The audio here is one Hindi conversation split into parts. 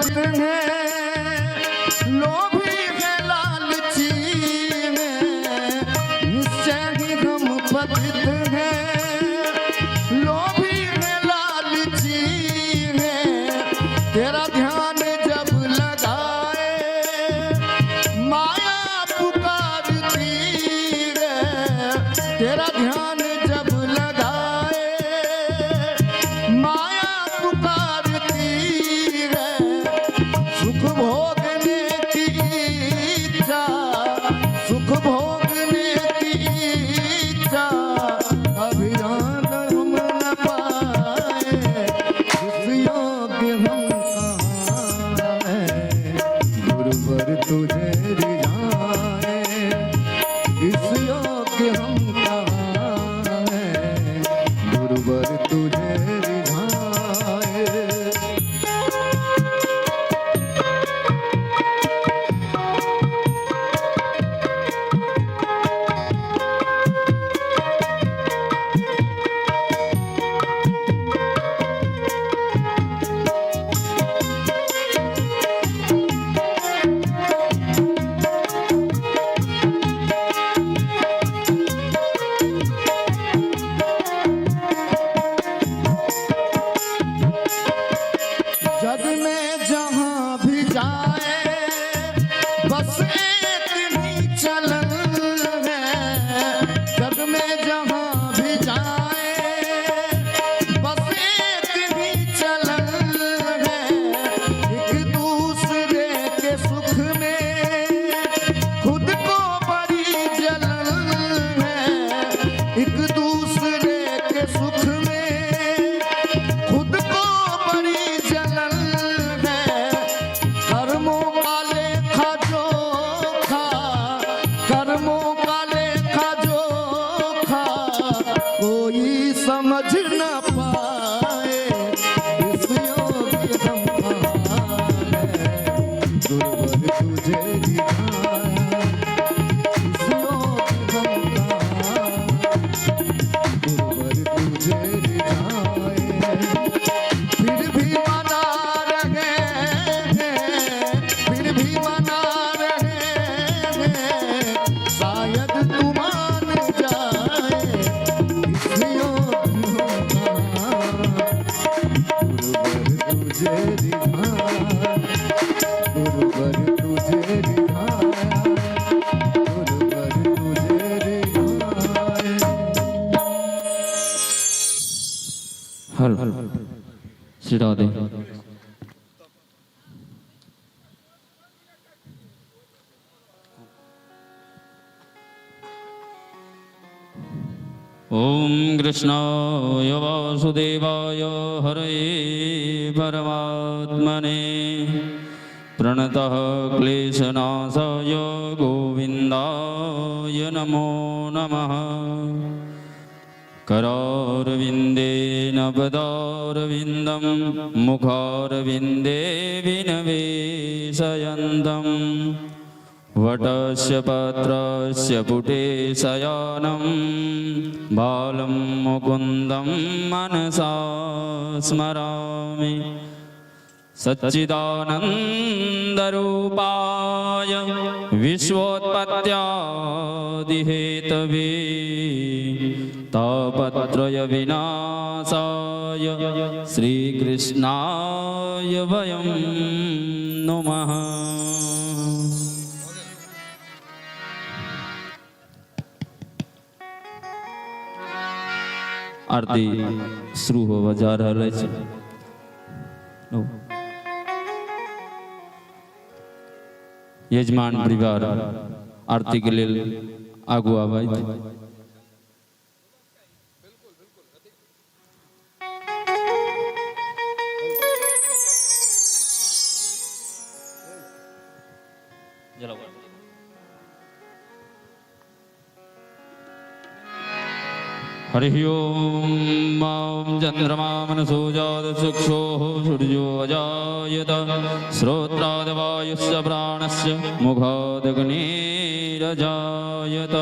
पतित हैं, लोभी है लालची हैं, निश्चय ही हम पतित हैं, लोभी है लालची हैं। तेरा ध्यान जब लगाए माया पुकारती है, तेरा ध्यान जब लगाए माया पुकारती है। सुख भोगने की इच्छा, सुख भोगने की इच्छा अभियान हम न पाए, इस योग्य हम कहाँ हैं, गुरुवर तुझे रिझाए, इस योग्य हम कहाँ हैं, गुरुवर तुझे रिझाए। जग में जहाँ भी जाए बस एक ही चलन है, जग में जहाँ भी जाए बस एक ही चलन है। एक दूसरे के सुख में खुद को बड़ी जलन है, एक दूसरे के सुख में खुद को बड़ी जलन है। कर्मों का लेखा जोखा, कर्मों का लेखा जोखा कोई समझ न पाए, इस योग्य हम कहाँ हैं, गुरुवर तुझे रिझाया, इस योग्य हम कहाँ, गुरुवर तुझे रिझाए। फिर भी मना रहे हैं, फिर भी मना रहे हैं, शायद तू मान जाए, इस योग्य हम कहाँ, गुरुवर तुझे रिझाया, गुरुवर तुझे रिझाया, गुरुवर तुझे रिझाया। हल श्री राधे। ओम कृष्णाय वासुदेवाय हरे परमात्मने प्रणतः क्लेशनाशाय गोविन्दाय नमो नमः। करारविन्देन पदारविन्दं मुखारविन्दे विनिवेशयन्तं वटस्य पत्रस्य पुटे शयनं बालं मुकुन्दं मनसा स्मरामि। सच्चिदानन्दरूपाय विश्वोत्पत्त्यादिहेतवे तापत्रय विनाशाय श्रीकृष्णाय वयं नमः। आरती शुरू होवा जा रहल अछि। यजमान परिवार आरती के लेल आगू आबैत। हरिः ओम चंद्रमा मनसो जात चक्षुः सूर्यो अजायत श्रोत्रादवायुश्च प्राणस्य मुखादग्निरजायत।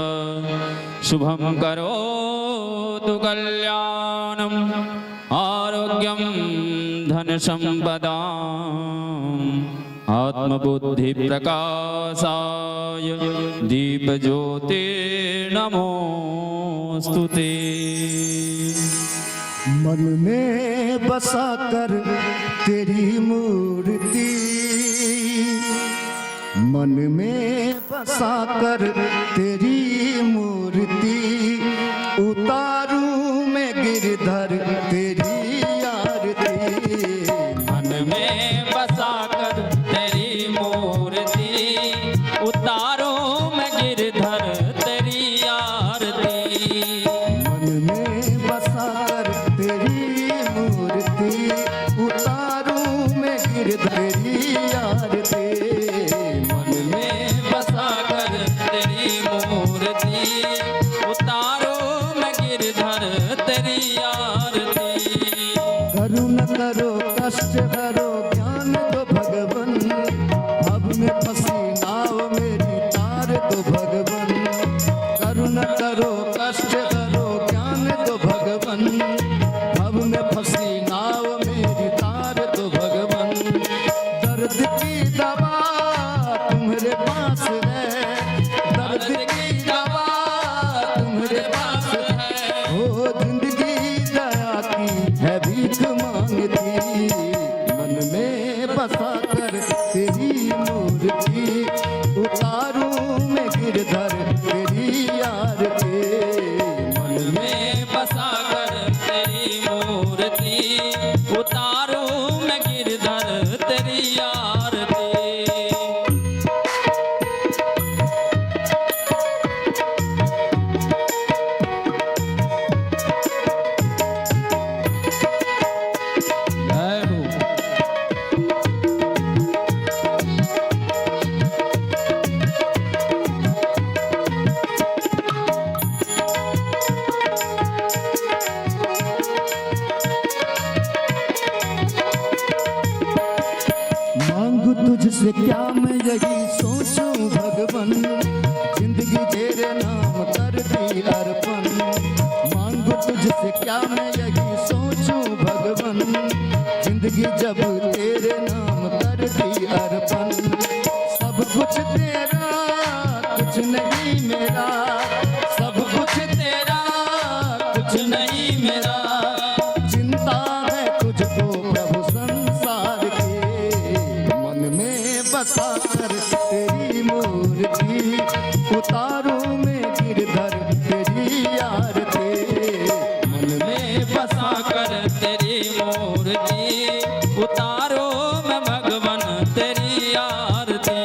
शुभं करोतु कल्याणं आरोग्यं धन संपदा आत्मबुद्धि प्रकाशाय दीप ज्योति नमोस्तुते। मन में बसा कर तेरी मूर्ति, मन में बसा कर तेरी मूर्ति, उतारूं मैं गिरधर तेरी आरती। मन में बसा कर तेरी मूर्ति, उतारो मैं गिरधर तेरी आरती। मन में बसा कर तेरी मूर्ति, उतारूं मैं गिरधर तेरी आरती। मन में बसा कर तेरी मूर्ति, उतारो मैं गिरधर तेरी आरती। करुण करो कष्ट हरो ज्ञान दो भगवन, अब में फंसी नाव मेरी तार दो भगवन। करुण करो कष्ट हरो ज्ञान दो भगवन, अब में फंसी नाव मेरी तार दो भगवन। दर्द की दवा तुम्हारे पास है, दर्द की दवा तुम्हारे पास है। ओ जिंदगी दया की है भीख मांगती। मन में बसा कर तेरी मूर्ति, उतारूं मैं गिरधर तेरी आरती। मन में बसा कर तेरी मूर्ति, उतारो मैं गिरधर तेरी आरती। जय हो। मांगू तुझसे क्या मैं यही सोचूं भगवन, जिंदगी तेरे नाम कर दी अर्पण। मांगू तुझसे क्या मैं यही सोचूं भगवन, जिंदगी जब तेरे नाम कर दी अर्पण। सब कुछ तेरा कुछ नहीं मेरा, सब कुछ तेरा कुछ नहीं मेरा, चिंता है तुझको प्रभु संसार की। मन में बसा कर तेरी मूर्ति, उतारूं मैं गिरधर तेरी आरती। मन में बसा कर तेरी मूर्ति, उतारो मैं भगवन तेरी आरती।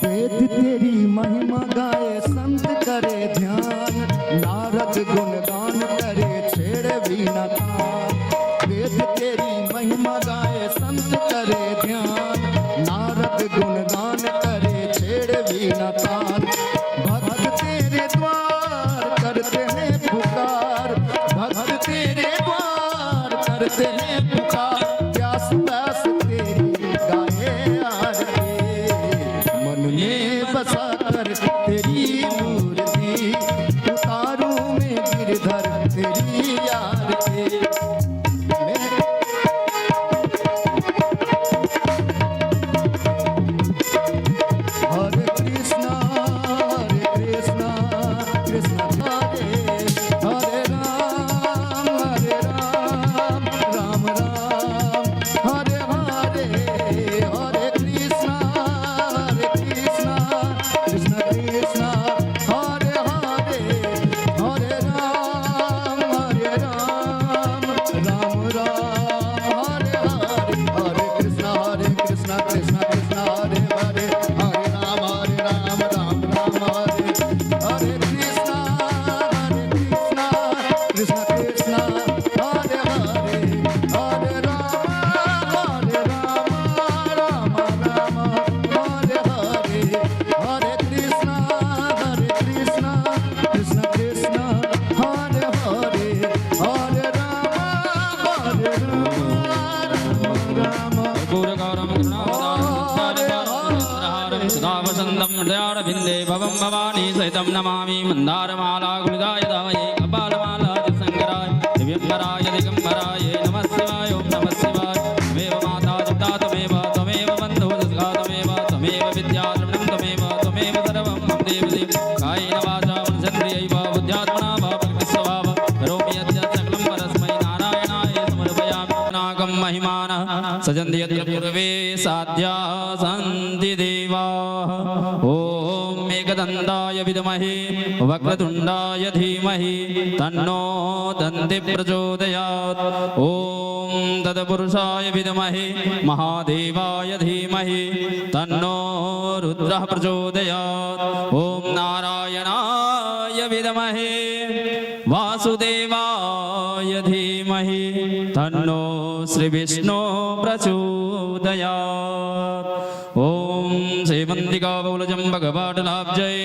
वेद तेरी महिमा गाए संत करे ध्यान, नारद गुणगान करे छेड़े वीणा तान। वेद तेरी महिमा गाए संत करे ध्यान, नारद गुणगान करे छेड़े वीणा तान। भक्त तेरे द्वार करते हैं पुकार, भक्त तेरे द्वार करते हैं पुकार। प्यास प्यास तेरी गाए आरती। मन में बसा कर तेरी मूर्ति, उतारूं मैं गिरधर तेरी आरती। हरे कृष्णा कृष्ण हरे, हरे राम राम राम। कर्पूरकारं करुणावतारं सदा वसन्तं हृदयारविन्दे भवं भवानी सहितं नमामि मन्दारमाला गुलिकाय दामये कपालमाला शङ्कराय दिव्यम्बराय दिगम्बराय नमः शिवाय ॐ नमः शिवाय त्वमेव माता पिता त्वमेव त्वमेव बन्धुः सखा त्वमेव त्वमेव विद्या द्रविणं त्वमेव त्वमेव सर्वं मम देवदेव कायेन वाचा मनसेन्द्रियैव बुद्ध्यात्मना वा प्रकृतिस्वभाव करोमि यद्यत् सकलं परस्मै नारायणाय समर्पयामि नागं महिमानः सजन्ति यत्र पूर्वे साध्या सन्ति देवाः ॐ एकदन्ताय विद्महे वक्रतुण्डाय धीमहि तन्नो दन्ति प्रचोदयात् ॐ तत्पुरुषाय विद्महे महादेवाय धीमहि तन्नो रुद्रः प्रचोदयात् ॐ नारायणाय विद्महे वासुदेवाय धीमहि तन्नो श्रीविष्णु प्रचोदयात् ॐ सेवन्तिका बहुलजं भगवाटलाब्जय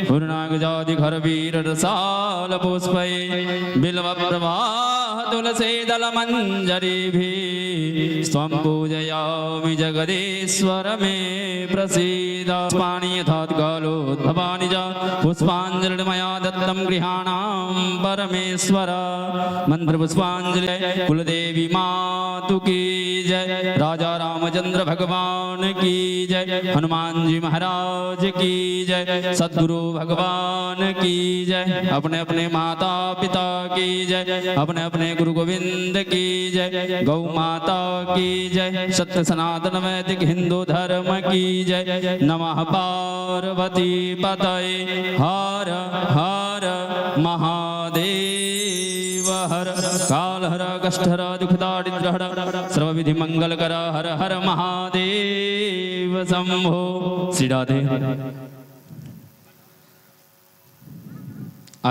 पूर्णागजादिघरवीररसालपुष्पै बिल्वप्रवाह तुलसीदलमञ्जरीभिः स्वं पूजयामि जगदीश्वर मे प्रसीद पुष्पाणि यथात्कालोद्भवानि च पुष्पाञ्जलिर्मया दत्तं गृहाणां परमेश्वर मन्त्रपुष्पाञ्जलि कुलदेवी मातु की जय राजा रामचंद्र भगवान की जय हनुमान जी महाराज की जय सद्गुरु भगवान की जय अपने अपने माता पिता की जय अपने अपने गुरु गोविंद की जय गौ माता की जय सत्य सनातन वैदिक हिंदू धर्म की जय नमः पार्वती पतये हर हर महादेव हर काल हर कष्ट हर दुख दारिद्र हर सर्वविधि मंगल कर हर हर महादेव शंभो श्री राधे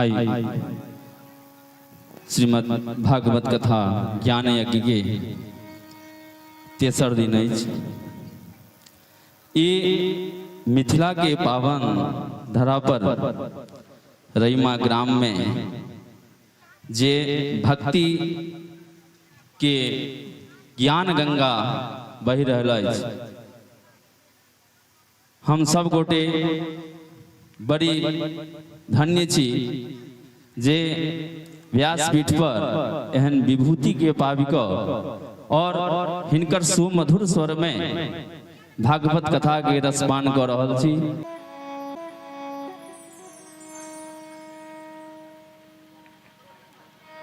आई श्रीमद् भागवत कथा ज्ञान यज्ञ के तेसर दिन ये मिथिला के पावन धरा पर रईमा ग्राम में जे भक्ति के ज्ञान गंगा बहि रहल अछि। हम सब गोटे बड़ी धन्य छी जे व्यासपीठ पर एहन विभूति के पाविक और हिनकर सुमधुर स्वर में भागवत कथा के रसपान कर रहल छी।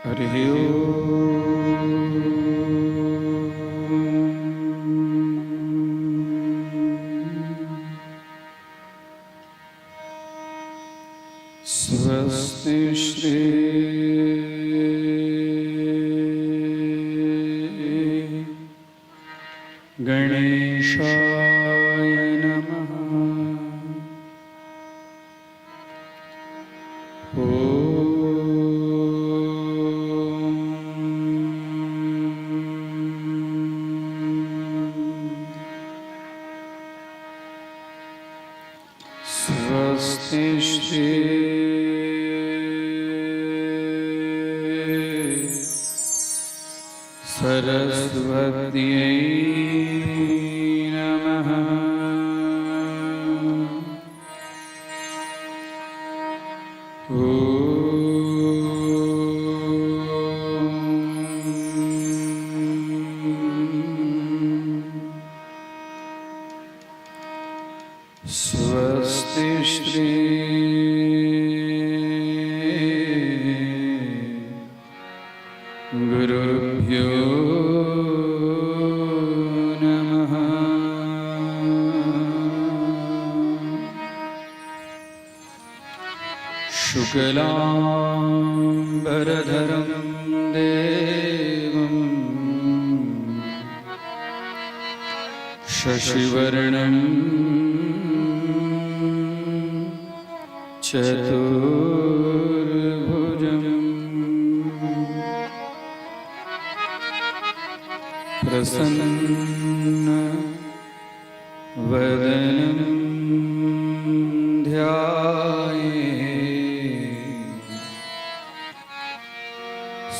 हरि स्वस्ति श्री गणेशाय नमः। स्वस्ति श्री सरस्वत्यै नमः। स्वस्ति श्री गुरुभ्यो नमः। शुक्लांबरधरं देवं शशिवर्णं चतुर्भुजं प्रसन्न वदनं ध्यायेत्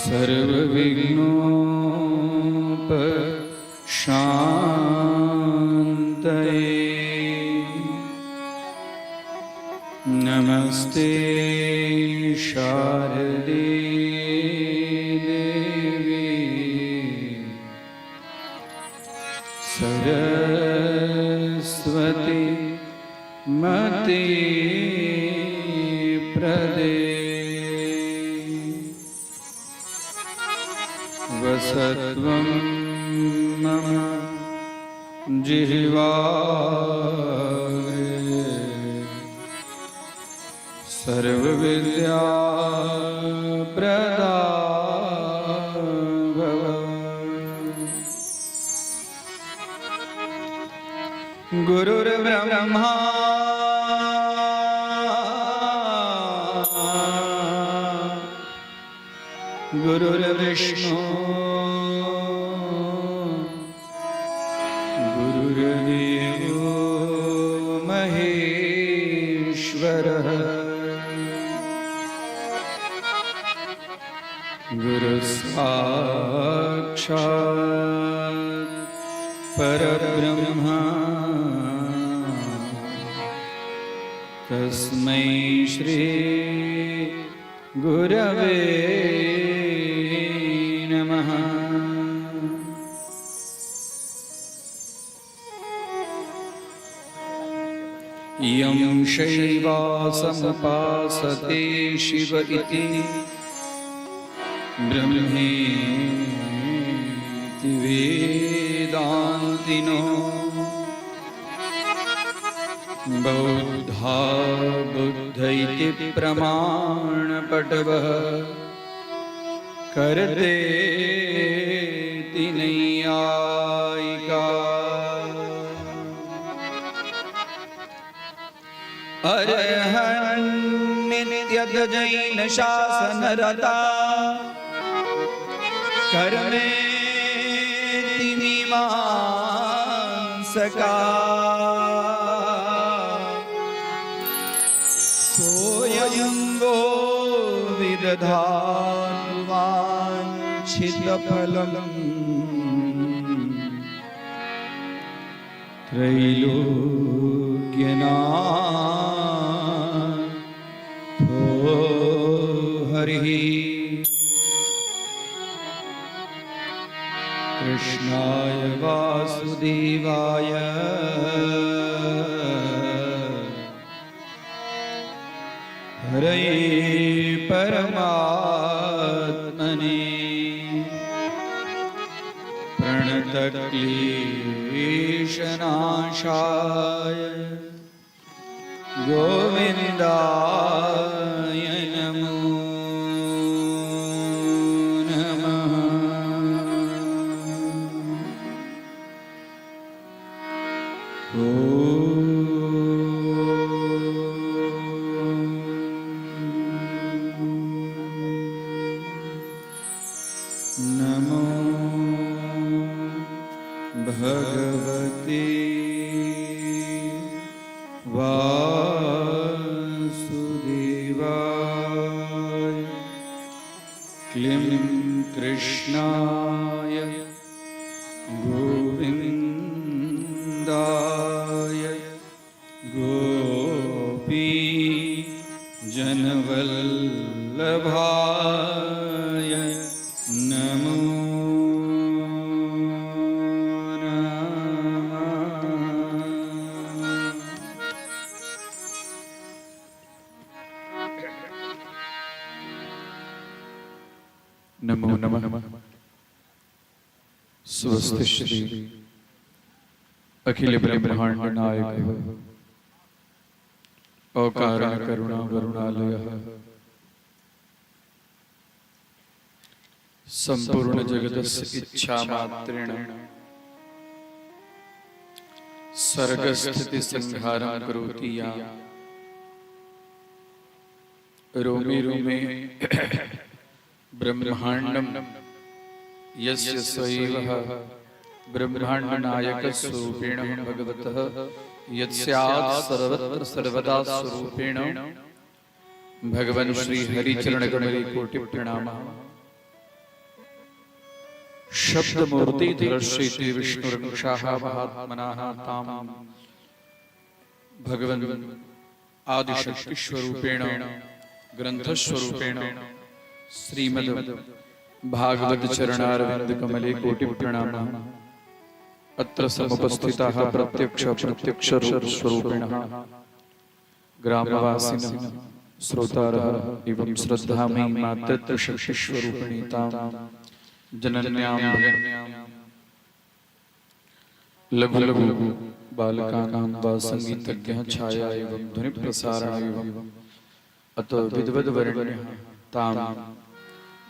सर्वविघ्नोपशान्तये। नमस्ते शारदे देवी सरस्वती मते प्रदे वसत्वं मम जिह्वाग्रे सर्वविद्या प्रदा भव। गुरुर्ब्रह्मा गुरुर्विष्णु गुरुर्देवो महेश्वरः गुरुसाक्षात् परब्रह्म तस्मै श्री गुरवे नमः। यं शैवासमुपासते शिव इति ब्रह्मेति वेदान्तिनो बौद्धा बुद्ध इति प्रमाणपटवः करते नैयायिका अर्हन्नित्यथ जैन शासनरता कर्मेति मीमांसका सोऽयं वो विदधातु वाञ्छितफलम् त्रैलोक्यनाथो हरिः। कृष्णाय वासुदेवाय हरये परमात्मने प्रणतक्लेशनाशाय गोविन्दाय नमो नमः। नमो भगवते वासुदेवाय। क्लीं कृष्णाय गोविन्दाय गोपी जनवल्लभाय नमो नमो नमः। स्वस्ति श्री अखिल ब्रह्मांड नायक अकारण करुणा वरुणालय संपूर्ण जगतस्य इच्छा मात्रेण सर्गस्थिति संहारं करोति या रोमे रोमे ब्रह्मांडं यस्य स्वैवः ब्रह्मांड नायक स्वरूपेण भगवतः यस्यात् सर्वत्र सर्वदा स्वरूपेण भगवान श्री हरि चरण कमले कोटि प्रणाम। शब्दमूर्तिधरश्चैते विष्णुरंशाः महात्मनाः तां भगवन् आदिशक्तिस्वरूपेण ग्रंथस्वरूपेण श्रीमद् भागवत चरणारविंद कमले कोटि प्रणामः। अत्र समुपस्थिताः प्रत्यक्ष प्रत्यक्ष रूप स्वरूपिणः ग्रामवासिनः श्रोतारः एवं श्रद्धामयी मातृत्व शक्ति स्वरूपिणी तां जनन्यां भगन्यां लघु लघु बालकानां वा संगीतज्ञः छाया एवं ध्वनि प्रसारण एवं अत विद्वद्वर्ण्यः तां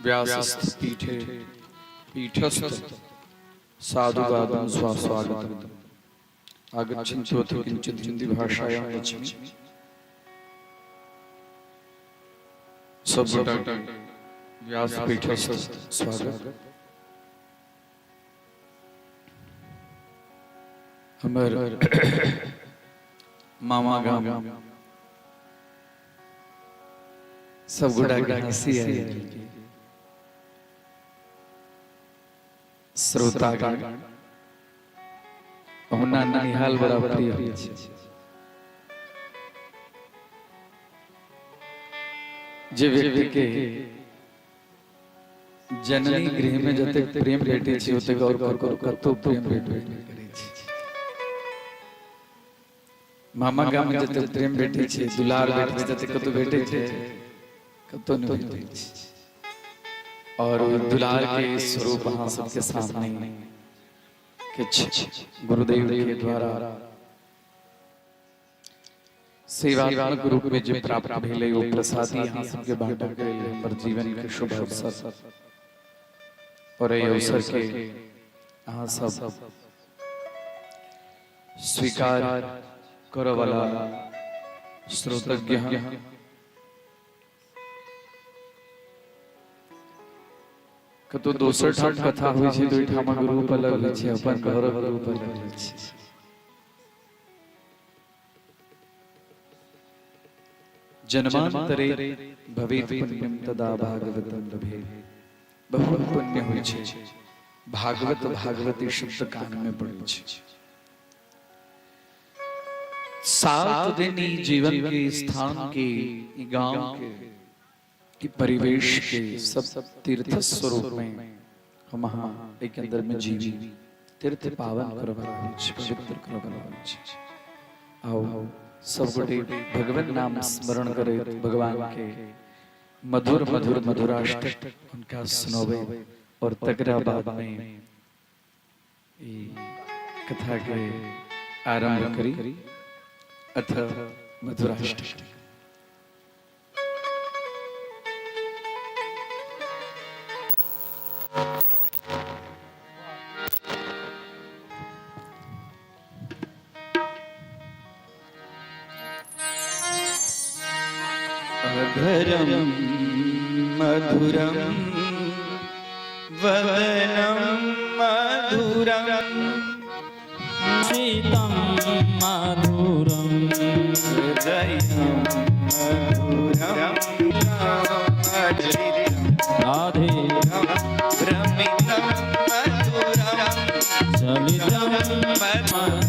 व्यासस्थ पीठे पीठस्थ साधुवादं स्वागतम् आगच्छन्तु अथ किञ्चित् हिंदी भाषायां वचामि। सब व्यासपीठस्थ स्वागत। हमर मामा गाम सब गोटा के हंसी आई श्रोतागण होना निहाल बड़ा प्रिय होय छै। जे व्यक्ति के जननी गृह में जते प्रेम भेटे छै ओते और कतो प्रेम भेटबे करे छै। मामा गाम में जते प्रेम भेटे छै दुलार भेटे छै जते कतो भेटे छै कतो नहीं भेटे छै। और दुलार के स्वरूप अहाँ सबके सामने किछ गुरुदेव के द्वारा सेवात्मक रूप में जो प्राप्त भेले वो प्रसादी यहाँ सबके बांटल गेल हमर जीवन के शुभ अवसर और ये अवसर के अहाँ सब स्वीकार करऽ वाला श्रोतज्ञ कतो दोसर ठाम कथा होइ छै तो ठामक रूप अलग होइ छै अपन घरक रूप अलग होइ छै। जन्मांतरे भवेत पुण्यम तदा भागवतं लभेत। बहुत पुण्य होइ छै भागवत भागवती शब्द कान में पड़े छै। 7 दिन जीवन के स्थान के गांव के परिवेश के सब तीर्थ स्वरूप में हम यहाँ एक अंदर में जीवी तीर्थ पावन करवा पवित्र करवा। आओ सब गोटे भगवान नाम स्मरण करे भगवान के मधुर मधुर मधुराष्टक उनका सुनोवे और तकरा बाद में कथा के आरंभ करी अथ मधुराष्टक। अधरं मधुरं वदनं मधुरं शीतं मधुरं हृदयं मधुरं राधे भ्रमितं मधुरं चलितं मधुरं वेणुर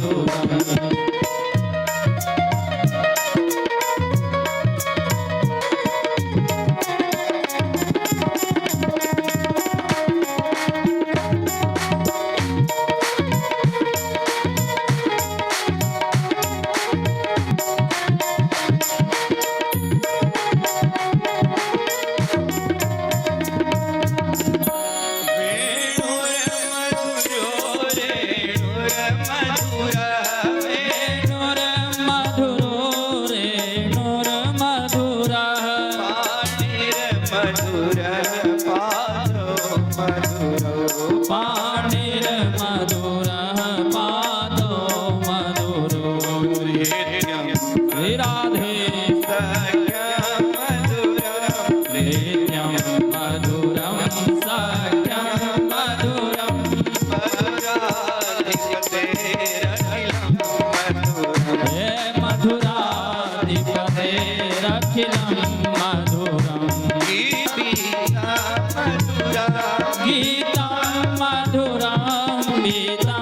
मधुरो गीता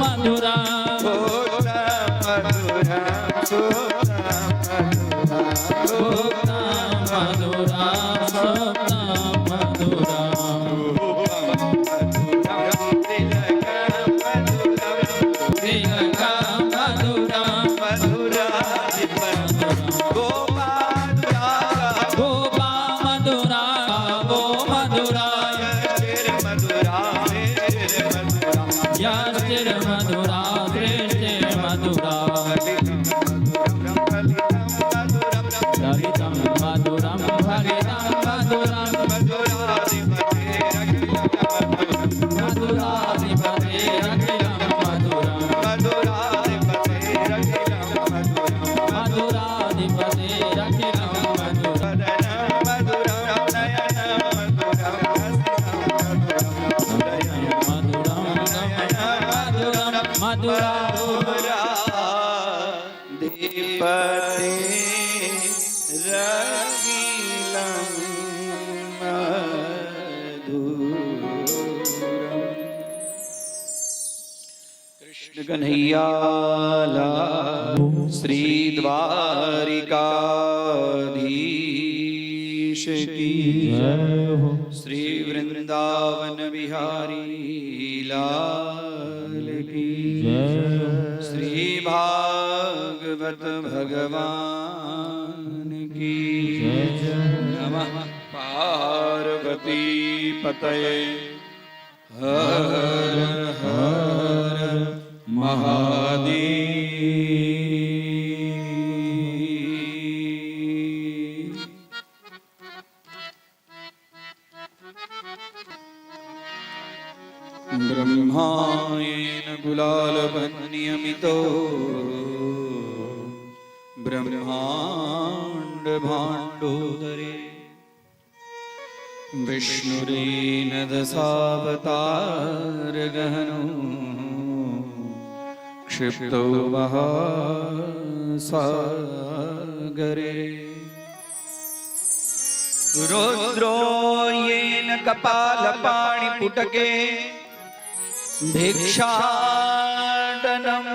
मधुरा सोता मधुरा सोता मधुरा मधुरा सोता मधुरा तिलका मधुरा गोपा मधुरा गो मधुरा यास्तिर मधुरा दृष्टिर मधुरा ललितं मधुरं फलितं मधुरं मधुराधिपतेरखिलं मधुरं मधुराधिपतेरखिलं मधुरं मधुरं मधुरा दीपते रखिलं मधुरम्। कृष्ण कन्हैयालाल श्री द्वारिकाधीश की श्री वृंदावन बिहारी लाल की श्री भागवत भगवान की नमः पार्वती पतये हर हर महादेव। ब्रह्मायेन कुलालवन्यमितो ब्रह्माण्ड भाण्डोदरे विष्णुरेन दशावतार गहनो क्षिप्तो महासागरे रुद्रो येन कपालपाणिपुटके भिक्षाटनं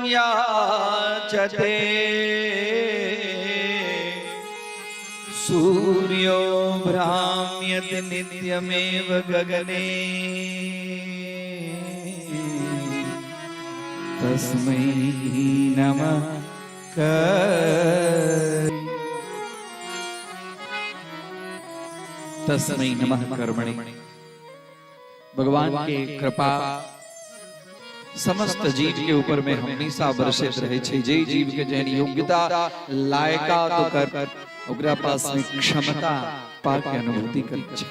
याचते सूर्यो भ्राम्यति नित्यमेव गगने तस्मै नमः तस्मै नमः कर्मणि। भगवान के कृपा समस्त जीव के ऊपर में हमेशा बरसत रहे छे। जे जीव के जेनी योग्यता लायकात कर ओकरा पास में क्षमता पाके अनुभूति करे छे।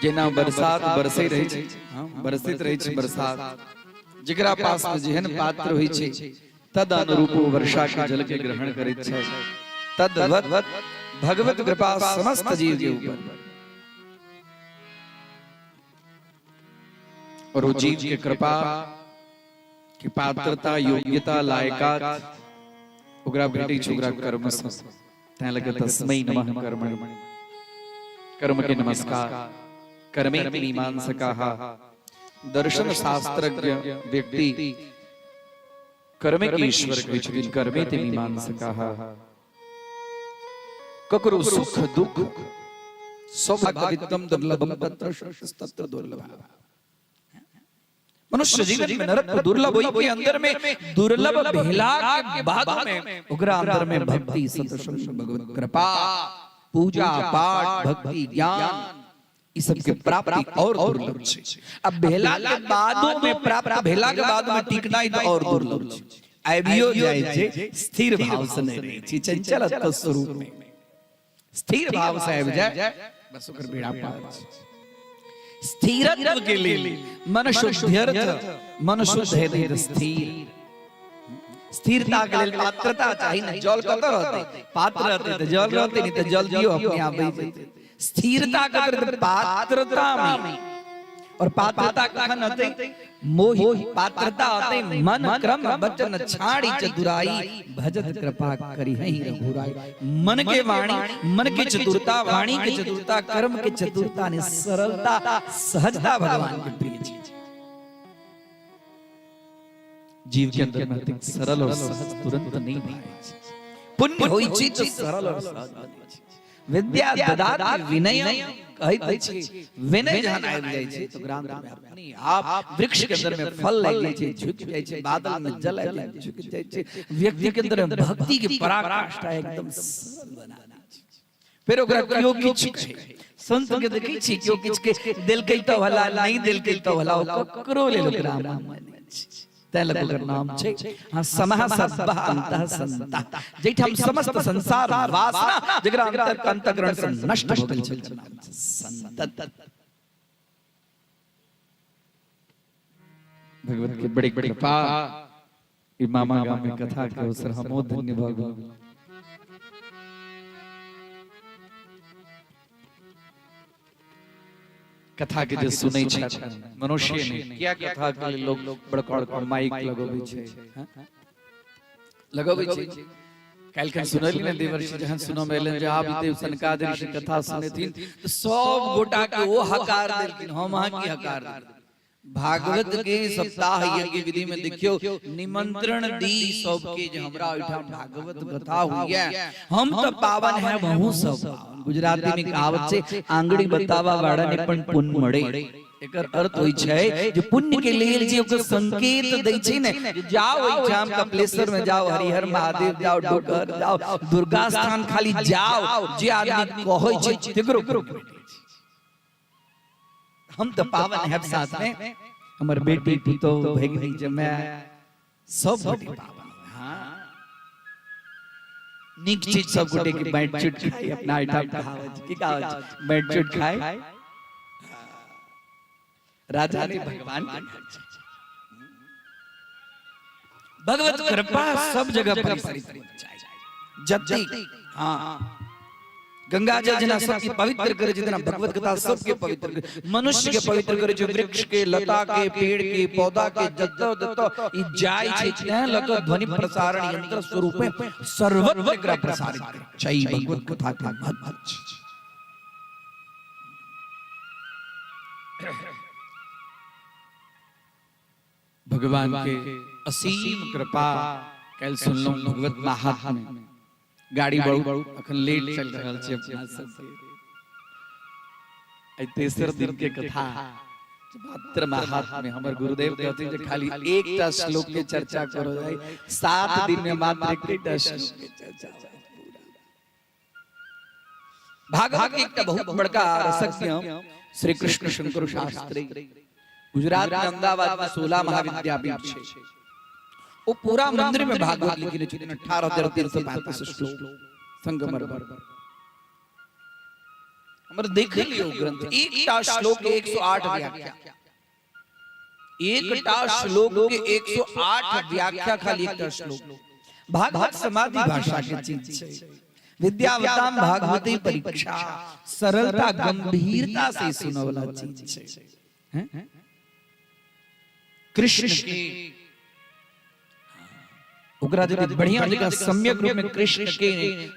जेना बरसात बरसे रहे छे, बरसित रहे छे बरसात, जेकरा पास में जेहन पात्र होई छे तद अनुरूप वर्षा के जल के ग्रहण करैत छे। तद्वत भगवत कृपा समस्त जीव के ऊपर और वो जीव की कृपा की पात्रता योग्यता लायकात ओकरा भेटै छै ओकरा कर्म से। तै लगे तस्मै नमः कर्मणि। कर्म के नमस्कार। कर्मे मीमांसकाः दर्शन शास्त्रज्ञ व्यक्ति कर्मे के ईश्वर कहै छथिन। कर्मे ते मीमांसकाः ककरो सुख दुख सौभाग्यवित्तम दुर्लभम तत्र तत्र दुर्लभः। मनुष्य जीवन में नरक दुर्लभ हुई के अंदर में दुर्लभ भेला के बाद में उग्र अंदर में भक्ति सत्संग भगवत कृपा पूजा पाठ भक्ति ज्ञान इस सब के प्राप्ति और दुर्लभ छे। अब भेला के बादों में प्राप्त भेला के बाद में टिकना ही तो और दुर्लभ छे। आबियो जाय छे स्थिर भाव से नहीं रही छे। चंचल स्वरूप में स्थिर भाव से आबि जाय बस ओकर बेड़ा पार छे। स्थिरत्व के लिए मन शुद्ध्यर्थ मन शुद्ध है स्थिर। स्थिरता के लिए पात्रता चाहिए ना। जल कत रहते पात्र रहते तो जल रहते नहीं तो जल दियो अपने आप ही। स्थिरता का पात्रता में और पात्रता कखन होते मोहि पात्रता होते मन क्रम वचन छाड़ी चतुराई भजत कृपा करी है रघुराई। मन के वाणी मन की चतुरता वाणी की चतुरता कर्म की चतुरता ने सरलता सहजता भगवान के प्रिय। जीव के अंदर में अधिक सरल और सहज तुरंत नहीं भाई पुण्य होई छी तो सरल और सहज बने छी विद्या ददाति विनय कहै छी विनय जहां आबि जाय छै तो ग्रांत में अपनी आप वृक्ष के अंदर में फल लग जाय छै झुक जाय छै बादल में जल आबि जाय झुक जाय छै व्यक्ति के अंदर में भक्ति की पराकाष्ठा एकदम सरल बना दै छै फिर ओकरा कियो किछ कहे संत के देखै छी कियो किछ के दिल के तो भला नहीं दिल के तो भला ककरो ले लो राम माने छै तै लगल नाम छै हां समह सब्बा अंतः संता जेठ हम समस्त संसार वासना जकरा अंतर अंतकरण से नष्ट हो गेल छै संत भगवत के बड़ी कृपा ई मामा गांव में कथा के अवसर हमो धन्य भगवान कथा के जे सुनै छै मनुष्य ने क्या कथा के लोग बड़का माइक लगबै छै लगबै छै काल के सुनली ने देवर्षि जहां सुनो मेलन जे आप देव सनकादिक ऋषि कथा सुनथिन तो सब गोटा के वो हकार देलखिन हम अहां की हकार देलखिन भागवत के सप्ताह यज्ञ विधि में देखियो निमंत्रण दी सबके जे हमरा ओइठाम भागवत कथा हुई है हम तो पावन है वहु सब पावन गुजराती में कहावत छै आंगड़ी बतावा वाड़ा ने पण पुण्य मळे एकर अर्थ होई छै जे पुण्य के लेल जे ओकर संकेत दै छै ने जाओ ओइठाम कपिलेश्वर में जाओ हरिहर महादेव जाओ डोकर जाओ दुर्गा स्थान खाली जाओ जे आदमी कहै छै तेकरो हम तो पावन है साथ में हमर बेटी पुतो भगनी जमाय सब बड़ी पावन हां निक चीज सब गोटे के बैठ चुट खाई अपना आइटम कहावत की कहावत बैठ चुट खाए राजा ने भगवान के भगवत कृपा सब जगह परिसरित जति हां गंगा जल जना सबके पवित्र करे जितना भगवत कथा सबके पवित्र करे मनुष्य के पवित्र करे जो वृक्ष के लता के पेड़ के पौधा के जत्तो दत्तो ई जाय छै तै लक ध्वनि प्रसारण यंत्र स्वरूप में सर्वत्र एकरा प्रसारित करे छै भगवत कथा के महत्व भगवान के असीम कृपा कल सुन लो भगवत महात्म्य में गाड़ी बड़ू अखन लेट चल रहल छै अपना सब आई तेसर दिन के कथा मात्र महात्म्य में हमर गुरुदेव कहते जे खाली एकटा श्लोक के चर्चा करो जाय 7 दिन में मात्र एकटा श्लोक के चर्चा भागवत के एकटा बहुत बड़का रसज्ञ श्री कृष्ण शंकर शास्त्री गुजरात में अहमदाबाद में 16 महाविद्यापीठ छै वो पूरा मंदिर में भागवत लिखी छै 18,335 श्लोक संगमरमर हमर देख लियो ग्रंथ एकटा श्लोक के 108 व्याख्या एकटा श्लोक के 108 व्याख्या खाली एकटा श्लोक भागवत समाधि भाषा के चीज छै विद्यावताम भागवती परीक्षा सरलता गंभीरता से सुनो वाला चीज छै कृष्ण की ओकरा यदि बढ़िया जगह सम्यक रूप में कृष्ण के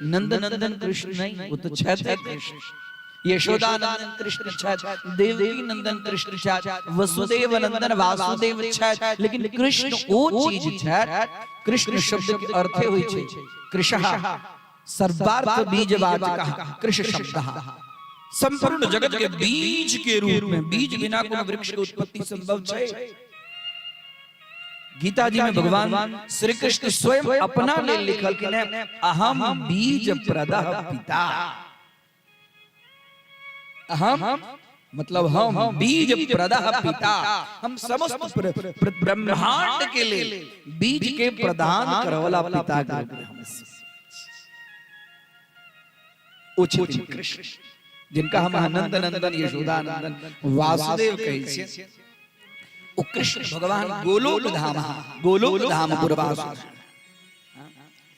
नंद नंदन कृष्ण नहीं वो तो छठ कृष्ण यशोदा नंदन कृष्ण छठ देवकी नंदन कृष्ण छठ वसुदेव नंदन वासुदेव छठ लेकिन कृष्ण वो चीज छठ कृष्ण शब्द के अर्थ होई छै कृष्णः सर्वार्थ बीजवाचकः कृष्ण शब्दः संपूर्ण जगत के बीज के रूप में बीज बिना कोनो वृक्ष के उत्पत्ति संभव छै गीता जी में भगवान श्री कृष्ण स्वयं अपना ले लिखल कि ने अहम बीज प्रदः पिता अहम मतलब हम बीज प्रदः पिता हम समस्त ब्रह्मांड के लिए बीज के प्रदान करवला पिता के रूप में हम उचित कृष्ण जिनका हम आनंद नंदन यशोदा नंदन वासुदेव कहै छियै ओ कृष्ण भगवान गोलोक धाम पुरवास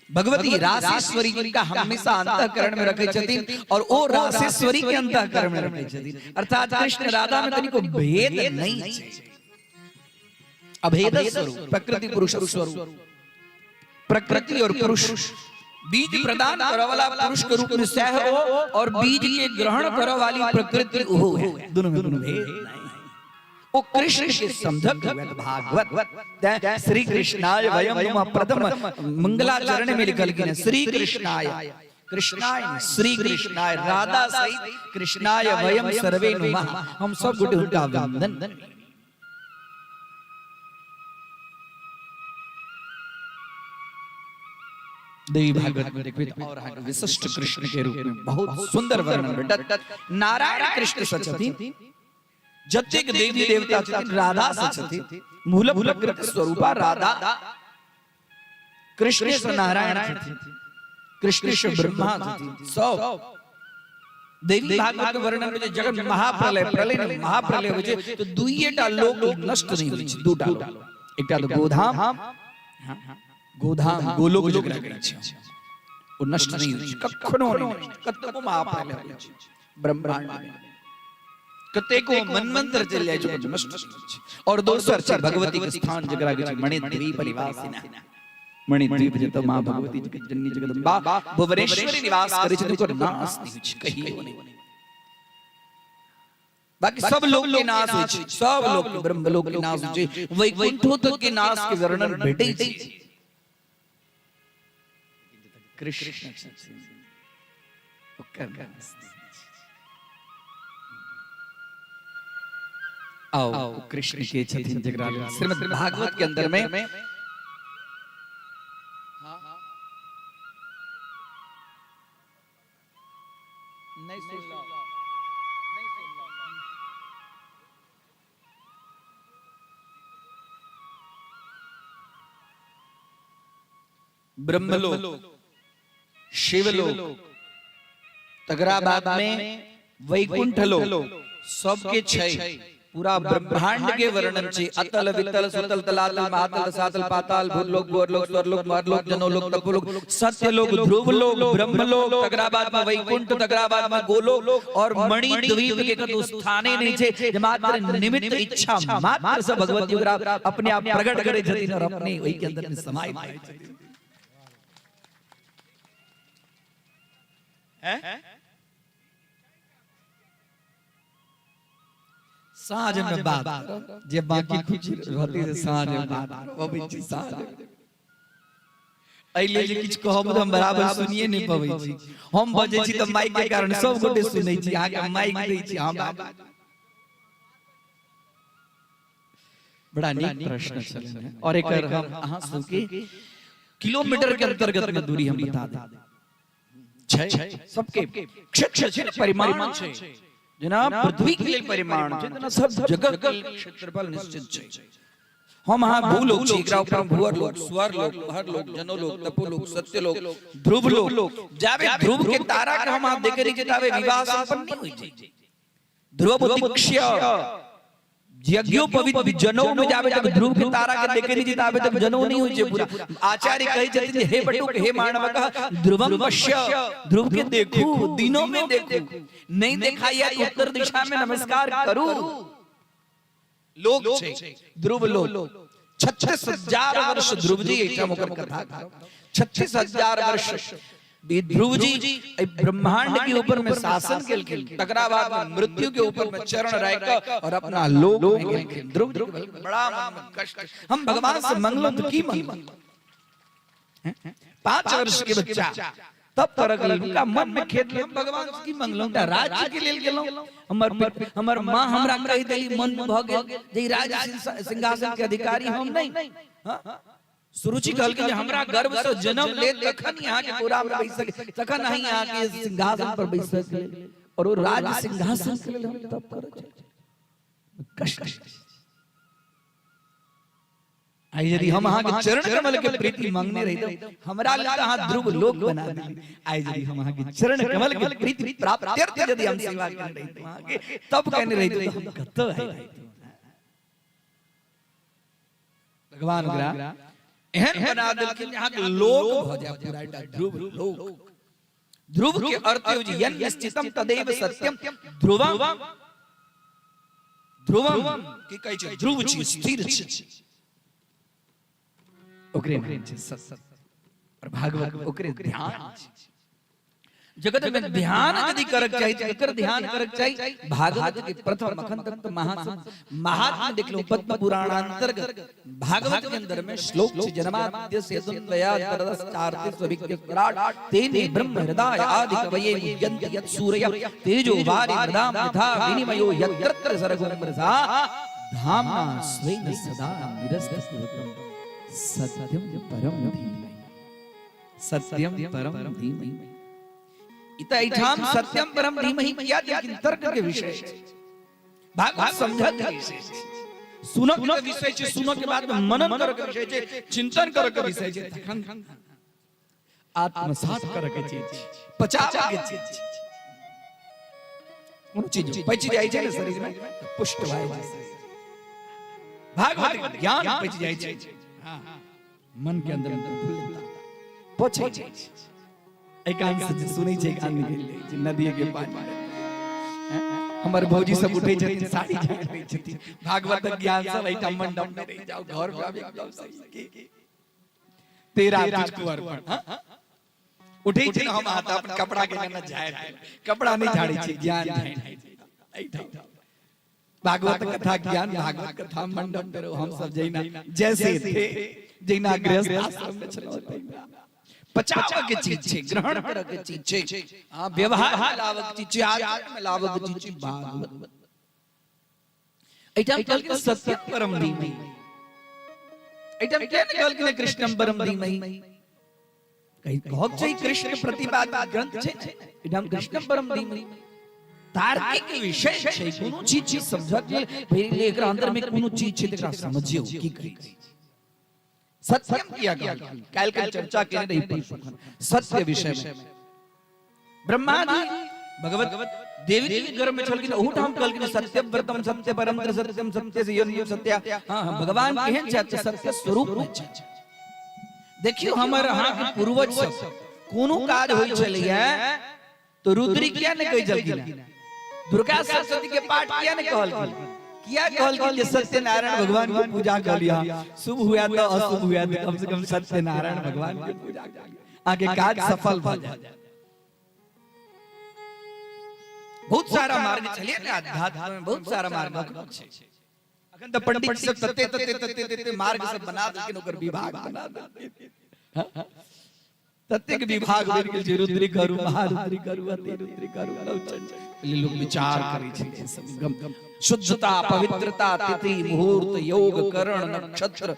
भगवती रासेश्वरी जिनका हमेशा अंतःकरण में रखे छथिन और ओ रासेश्वरी के अंतःकरण में रखे छथिन अर्थात कृष्ण राधा में तनिको भेद नहीं छै अभेद स्वरूप प्रकृति पुरुष स्वरूप प्रकृति और पुरुष बीज प्रदान करे वाला पुरुष के रूप में सह और बीज के ग्रहण करे वाली प्रकृति ओहो है दोनों में भेद नहीं ओ कृष्ण के समझक हुए भागवत श्री कृष्णाय वयम नुमः प्रथम मंगलाचरण में लिखल कि श्री कृष्णाय कृष्णाय श्री कृष्णाय राधा सहित कृष्णाय वयम सर्वे नुमः हम सब गुटे उनका वंदन। देवी भागवत में देखिए और विशिष्ट कृष्ण के रूप में बहुत सुंदर वर्णन बेटा नारायण कृष्ण सचति जतेक देवी देवता छथिन राधा सचति मूल प्रकृति स्वरूपा राधा कृष्ण से नारायण छथिन कृष्ण से ब्रह्मा छथिन सब देवी भागवत के वर्णन में जगत महाप्रलय प्रलय में महाप्रलय होय छै तो दुइटा लोक नष्ट नहीं होय छै दूटा लोक एकटा तो गोधाम गोलोक जकरा कहै छै ओ नष्ट नहीं होय छै कखनो नहीं कतको महाप्रलय होय छै ब्रह्मांड में कतेको मनमंत्र चल जाय छै नष्ट नहीं होय छै और दोसर छै भगवती के स्थान जकरा कहै छै मणिद्वीप निवासिना मणिद्वीप जत मां भगवती जननी जगदम्बा भुवनेश्वरी निवास करै छै ओकर नाश नहीं होय छै कहियो नहीं बाकी सब लोग के नाश होय छै सब लोग ब्रह्मलोक के नाश होय छै वैकुंठो तक के नाश के वर्णन भेटै छै कृष्ण आओ कृष्ण के छथिन जकरा श्रीमद् भागवत के अंदर में नहीं सुन लो ब्रह्मलोक शिवलोक तगराबाद में वैकुंठ लोक सबके छै पूरा ब्रह्मांड के वर्णन छै अतल वितल सुतल तलातल महातल सातल पाताल भूलोक गोरलोक स्वर्लोक मरलोक जनोलोक तपोलोक सत्यलोक ध्रुवलोक ब्रह्मलोक तगराबाद में वैकुंठ तगराबाद में गोलोक और मणिद्वीप के कतौ स्थाने नहीं छै जे मात्र निमित्त इच्छा मात्र से भगवती अपने आप प्रकट करे छथिन और अपने ओहि के अंदर में समाई जाय छथिन साँझ में बात जे बाकी कुछ रहती है साँझ में बात वो भी चीज साँझ अइले जे किछ कहब त हम बराबर सुनिए नहीं पबै छी हम बजै छी त माइक के कारण सब गोटे सुनै छी आगे माइक दै छी हम बड़ा नीक प्रश्न छल और एकर हम अहाँ सबके किलोमीटर के अंतर्गत में दूरी हम बता दें सबके क्षेत्र छै परिमाण छै जेना पृथ्वी के लेल परिमाण छै जेना सब जगह के क्षेत्रफल निश्चित छै हम अहाँ भूलोक छी एकरा ऊपर भूअरलोक स्वर्लोक महरलोक जनोलोक तपोलोक सत्यलोक ध्रुवलोक जाबे ध्रुव के तारा के हम अहाँ देखे रही ताबे विवाह संपन्न होय छै ध्रुव दीक्ष्य यज्ञोपवीत जनौ में जाबे तक ध्रुव के तारा के देखे नहीं ताबे तक जनौ नहीं होय छै पूरा आचार्य कहै छथिन हे बटुक हे मानवक ध्रुवम पश्य ध्रुव के देखू दिनों में देखू नहीं देखाइया उत्तर दिशा में नमस्कार करू लोक छै ध्रुव लोक 36,000 वर्ष ध्रुव जी एकटा ओकर कथा 36,000 वर्ष ध्रुव जी ब्रह्मांड के ऊपर में शासन केलखिन तकरा बाद में मृत्यु के ऊपर में चरण राख और अपना लोक में गेलखिन ध्रुव बड़ा मन में कष्ट हम भगवान से मंगलो तो की मंगलो 5 वर्ष के बच्चा तब तरक उनका मन में खेत हम भगवान से की मंगलो त राज्य के लेल गेलो हमर मां हमरा कहि देली मन भ गेल जे राज्य सिंहासन के अधिकारी हम नहीं हां सुरुचि कहल कि हमरा गर्भ से जन्म ले तखन यहाँ के पूरा में बैठ सके तखन नहीं यहाँ के सिंहासन पर बैठ सके और वो राज सिंहासन के लिए हम तब करे कष्ट आई यदि हम अहाँ के चरण कमल के प्रीति मांगने रही तो हमरा लिए अहाँ ध्रुव लोक बना दी आई यदि हम अहाँ के चरण कमल के प्रीति प्राप्त यदि हम सेवा कर रही तो अहाँ के तब कहने रही तो हम कत आई भगवान ग्रह एहन बना देलखिन यहाँ के लोक भ जाय पूरा एकटा ध्रुव लोक ध्रुव के अर्थ होय छै यन स्थितम तदेव सत्यम ध्रुवम ध्रुवम की कहै छै ध्रुव छै स्थिर छै ओकरे नाम छै सत्य और भागवत ओकरे ध्यान छै जगत में ध्यान यदि करक चाहिए तो एकर ध्यान करक चाहिए भागवत के प्रथम अखंड तत्व महात्मा देख लो पद्म पुराण अंतर्गत भागवत के अंदर में श्लोक से जन्माद्य से द्वयाचार्य सविज्ञ विराट तेने ब्रह्म हृदय आदि कवये यन्ति यत् सूर्य तेजो वारि मृदाम यथा विनिमयो यत्र सर्गो मृषा धाम्ना स्वेन सदा निरस्तस्वतम सत्यम परम धीमहि सत्यम परम धीमहि इतैठाम सत्यम परम धीमहि किया लेकिन तर्क के विषय भागवत समझत के विषय सुनो के विषय छे सुनो के बाद में मनन कर के विषय छे चिंतन कर के विषय छे तखन आत्मसात कर के चीज पचावा के चीज उन चीज पची जाय छे शरीर में पुष्ट भाई भागवत ज्ञान पची जाय छे मन के अंदर पचे छे एकांत से सुनै छै कान के नदी के पानी हमर भौजी सब उठै छथिन साड़ी झाड़ै छथिन भागवत ज्ञान सब एटा मंडप में रह जाओ घर पे आबि एकदम सही तेरा तुझको अर्पण उठै छै हम हाथ अपन कपड़ा के न झाड़ कपड़ा नहीं झाड़ै छै ज्ञान झाड़ै एटा भागवत कथा ज्ञान भागवत कथा मंडप में हम सब जैना जैसे थे जैना गृहस्थ आश्रम में चलो पचावा के चीज छे ग्रहण कर के चीज छे हां व्यवहार लावक चीज छे आचरण में लावक चीज छे भागवत एटा कल के सत्य परम धीमहि एटा के कल के कृष्णम परम धीमहि कहि कहब छै कृष्ण प्रतिपादित ग्रंथ छे एटा कृष्णम परम धीमहि तार्किक विषय छे कोनो चीज समझ के पहिले एकरा अंदर में कोनो चीज छे तकरा समझियो की कहि सत्यम किया गया काल कल चर्चा के नहीं पर सत्य विषय में ब्रह्मा जी भगवत देवी जी के गर्भ में चलकिन ओहू ठाम कहलकिन सत्यम व्रतम सत्य परम सत्यम सत्य से यो सत्य हां भगवान केहन छै सत्य स्वरूप में छै देखियो हमर हां के पूर्वज सब कोनो काज होय छलिए तो रुद्री किया ने कहि जलकिन दुर्गा सरस्वती के पाठ किया ने कहलकिन किया कहलकिन जे सत्यनारायण भगवान की पूजा कर लिया शुभ हुआ तो अशुभ हुआ तो कम से कम सत्यनारायण भगवान की पूजा आगे काज सफल भ जाए बहुत सारा मार्ग चलिए ना अध्यात्म में बहुत सारा मार्ग छै अखन त पंडित सब तते मार्ग सब बना देलकिन ओकर विभाग बना देलकिन तते के विभाग बन गेल जे रुद्री करू महारुद्री करू अति रुद्री करू पहले लोग विचार करै छै सब गम शुद्धता पवित्रता तिथि मुहूर्त योग करण नक्षत्र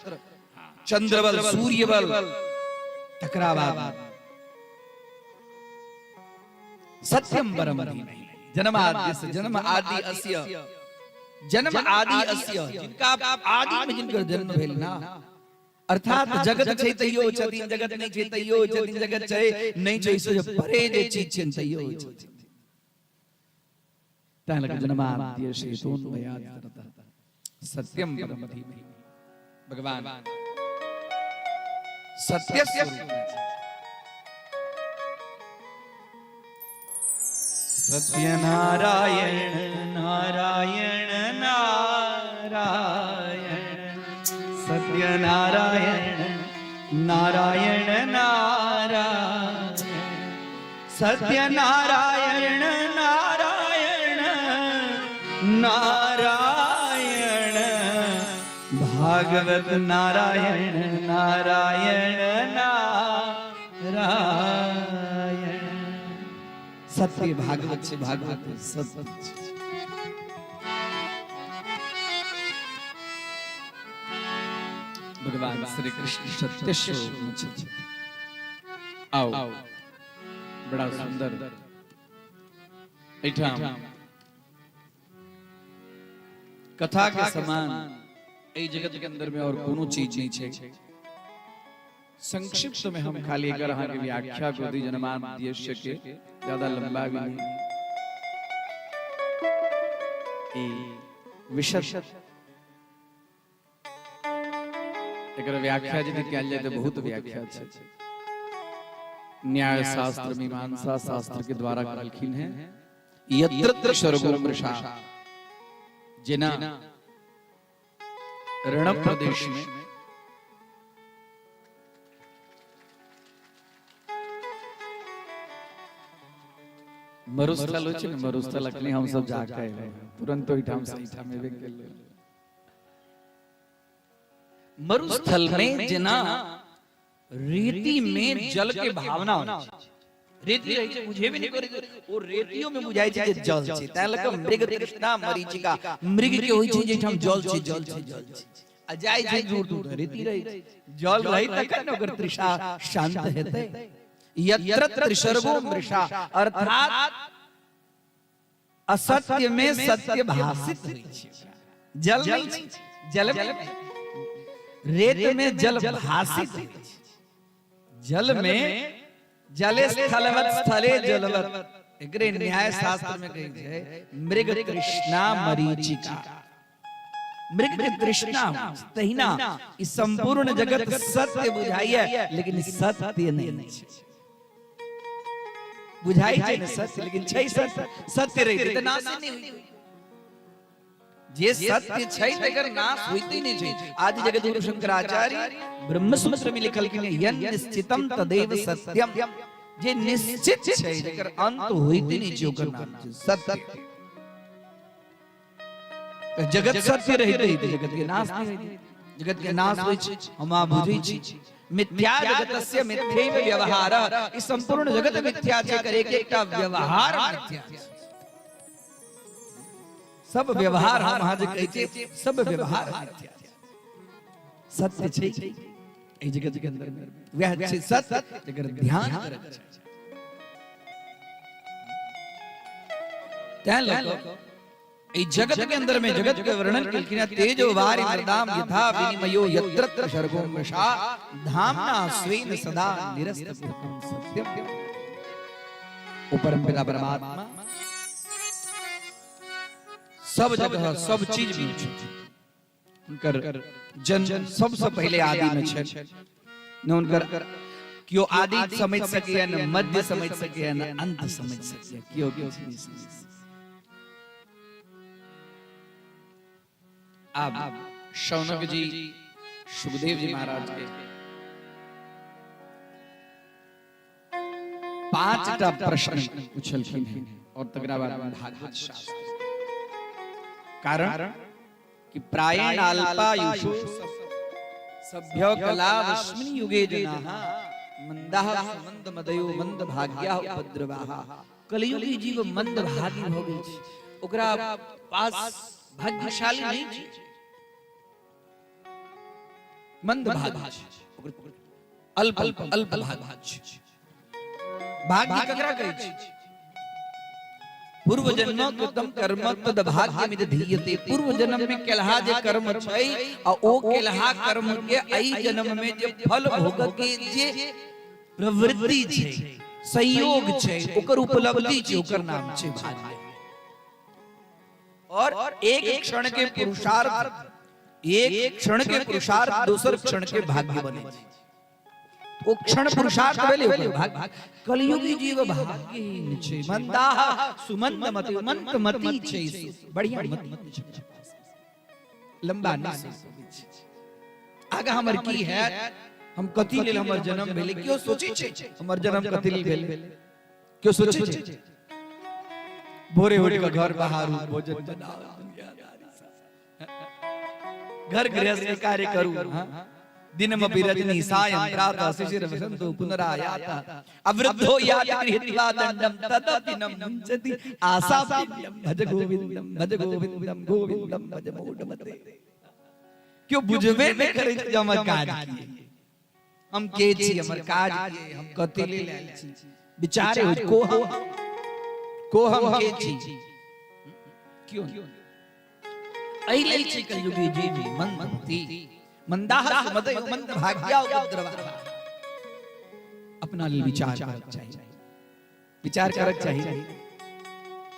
चंद्रबल सूर्यबल तकरा बाद सत्यम परम धीमहि जन्माद्य से जन्म आदि अस्य जिनका आदि में जिनकर जन्म भेल ना अर्थात जगत छै तैयो छथिन जगत नहीं छै तैयो छथिन जगत छै नहीं छै से परे जे चीज छै तैयो छथिन तालक जन्माद्य से सोन्मयात् सत्यम परम धीमहि भगवान सत्य स्वरूप सत्य नारायण नारायण नारायण सत्य नारायण नारायण नारायण सत्य नारायण नारायण नारायण भागवत नारायण नारायण नारायण सत्य भागवत से भागवत सत्य भगवान श्री कृष्ण सत्य स्वरूप आओ बड़ा सुंदर एठाम कथा के समान ए जगत के अंदर में और कोनो चीज नहीं छे संक्षिप्त में हम खाली अगर अहाँ के व्याख्या को दी जन्माद्यस्य के ज्यादा लंबा भी नहीं ए विशद एकर व्याख्या यदि कयल जाय तो बहुत व्याख्या छै न्याय शास्त्र मीमांसा शास्त्र के द्वारा कहलखिन है यत्र सर्गो मृषा जेना रण प्रदेश में मरुस्थल हो छै ने, मरुस्थल अखनी हम सब जाके आए तुरंत ओहि ठाम से ठाम एबे गेल। मरुस्थल में जेना रेती में जल के भावना होय छै। रेती रहै छै बुझे भी नहीं करे, ओ रेतियों में बुझाय छै जे जल छै। तै लक मृग तृष्णा मरीचिका, मृग के होय छै जे ठाम जल छै जल छै जल छै, आ जाय छै दूर दूर रेती रहै छै। जल रही तखन न ओकर तृष्णा शांत हेतै। यत्र त्रिसर्गो मृषा, अर्थात असत्य में सत्य भाषित होय छै। जल नहीं छै, जल में रेत में जल भाषित होय छै। जल में जले स्थलवत स्थले जलवत, एकरे न्याय शास्त्र में कहै छै मृग तृष्णा मरीचिका। मृग के तृष्णा तहिना ई संपूर्ण जगत सत्य बुझाइए, लेकिन सत्य नहीं छै। बुझाई छै न सत्य, लेकिन छै सत्य, सत्य रही त नाश नहीं होई। जे सत्य छै तकर नाश होइते नहीं छै। आदि जगद्गुरु शंकराचार्य ब्रह्मसूत्र में लिखलखिन यन् निश्चितम तदेव सत्यम, जे निश्चित छै जकर अंत होइते नहीं छै ओकर नाम छै सत्य। जगत सत्य रहिते जगत के नाश नहीं होइते। जगत के नाश होय छै हम आ बुझै छी। मिथ्या जगतस्य मिथ्यैव व्यवहारः, ई संपूर्ण जगत मिथ्या छै, कर एक एकटा व्यवहार मिथ्या छै। सब व्यवहार हम आज कहै छै, सब व्यवहार मिथ्या छै। सत्य छै ई जगत के अंदर में, वह छै सत्य जकर ध्यान करब छै। तै लक ई जगत के अंदर में जगत के वर्णन केलखिन तेजो वारि मृदाम यथा विनिमयो यत्र सर्गो मृषा धामना स्वेन सदा निरस्तम सत्यम। ओ परमपिता परमात्मा सब जगह सब चीज में छै। उनकर जन सबसे पहले आदि में छै न। उनकर कियो आदि समझ सके न मध्य समझ सके न अंत समझ सके, कियो कियो नहीं समझ सके। अब शौनक जी सुखदेव जी महाराज के 5टा प्रश्न पूछलखिन हैं और तकरा बाद भागवत शास्त्र। कारण कि प्रायेण अल्पायुषो सभ्य कलावस्मिन् युगे जनाः मंदाः मंदमदयो मंदभाग्याः उपद्रवाः। कलियुगी जीव मंदभागी भ गेल छै, ओकरा पास भाग्यशाली नहीं छै, मंदभागी छै, अल्प भागी छै। भाग्य ककरा कहै छै? पूर्व जन्म कृतम कर्म तद भाग्यमिद धीयते। पूर्व जन्म में केलहा जे कर्म छै आ ओ केलहा कर्म के एई जन्म में जे फल भोग के जे प्रवृत्ति छै, संयोग छै, ओकर उपलब्धि छै, ओकर नाम छै भाग्य। और एक क्षण के पुरुषार्थ, एक क्षण के पुरुषार्थ दूसर क्षण के भाग्य बने छै। ओ क्षण पुरुषार्थ भेलै ओकर भाग्य। कलियुगी जीव भाग्यहीन छै, मंदाह सुमंदमति, मंदमति छै, बढ़िया मति छै, लंबा नहीं सोचै छै। आगा हमर की है, हम कथि लेल हमर जन्म भेलै, क्यों सोचै छै हमर जन्म कथि लेल भेलै, क्यों सोचै छै? भोरे उठ के घर बहारू भोजन बनाओ, घर गृहस्थ के कार्य करू, दिनम बिरजनी सायं प्रातः शिशिर वसंतो पुनरायातः अवृद्धो याति गृहीत्वा दंडम तदपि न मुञ्चति आशाप्यं भज गोविंदम गोविंदम भज मूढ़मते। क्यों बुझबे नहीं करे छै हमर काज किए, हम के छी, हमर काज किए, हम कथि लेल आयल छी, विचारे हो को हम के छी, क्यों एहि लेल छै कलियुगी जीव मंदमति, मंदाह सुमदयो मंदभाग्या उपद्रवाः। अपना लिए विचार करक चाहिए, विचार करक चाहिए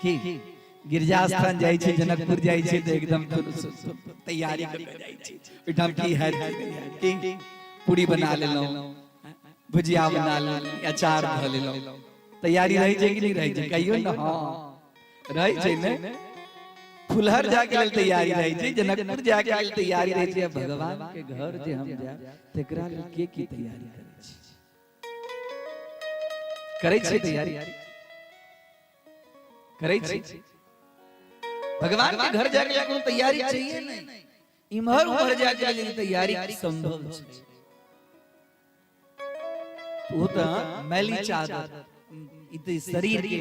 कि गिरजा स्थान जाय छै, जनकपुर जाय छै तो एकदम तैयारी करके जाय छै। ओठाम की है कि पूरी बना लेलौ, भुजिया बना लेलौ, अचार ध लेलौ, तैयारी रही छै कि नहीं रही छै? कहियो न हां रही छै ने। फुलहर जाके लेल तैयारी रही छै, जनकपुर जाके लेल तैयारी रही छै। भगवान के घर जे हम जाय तकरा लेल के की तैयारी करे छै तैयारी। करे छी भगवान के घर जाके कोनो तैयारी चाहिए नहीं, इमहर उमहर जाके लेकिन तैयारी संभव छै। तो त मैली चादर इत शरीर के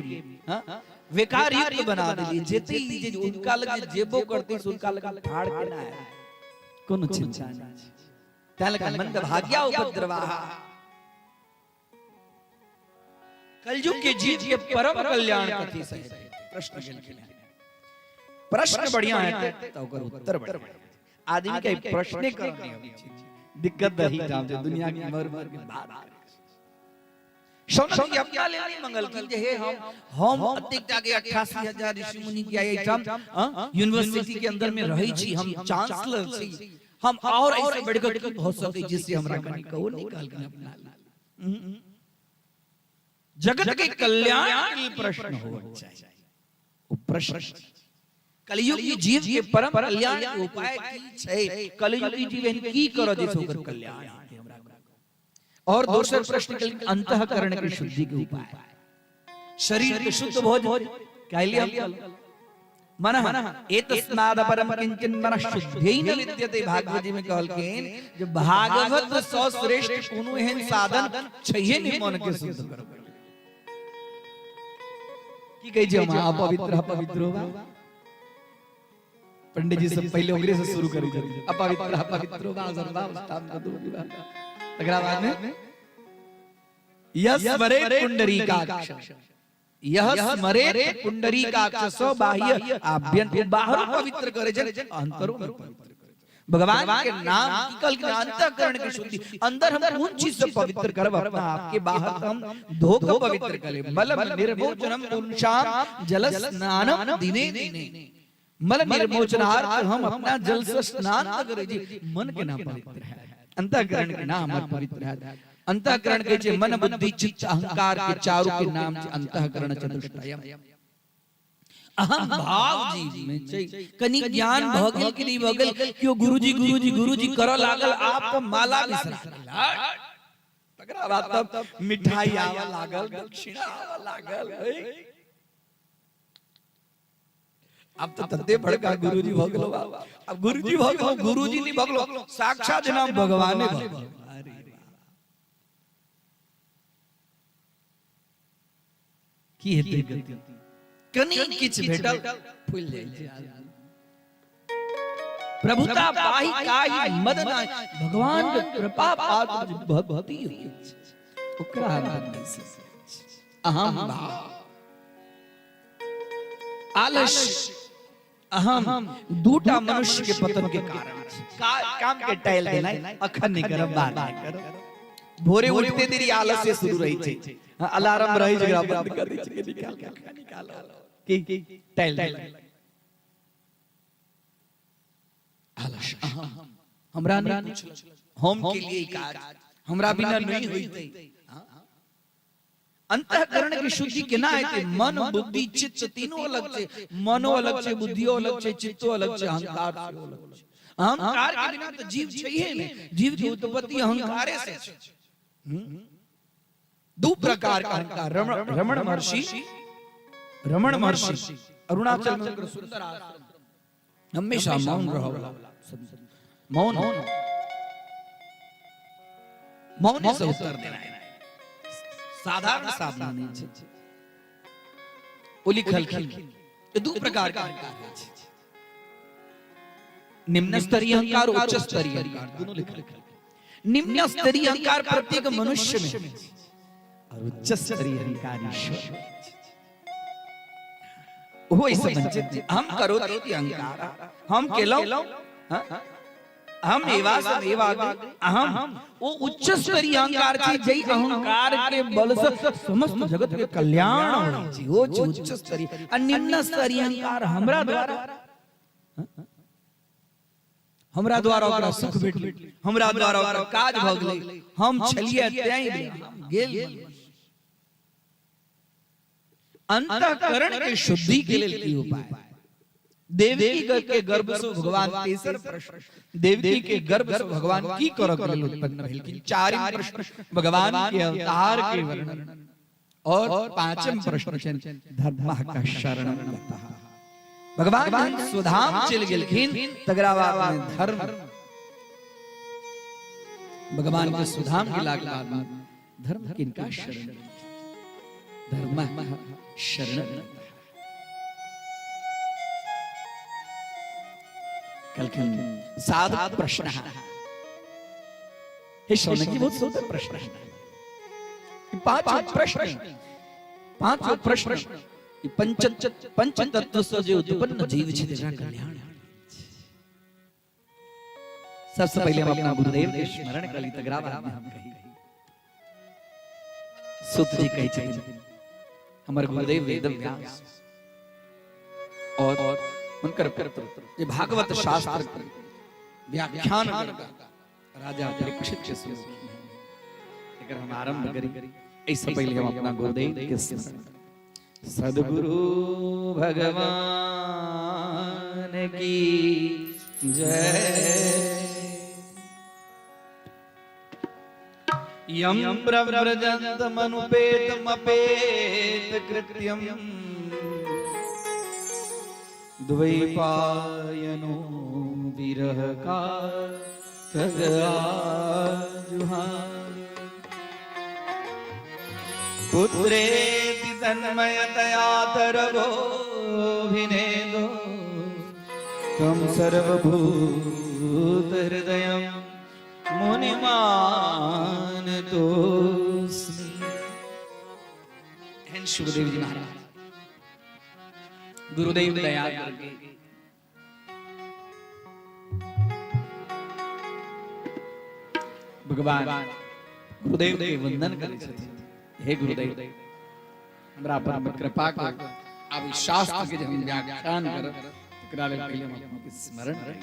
बेकार युक्त बना देली, जेते जे उनका लगे जेबो करते से उनका लगे फाड़ के ना है कोनो चिंता नहीं। तलका मंद भाग्या उपद्रवाहा, कलयुग के जीव के परम कल्याण कथि से प्रश्न के प्रश्न बढ़िया है तो ओकर उत्तर बढ़िया। आदमी के प्रश्न करने दिक्कत नहीं जाम दुनिया की मर मर के बात शौनक जी अपना ले नहीं मंगल की जे हम अतिक जाके 88,000 ऋषि मुनि के आइटम यूनिवर्सिटी के अंदर में रही छी, हम चांसलर छी, हम और ऐसे बढ़कर की हो सके जिससे हमरा कहीं को निकाल के अपना जगत के कल्याण के प्रश्न हो चाहिए। वो प्रश्न कलयुग की जीव के परम कल्याण के उपाय की छै, कलयुग की जीव की करो जैसे ओकर कल्याण हमरा। और दूसरा प्रश्न के अंतःकरण की शुद्धि के उपाय, शरीर के शुद्ध भोज कहलिए हम मनः एतस्माद् परम किंचन मनः शुद्धेन विद्यते। भागवत जी में कहलकेन जे भागवत सौ श्रेष्ठ कोनो एहन साधन छैहे नहीं मन के शुद्ध करब की कहि जे हम अपवित्र अपवित्र होबा। पंडित जी सब पहले ओकरे से शुरू करी जल्दी, अपवित्र अपवित्र होबा सर्वावस्था में दो विवाह। अगला बाद में यस स्मरेत पुंडरीकाक्ष, यह स्मरेत पुंडरीकाक्ष सो बाह्य आभ्यंतर, बाहर पवित्र करे जन अंतरों में पवित्र करे। भगवान के नाम की कल के अंतःकरण की शुद्धि, अंदर हम उन चीज से पवित्र करब अपना आपके, बाहर हम धो को पवित्र करे। मल निर्मोचनम पुंसाम जल स्नानम दिने दिने, मल निर्मोचनार्थ हम अपना जल से स्नान करे जी, मन के नाम पवित्र है, अंतःकरण के नाम पवित्र है। अंतःकरण के जे मन बुद्धि चित्त अहंकार के चारों के नाम से अंतःकरण चतुष्टयम। अहम भाव जी में छै कनी ज्ञान भगल के नहीं भगल क्यों गुरुजी गुरुजी गुरुजी कर लागल, आप तो माला बिसरा गेल। तकरा बाद तब मिठाई आवा लागल, दक्षिणा आवा लागल, अब तो तत्ते भड़का गुरुजी भगलो। अब गुरुजी भगलो, गुरुजी नहीं भगलो, साक्षात नाम भगवान ने भगलो। की हेते गति कनी किछ भेटल फूल जाय, प्रभुता पाही काहि मदन भगवान के कृपा पात्र भक्ति ओकरा आनंद से अहम भाव आलस्य अहम दूटा मनुष्य के पतन के कारण काम के टाइल देना अखन नहीं करब, बात नहीं करब। भोरे उठते देरी आलस से शुरू रही छे, अलार्म रही जगह बंद कर दी छे, निकाल की टाइल आलस हमरा नहीं होम के लिए काज हमरा बिना नहीं होइते। अंतःकरण की शुद्धि केना हेते, मन बुद्धि चित्त तीनों अलग छे, मनो अलग छे, बुद्धियो अलग छे, चित्तो अलग छे, अहंकार से अलग छे। अहंकार के बिना तो जीव छैहे नहीं, जीव की उत्पत्ति अहंकारे से छे। दो प्रकार का अहंकार, रमण महर्षि अरुणाचल में सुंदर आश्रम, हमेशा मौन रहो, मौन मौन से उत्तर देना है, साधारण साधना नहीं छे। ओली खलखल ये दो प्रकार का अहंकार है, निम्न स्तरीय अहंकार, उच्च स्तरीय अहंकार, दोनों लिखल। निम्न स्तरीय अहंकार प्रत्येक मनुष्य में और उच्च स्तरीय अहंकार ईश्वर वो इस समझते हम करोति अहंकार हम केलो हम एवासम एवाग्रे अहम, वो उच्च स्तरीय अहंकार छे जई अहंकार के बल से समस्त जगत के कल्याण होय छी, वो उच्च स्तरीय। और निम्न स्तरीय अहंकार हमरा द्वारा ओकरा सुख भेटले, हमरा द्वारा ओकरा काज भ गेलै, हम छलिए तैं गेल। अंतःकरण के शुद्धि के लिए की उपाय, देवकी के गर्भ से भगवान तेसर प्रश्न, देवकी के गर्भ से भगवान की करक लेल उत्पन्न भेल कि चारिम प्रश्न भगवान के अवतार के वर्णन और पांचम प्रश्न છે ધર્મઃ કા શરણં ગતઃ भगवान सुधाम चल गेलखिन तगरावा में धर्म भगवान के सुधाम के लागला धर्म किनका शरण धर्म शरण कलखिन साधु प्रश्न हे शौनकी बहुत सुंदर प्रश्न है पांच प्रश्न पंच तत्व से जो उत्पन्न जीव છે તેના કલ્યાણ सबसे पहले हम अपना गुरुदेव के स्मरण करी तगरावा में हम कही सूत जी कही छथिन हमर गुरुदेव वेदव्यास और उनकर ये भागवत शास्त्र व्याख्यान राजा परीक्षित के सुन अगर हम आरंभ करी इससे पहले हम अपना गुरुदेव के स्मरण सद्गुरु भगवान की जय यम प्रव्रजन्तमनुपेतमपेत कृत्यम द्वैपायनो विरह का तगआजुहान पुत्रेति तन्मयतया तरवोऽभिनेदो त्वं सर्वभूत हृदयं मुनिमानतोऽस्मि। हैं सुखदेव जी महाराज गुरुदेव दया करके भगवान गुरुदेव के वंदन करे छथिन। हे गुरुदेव हमरा पर कृपा कर अब शास्त्र के जब व्याख्यान कर एकरा लेल पहले हम अपने स्मरण करें।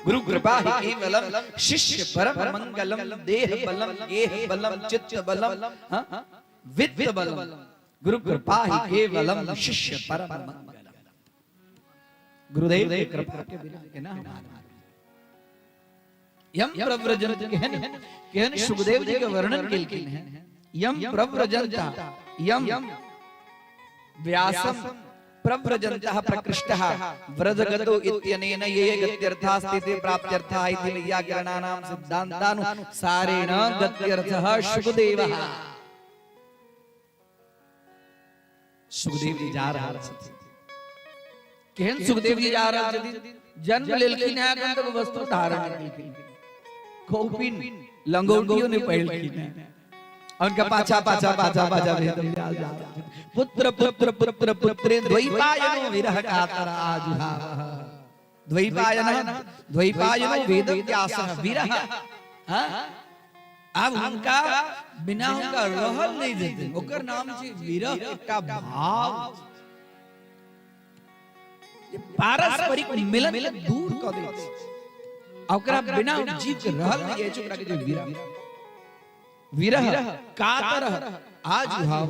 गुरु कृपा ही केवलम शिष्य परम मंगलम देह बलम गेह बलम चित्त बलम वित्त बलम गुरु कृपा ही केवलम शिष्य परम मंगलम। गुरुदेव की कृपा के बिना के ना यम प्रव्रजंत केहन सुखदेव जी के वर्णन केलखिन है यम प्रव्रजंता यम व्यासम प्रव्रजंतः प्रकृष्टः व्रजगतो इत्यनेन ये गत्यर्थास्ति प्राप्त्यर्थः इति वैयाकरणानां सिद्धान्तानुसारेण गत्यर्थः सुखदेवः। सुखदेव जी जा रहल छथिन केहन सुखदेव जी जा रहल छथिन जन्म लेलखिन है गंतव्य वस्त्र धारण केलखिन कौपिन लंगोटियों ने पहिरलखिन है उनका पाछा पाछा पाछा पाछा पुत्र पुत्र पुत्र पुत्रे द्वैपायनो विरह कातर आजुहाव। द्वैपायनो वेदव्यासः विरह अब उनका बिना उनका रहल नहीं देते ओकर नाम छै विरह का भाव पारस्परिक मिलन दूर क दै छै ओकरा बिना जीव के रहल नहीं छै ओकरा के विरह विरह कातर आजुहाव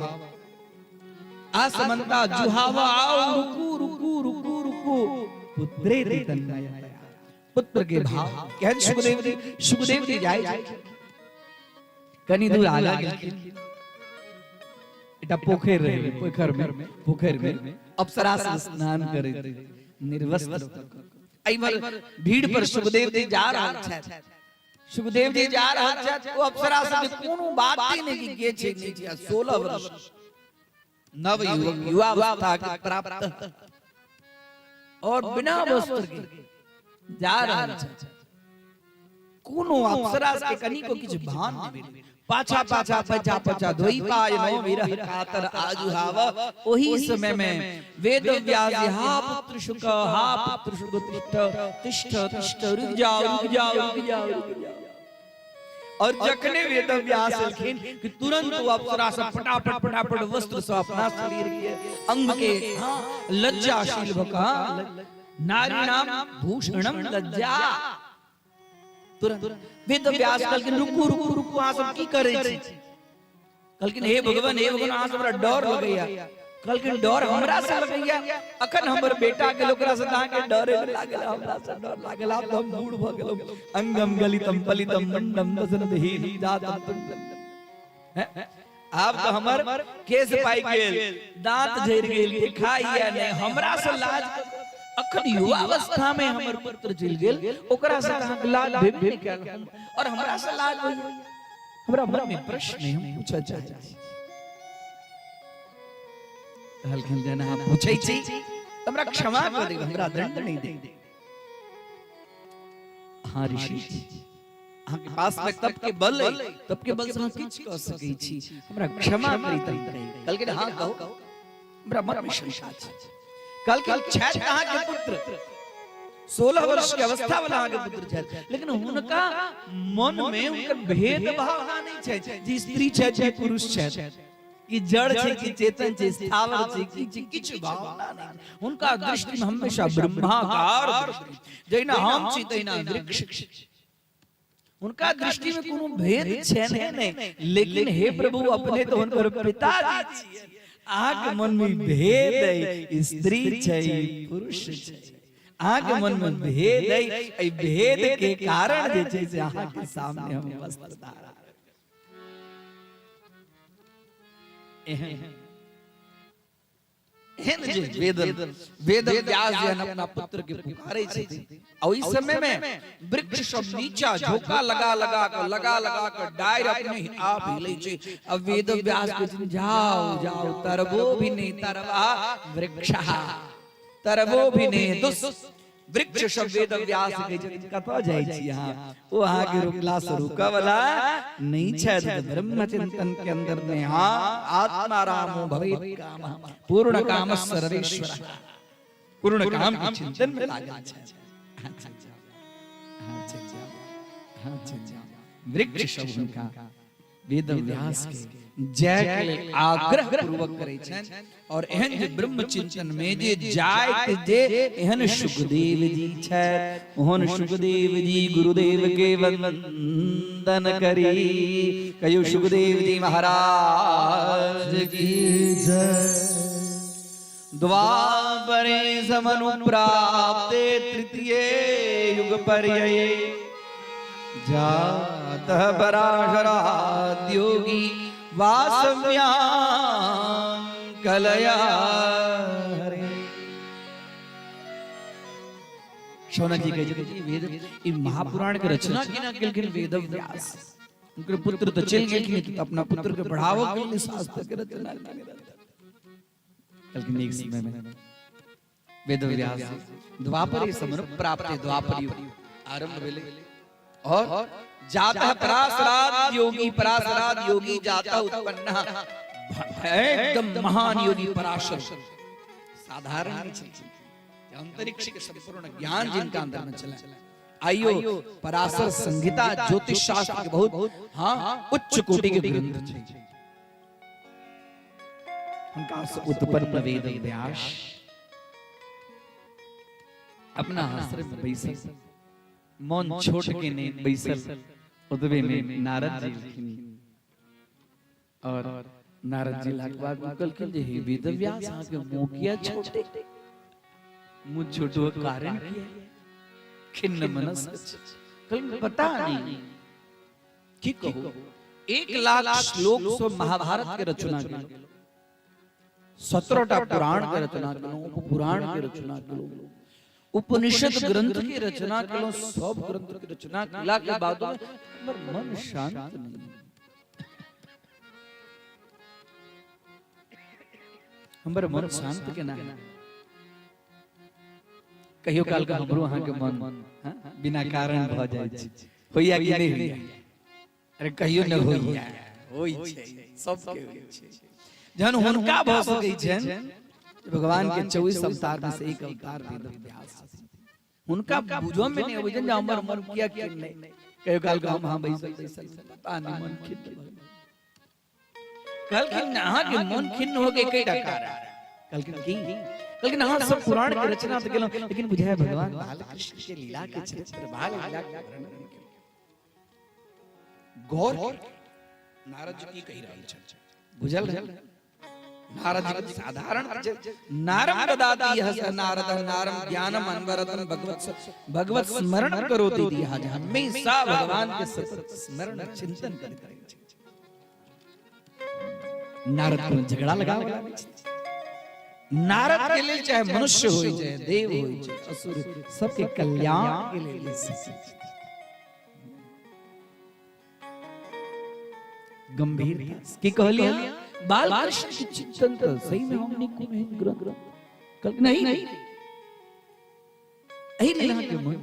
आसमंता जुहाव आओ रुकू रुकू रुकू रुकू पुत्रे तन्मयतया पुत्र के भाव कहन सुखदेव जी जाय कनी दूर आगा गेलखिन एटा पोखर में अप्सरा से स्नान करे निर्वस्त्र एहि बार भीड़ पर सुखदेव जी जा रहल छथि सुखदेव जी जा रहल छथि ओ अप्सरा से कोनो बात नहीं की के छै नहीं छै 16 वर्ष नव युवक युवावस्था के प्राप्त और बिना वस्त्र के जा रहल छथि कोनो अप्सरा के कनी को किछ भान नहीं पाछा पाछा पाछा पाछा द्वैपायनो विरह कातर आजुहाव। ओही समय में वेदव्यास हा पुत्र शुक तिष्ठ तिष्ठ तिष्ठ रुक जाओ रुक जाओ रुक जाओ और जखने वेदव्यास लिखिन कि तुरंत वो अप्सरा से फटाफट फटाफट वस्त्र से अपना शरीर के अंग के लज्जाशील भका नारी नाम भूषणम लज्जा तुरंत वेदव्यास कहलखिन रुकू रुकू रुकू अहाँ सब की करै छी कहलखिन हे भगवान अहाँ सब हमरा डर लगैया कहलखिन डर हमरा से लगैया अखन हमर बेटा के ओकरा से अहाँ के डरे लागल हमरा से डर लागल आब हम बूढ़ भ गेलौ अंगम गलितम पलितम मंडम दसन दहीन जातम आप तो हमर केस पाई गेल, दांत झड़ गेल, दिखाई या नहीं, हमरा से लाज अखन युवावस्था में हमर पुत्र जल गेल, ओकरा से कहां के लाज भेबे नहीं कैल, और हमरा से लाज होई। हमरा मन में प्रश्न है, हम पूछा चाहे हलखन जना आप पूछै छी, हमरा क्षमा कर दे, हमरा दंड नहीं दे। हाँ ऋषि अहाँ के पास में तब के बल से हम किछ कह सकै छी, हमरा क्षमा करी तब। कल के हाँ कहो, हमरा मन में शंका छै। कल छथि अहाँ के पुत्र 16 वर्ष के अवस्था वाला अहाँ के पुत्र छथि, लेकिन हुनका मन में उनकर भेद भाव नहीं छै जे स्त्री छथि कि पुरुष छथि, कि जड़ छै कि चेतन छै, स्थावर छै कि किछ भावना नहीं। उनका दृष्टि में हमेशा ब्रह्माकार दृष्टि, जैना हम छी तैना वृक्ष, उनका दृष्टि में कोनो भेद छै नहीं। लेकिन हे प्रभु अपने तो उनकर पिताजी छियै, अहाँ के मन में भेद है, स्त्री छै पुरुष छै, अहाँ के मन में भेद है, ए भेद के कारण जे छै से अहाँ के सामने हम वस्त्र धारण एहन जे वेद व्यास जन अपना पुत्र के पुकारे छथिन, और इस समय में वृक्ष सब नीचा झोंका लगा कर डायर अपने आप हिले छे। अब वेद व्यास कहथिन जाओ तरबो भी नहीं तरवा वृक्षा, तरबो भी नहीं दुस वृक्ष सब वेद व्यास के कतौ जाय छी अहाँ, ओ अहाँ के रुकला से रुकवला नहीं छै। ब्रह्म चिंतन के अंदर में हां आत्मा रामो भवेत काम, पूर्ण काम सर्वेश्वर, पूर्ण काम के चिंतन में लागल छै। वृक्ष सब हुनका वेद व्यास के जय के आग्रह पूर्वक करे छन, और एहन जे ब्रह्म चिंतन में जे जाय जे एहन सुखदेव जी छै, ओहन सुखदेव जी गुरुदेव के वंदन करी। कहियो सुखदेव जी महाराज की जय। द्वापरे समनु प्राप्ते तृतीये युग पर्यये, जातः पराशराद् योगी वासव्यां कलया हरे। शौनक जी कहे जी वेद ई महापुराण के रचना की ना केलखिन वेद व्यास, उनके पुत्र तो चल गेलखिन, तो अपना पुत्र के बढ़ावो के लिए शास्त्र के रचना केलखिन। एक समय में वेद व्यास द्वापर समनु प्राप्त, द्वापर युग आरंभ भेले, और जाता पराशराद योगी जाता उत्पन्न, एकदम महान योगी पराशर, साधारण नहीं, अंतरिक्ष के संपूर्ण ज्ञान जिनका अंदर में चला। आइयो पराशर संहिता ज्योतिष शास्त्र के बहुत हाँ उच्च कोटि के ग्रंथ छै, उनका से उत्पन्न वेद व्यास अपना आश्रम में बैसल, मन छोड़ के ने बैसल, उदवे में नारद जी, और नारद जी लगवा गूगल के जे वेद व्यास आ के मुंह किया छोटे, मुंह छोटो कारण किया खिन्न मनस, कल पता नहीं की कहो। 1 लाख श्लोक से महाभारत के रचना केलो, 17टा पुराण के रचना केलो, उपपुराण के रचना केलो, उपनिषद ग्रंथ की रचना केलो, सब ग्रंथ की रचना केला के बाद हमर मन शांत नहीं, हमर मन शांत के ना कहियो काल का हमरो अहाँ के मन बिना कारण भ जाय छै, होइया कि नहीं होइया, अरे कहियो न होइया, होई छै सब के होई छै। जहन हुनका भ सकै छन, भगवान के 24 अवतार में से एक अवतार वेद व्यास, उनका बुझो में नहीं बुझन जे हमर मन किया कि नहीं, कहियो काल का हम बैसल पता नहीं मन खिन्न, कल कि अहाँ के मन खिन्न हो गए कईटा कारण, कल कि अहाँ सब पुराण के रचना तो केलो, लेकिन बुझाय भगवान बालकृष्ण के लीला के चरित्र, बाल लीला के वर्णन केलो। गौर नारद जी की कही रहल छल, बुझल नारद जी साधारण नारम ददाति हस नारद नारम ज्ञानम अनवरतम भगवत स्मरण करोति दिया, हमेशा भगवान के सतत स्मरण चिंतन करते रहे। नारद को झगड़ा लगाओ। नारद के लिए चाहे मनुष्य हो चाहे देव हो चाहे असुर सबके कल्याण के लिए गंभीर की कहलिया बाल कृष्ण की चिंतन तो सही में हमने को ग्रंथ कल नहीं नहीं के मन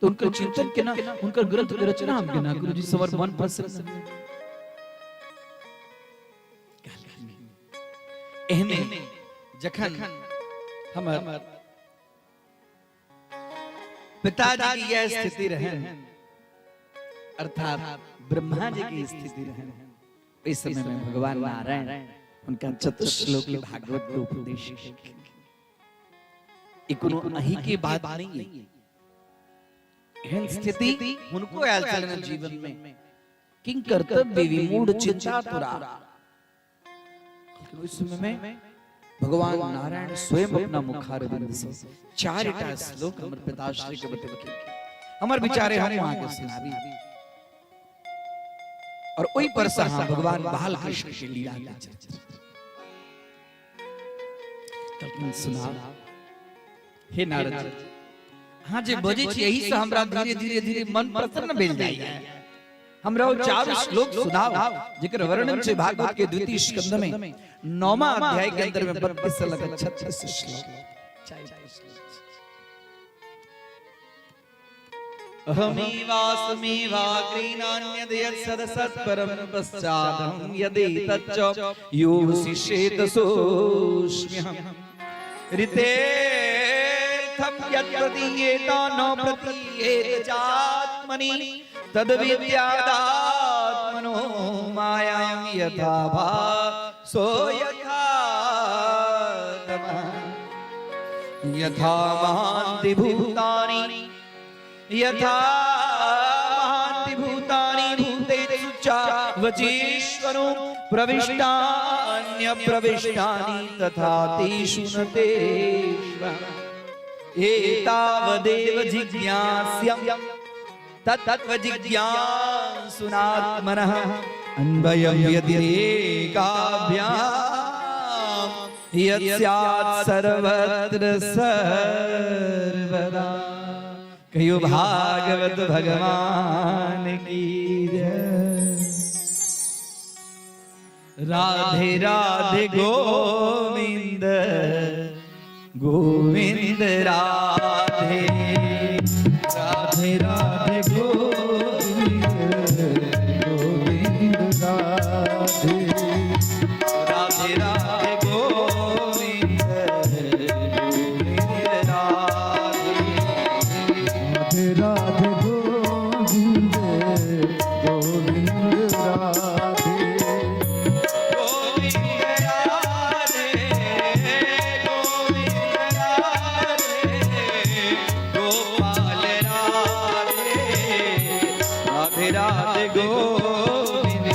तो उनका चिंतन के ना उनका ग्रंथ की रचना हम ना गुरु जी सवर 1% एहने जखन हमर पिताजी की यह स्थिति रहे अर्थात ब्रह्मा जी की स्थिति रहे इस समय में भगवान नारायण उनका चतुश्लोक भागवत का उपदेश इकोनो अही की बात नहीं है एहन स्थिति उनको आयल चलन जीवन में किंग कर्तव्य विमूढ़ चिंता तुरा उस समय में भगवान नारायण स्वयं अपना मुखारविंद से 4टा श्लोक हमर पिताश्री के बतल के हमर विचारे हम वहां के सुनाबी और ओई पर से भगवान बाल कृष्ण के लीला की चर्चा कल्पना सुना हे नारद हां जे बजे छी यही से हमरा धीरे धीरे धीरे मन प्रसन्न भेल जाइए हमरा 4 श्लोक सुनाओ जेकर वर्णन से भागवत के द्वितीय स्कंद में 9वां अध्याय के अंदर में 32 से लेकर 36 श्लोक अहमेवास्मेवाग्रीनान्यदयत् सदसत्परं पश्चादहं यदि तच्च यो शिष्येत सोऽस्म्यहम् ऋतेर्थं यत्प्रतीयेत न प्रतीयेत चात्मनि तद्विद्यादात्मनो मायां यथा भासो यथा यथा महान्ति भूतानि यथा महान्ति भूतानि भूतेषु च वचीश्वरो प्रविष्टान्य प्रविष्टानि तथा तेषु न तेषु एतावदेव जिज्ञास्यम् तत्त्वजिज्ञासुनात्मनः अन्वयं व्यतिरेकाभ्याम् यस्यात् सर्वत्र सर्वदा कहियो भागवत भगवान की जय। राधे राधे गोविंद गोविंद राधे राधे राधे गोविंद गोविंद राधे राधे राधे गोविंद गोविंद राधे राधे राधे गोविंद गोविंद राधे राधे गोविंद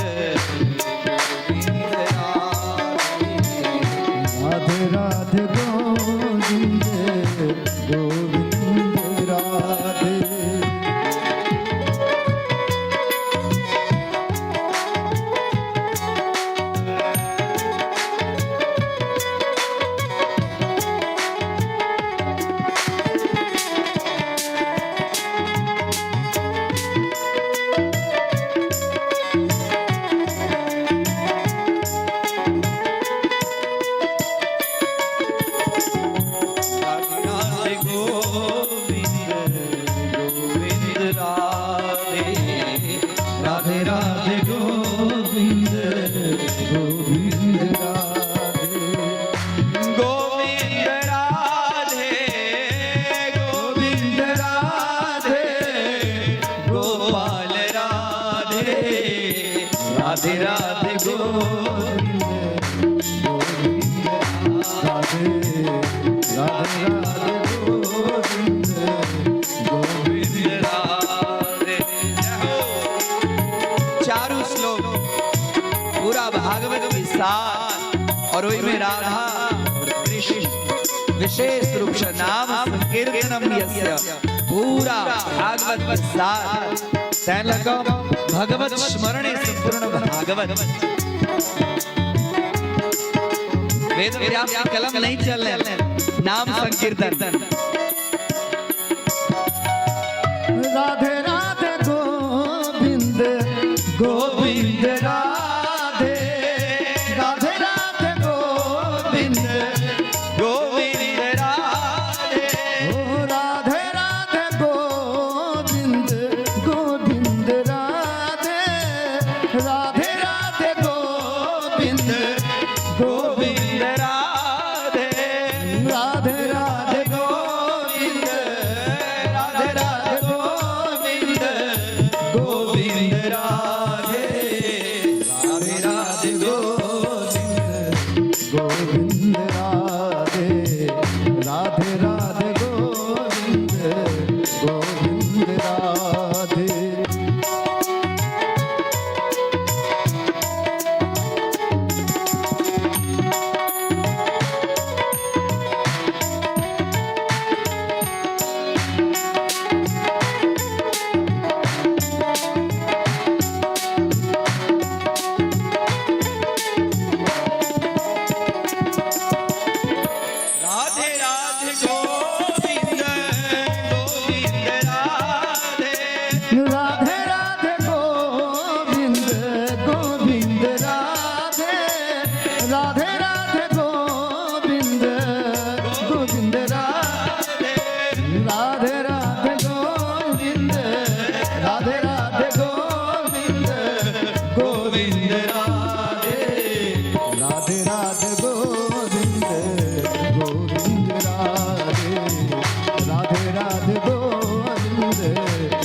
राधे राधे गोविंद गोविंद राधे राधे राधे गोविंद गोविंद राधे गोविंद राधे गोविंद राधे गोपाल राधे राधे राधे गोविंद गोविंद राधे राधे राधे गोविंद गोविंद राधे। चारों श्लोक पूरा भागवत विस्तार और वही में राधा और कृष्ण विशेष रूप से नाम संकीर्तनम यस्य पूरा भागवत विस्तार तैलक भगवत स्मरणे संपूर्ण भागवत वेद व्यास की कलम नहीं चल रहे, नाम संकीर्तन। राधे राधे गोविंद गोविंद राधे, राधे राधे गोविंद गोविंद राधे, ओ राधे राधे गोविंद गोविंद राधे, राधे राधे गोविंद गोविंद राधे, राधे राधे गोविंद, राधे राधे गोविंद गोविंद राधे, राधे राधे गोविंद गोविंद राधे, राधे राधे गोविंद गोविंद राधे। राधे राधे गोविंद गोविंद राधे, राधे राधे गोविंद गोविंद राधे, राधे राधे गोविंद गोविंद राधे, राधे राधे गोविंद, राधे राधे गोविंद गोविंद राधे, राधे राधे गोविंद गोविंद राधे, राधे राधे गोविंद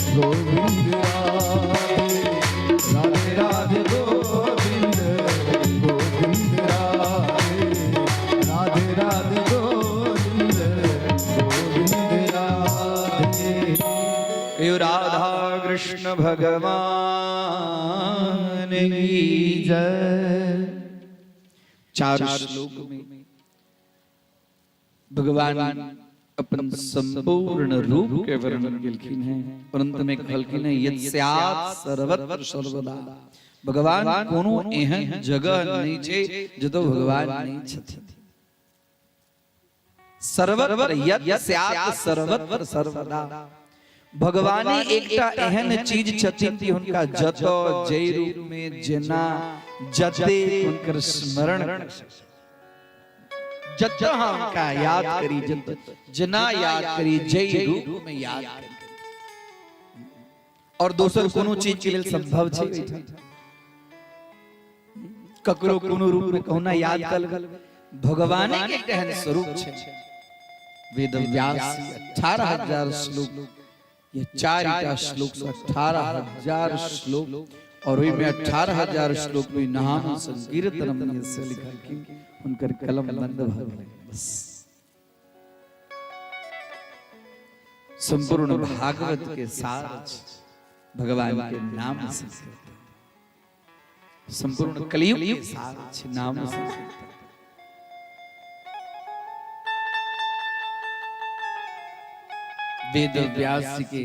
गोविंद राधे, राधे राधे गोविंद गोविंद राधे, राधे राधे गोविंद गोविंद राधे। यो राधा कृष्ण भगवान की जय। चार श्लोक में भगवान अपन संपूर्ण रूप के वर्णन किलखिन है, परंतु में कहलखिन है यत्स्यात् सर्वत्र सर्वदा। भगवान कोनो एहन जगह नहीं छे जतो भगवान नहीं छथि। सर्वत्र यत्स्यात् सर्वत्र सर्वदा। भगवाने एकटा एहन चीज छथिन कि हुनका जतो जय रूप में जेना जते हुनकर स्मरण जत हमका याद करी, जत जना याद करी, जय रूप में याद करी। और दोसर कोनो चीज के लिए संभव छे ककरो कोनो रूप में कहना याद कल भगवाने के कहन स्वरूप छे। वेद व्यास 18,000 श्लोक, ये 4 श्लोक से 18,000 श्लोक, और वही में 18,000 श्लोक में नाम संकीर्तनम से लिखल कि उनकर कलम बंद भ गेलै। बस संपूर्ण भागवत के सार भगवान के नाम संकीर्तन, संपूर्ण कलियुग के सार नाम संकीर्तन। वेद व्यास जी के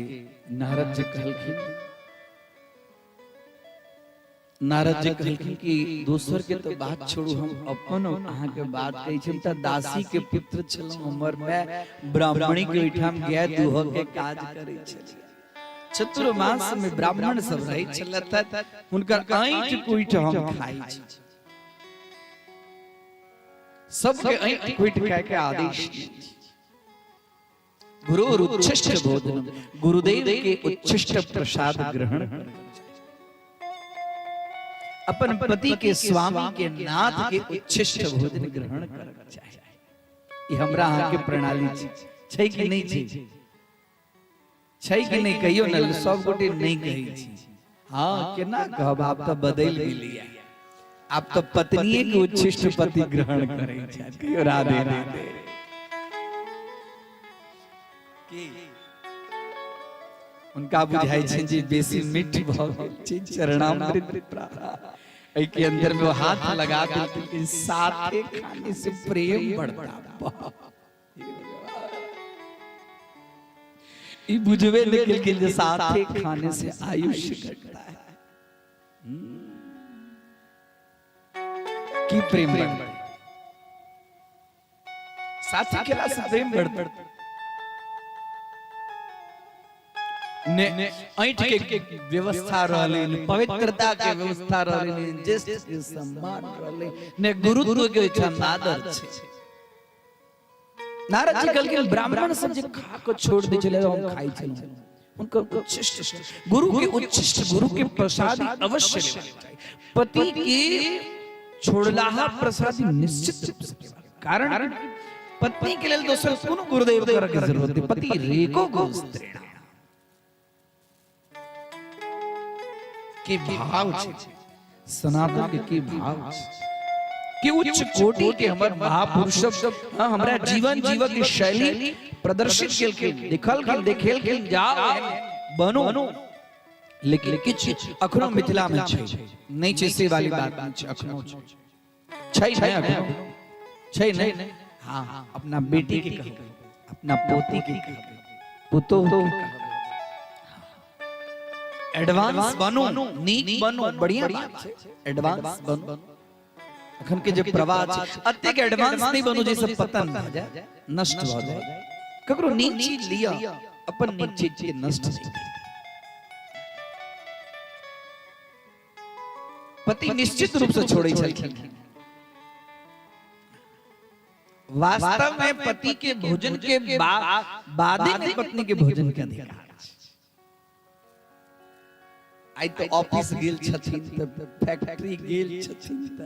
नारद जी कहलखिन, नारद जी कहलखिन कि दोसर के तो बात छोड़ू, हम अपन अहाँ के बात कहै छी। त दासी के पुत्र छलौ, हमर मैं ब्राह्मणी के ओइठाम गया दुह के काज करै छलिए। चतुर्मास में ब्राह्मण सब रहै छलथ, हुनकर आंठ कोइठ हम खाइ छी। सबके आंठ कोइठ खाय के आदेश दी। गुरु उच्छिष्ट भोजन, गुरुदेव के उच्छिष्ट प्रसाद ग्रहण कर, अपन पति के स्वामी के नाथ के उच्छिष्ट भोजन ग्रहण कर चाहिए। ये हमरा अहाँ के प्रणाली छै कि नहीं छै? छै कि नहीं कहियो न, सब गोटे नहीं कहै छी। हां केना कहब, आप तो बदल गेलिए, आप तो पत्नीए के उच्छिष्ट पति ग्रहण करै छी। कहियो राधे राधे। उनका बुझाई छै जे बेसी मीठ भ गेल छै, चरणामृत प्राप्त। के अंदर में वो हाथ लगा देते कि साथे खाने से प्रेम बढ़ता। ये बुझवे निकल के लिए साथे खाने से आयुष्य घटता है। की प्रेम बढ़ साथी केला से प्रेम बढ़ ने ऐठ के व्यवस्था रहले पवित्रता के व्यवस्था रहले ज्येष्ठ के सम्मान रहले ने गुरुत्व के छन आदर छे नारद जी कहलखिन ब्राह्मण सब जे खा को छोड़ दे चले हम खाई छल उनका उच्चिष्ट गुरु के उच्चिष्ट गुरु के प्रसादी अवश्य लेना चाहिए पति के छोड़लाहा प्रसादी निश्चित रूप से कारण पत्नी के लिए दोसर कोनो गुरुदेव कर के जरूरत है पति रेको को स्त्रीण के भाव छे सनातन के भाव छे कि उच्च कोटि के हमर महापुरुष सब हमरा जीवन जीवक की शैली प्रदर्शित केल के देखल के देखेल के जाओ बनो लेकिन किछ अखनो मिथिला में छै नहीं छै से वाली बात नहीं छै अखनो छै छै अखनो छै नहीं हां अपना बेटी के कह अपना पोती के कह पुतो एडवांस बनो नीक बनो बढ़िया बात छै एडवांस बनो अखन के जे प्रवाह छै अत्ते के एडवांस नहीं बनो जैसे पतन भ जाए नष्ट भ जाए ककरो नीक चीज लिया अपन नीक चीज के नष्ट नहीं कर पति निश्चित रूप से छोड़े छलखिन वास्तव में पति के भोजन के बादे में पत्नी के भोजन के अधिकार आई तो ऑफिस गेल छथिन त फैक्ट्री गेल छथिन त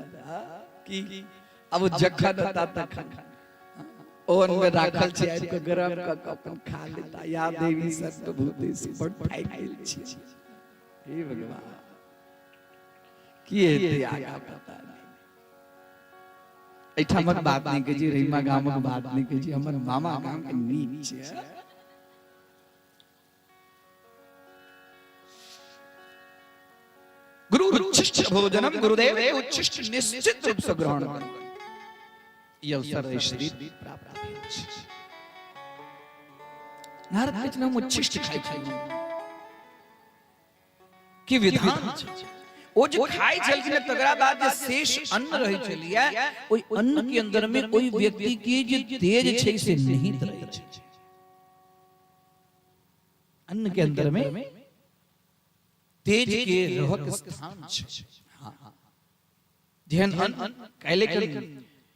की अब जखन ता तखन ओवन में राखल छै आइ के गरम क अपन खा लेता या देवी सर्वभूतेषु बड़ खाइ गेल छी हे भगवान की हेते आगा पता नहीं एठामक बात नहीं के जी रहीमा गामक बात नहीं के जी हमर मामा गाम के नीक छै गुरु उच्चिष्ट भोजनम गुरुदेव उच्चिष्ट निश्चित रूप से ग्रहण करें ये अवसर शरीर प्राप्त भेल छै नारद के नाम उच्चिष्ट खाइ छै की विधान ओ जे खाइ छलखिन तकरा बाद जे शेष अन्न रहै छलिए ओइ अन्न के अंदर में ओइ व्यक्ति के जे तेज छै से निहित रहै छै अन्न के अंदर में तेज के रहक स्थान छै हां जेहन अन्न काले कन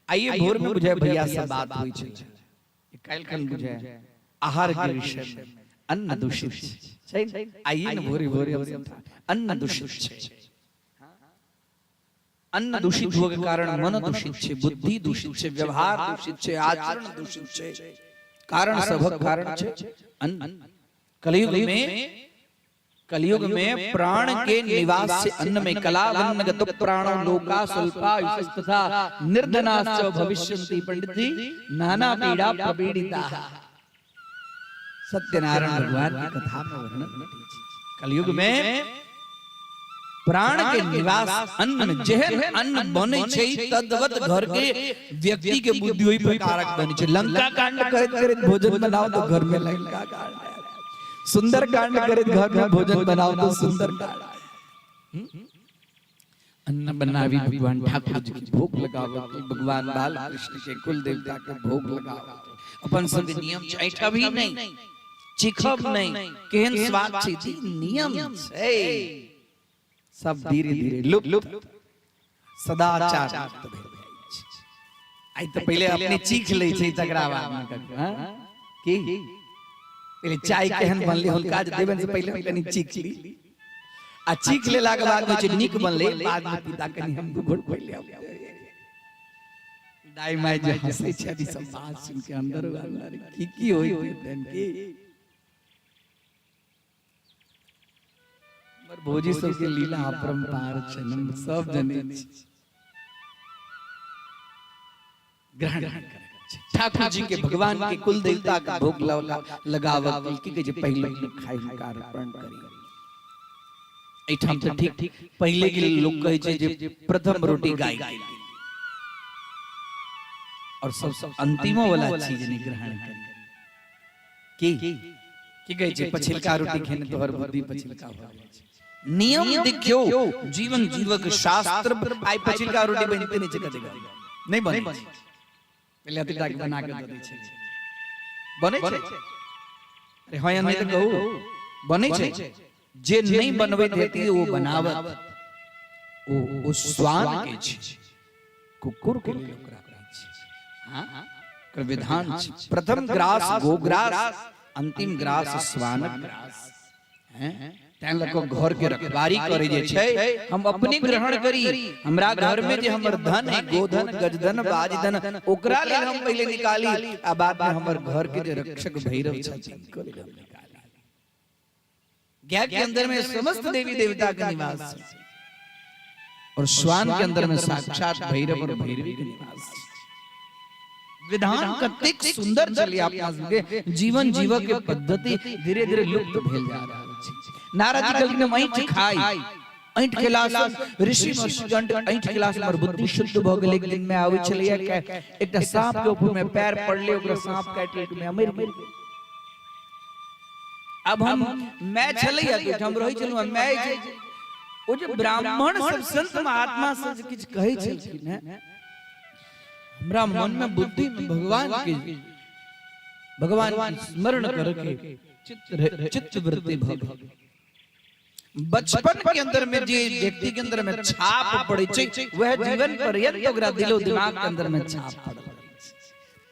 आइए भोर में बुझाय भैया से बात होई छै काल कन बुझाय आहार के विषय में अन्न दूषित छै आइए न भोरे भोरे अन्न दूषित छै अन्न दूषित होय के कारण मन दूषित छै बुद्धि दूषित छै व्यवहार दूषित छै आचरण दूषित छै कारण सबक कारण छै अन्न कलयुग में प्राण के निवास से अन्न में कलावन्न गत प्राणो लोका स्वल्पा विशस्तथा निर्धनाश्च भविष्यन्ति पंडित जी नाना पीड़ा प्रपीड़िता सत्यनारायण भगवान की कथा में वर्णन कलयुग में प्राण के निवास अन्न में जेहन अन्न बने छै तद्वत घर के व्यक्ति के बुद्धि ओहि प्रकारक बने छै लंका कांड करत भोजन बनाओ तो घर में लंका कांड सुंदर कांड करे घर में भोजन बनाओ तो सुंदर कांड अन्न बनावी भगवान ठाकुर जी की भोग लगाओ भगवान बाल कृष्ण के कुल देवता के भोग लगाओ अपन सब नियम ऐठा भी नहीं चिखब नहीं केहन स्वाद छै नियम छै सब धीरे धीरे लुप्त सदाचार मुक्त भेल जाइ छै आई तो पहले अपने चीख ले छै तकरा बाद में हां की पहले चाय केहन बनले हुनका जे देवन से पहले कनी चीख ली आ चीख लेला के बाद में नीक बनले बाद में पिता कनी हम दू घोट पहले दाई माय जे हंसे छै सब बात सुन के अंदर की होई देन की मर भोजी सब के लीला अपरंपार छन सब जने ग्रहण कर ठाकुर जी के भगवान के कुल देवता का भोग लगावत के जे पहले खाई हुनका अर्पण करी एठाम त ठीक पहले के लोग कहे छै जे प्रथम रोटी गाय और सब अंतिमो वाला चीज नहीं ग्रहण करी की कहे छै पछिलका रोटी खेने तोहर बुद्धि पछिलका हो जाय छै नियम दिख्यो जीवन जीवक शास्त्र आई पछिलका रोटी बनते नहीं कदेगा नहीं बने पहले अति ताक बना के दे छै बने छै अरे होय नहीं तो कहू बने छै जे नहीं बनबैत हेती वो बनावत ओ स्वान के छै कुकुर के लिए ओकरा कहै छै हां कर विधान छै प्रथम ग्रास गोग्रास अंतिम ग्रास स्वानक ग्रास हैं तैं लको घर के रखवारी करे जे छै हम अपने ग्रहण करी हमरा घर में जे हमर धन है गोधन गजधन बाजधन ओकरा लेल हम पहले निकाली आ बाद में हमर घर के जे रक्षक भैरव छथिन को लेल हम निकाली गाय के अंदर में समस्त देवी देवता का निवास है और श्वान के अंदर में साक्षात भैरव और भैरवी का निवास है विधान कतेक सुंदर चली अपना संगे जीवन जीवा के पद्धति धीरे धीरे लुप्त भेल जा रहल छै नारद जी कहलखिन हम ऐंठ खाई ऐंठ खेला से ऋषि मर्षिगण ऐंठ खेला से हमर बुद्धि शुद्ध भ गेल एक दिन में आबै छलिए एकटा सांप के ऊपर में पैर पड़ले ओकरा सांप काटि लेट में मरि गेल अब हम मैं छलिए तो हम रहि छलु मैं ओ जे ब्राह्मण सब संत महात्मा सब किछ कहै छलखिन है हमरा मन में बुद्धि में भगवान की स्मरण करके चित्त वृत्ति भग बचपन के अंदर में जे व्यक्ति के अंदर में छाप पड़े छै वह जीवन पर्यंत ओकरा दिलो दिमाग के अंदर में छाप पड़े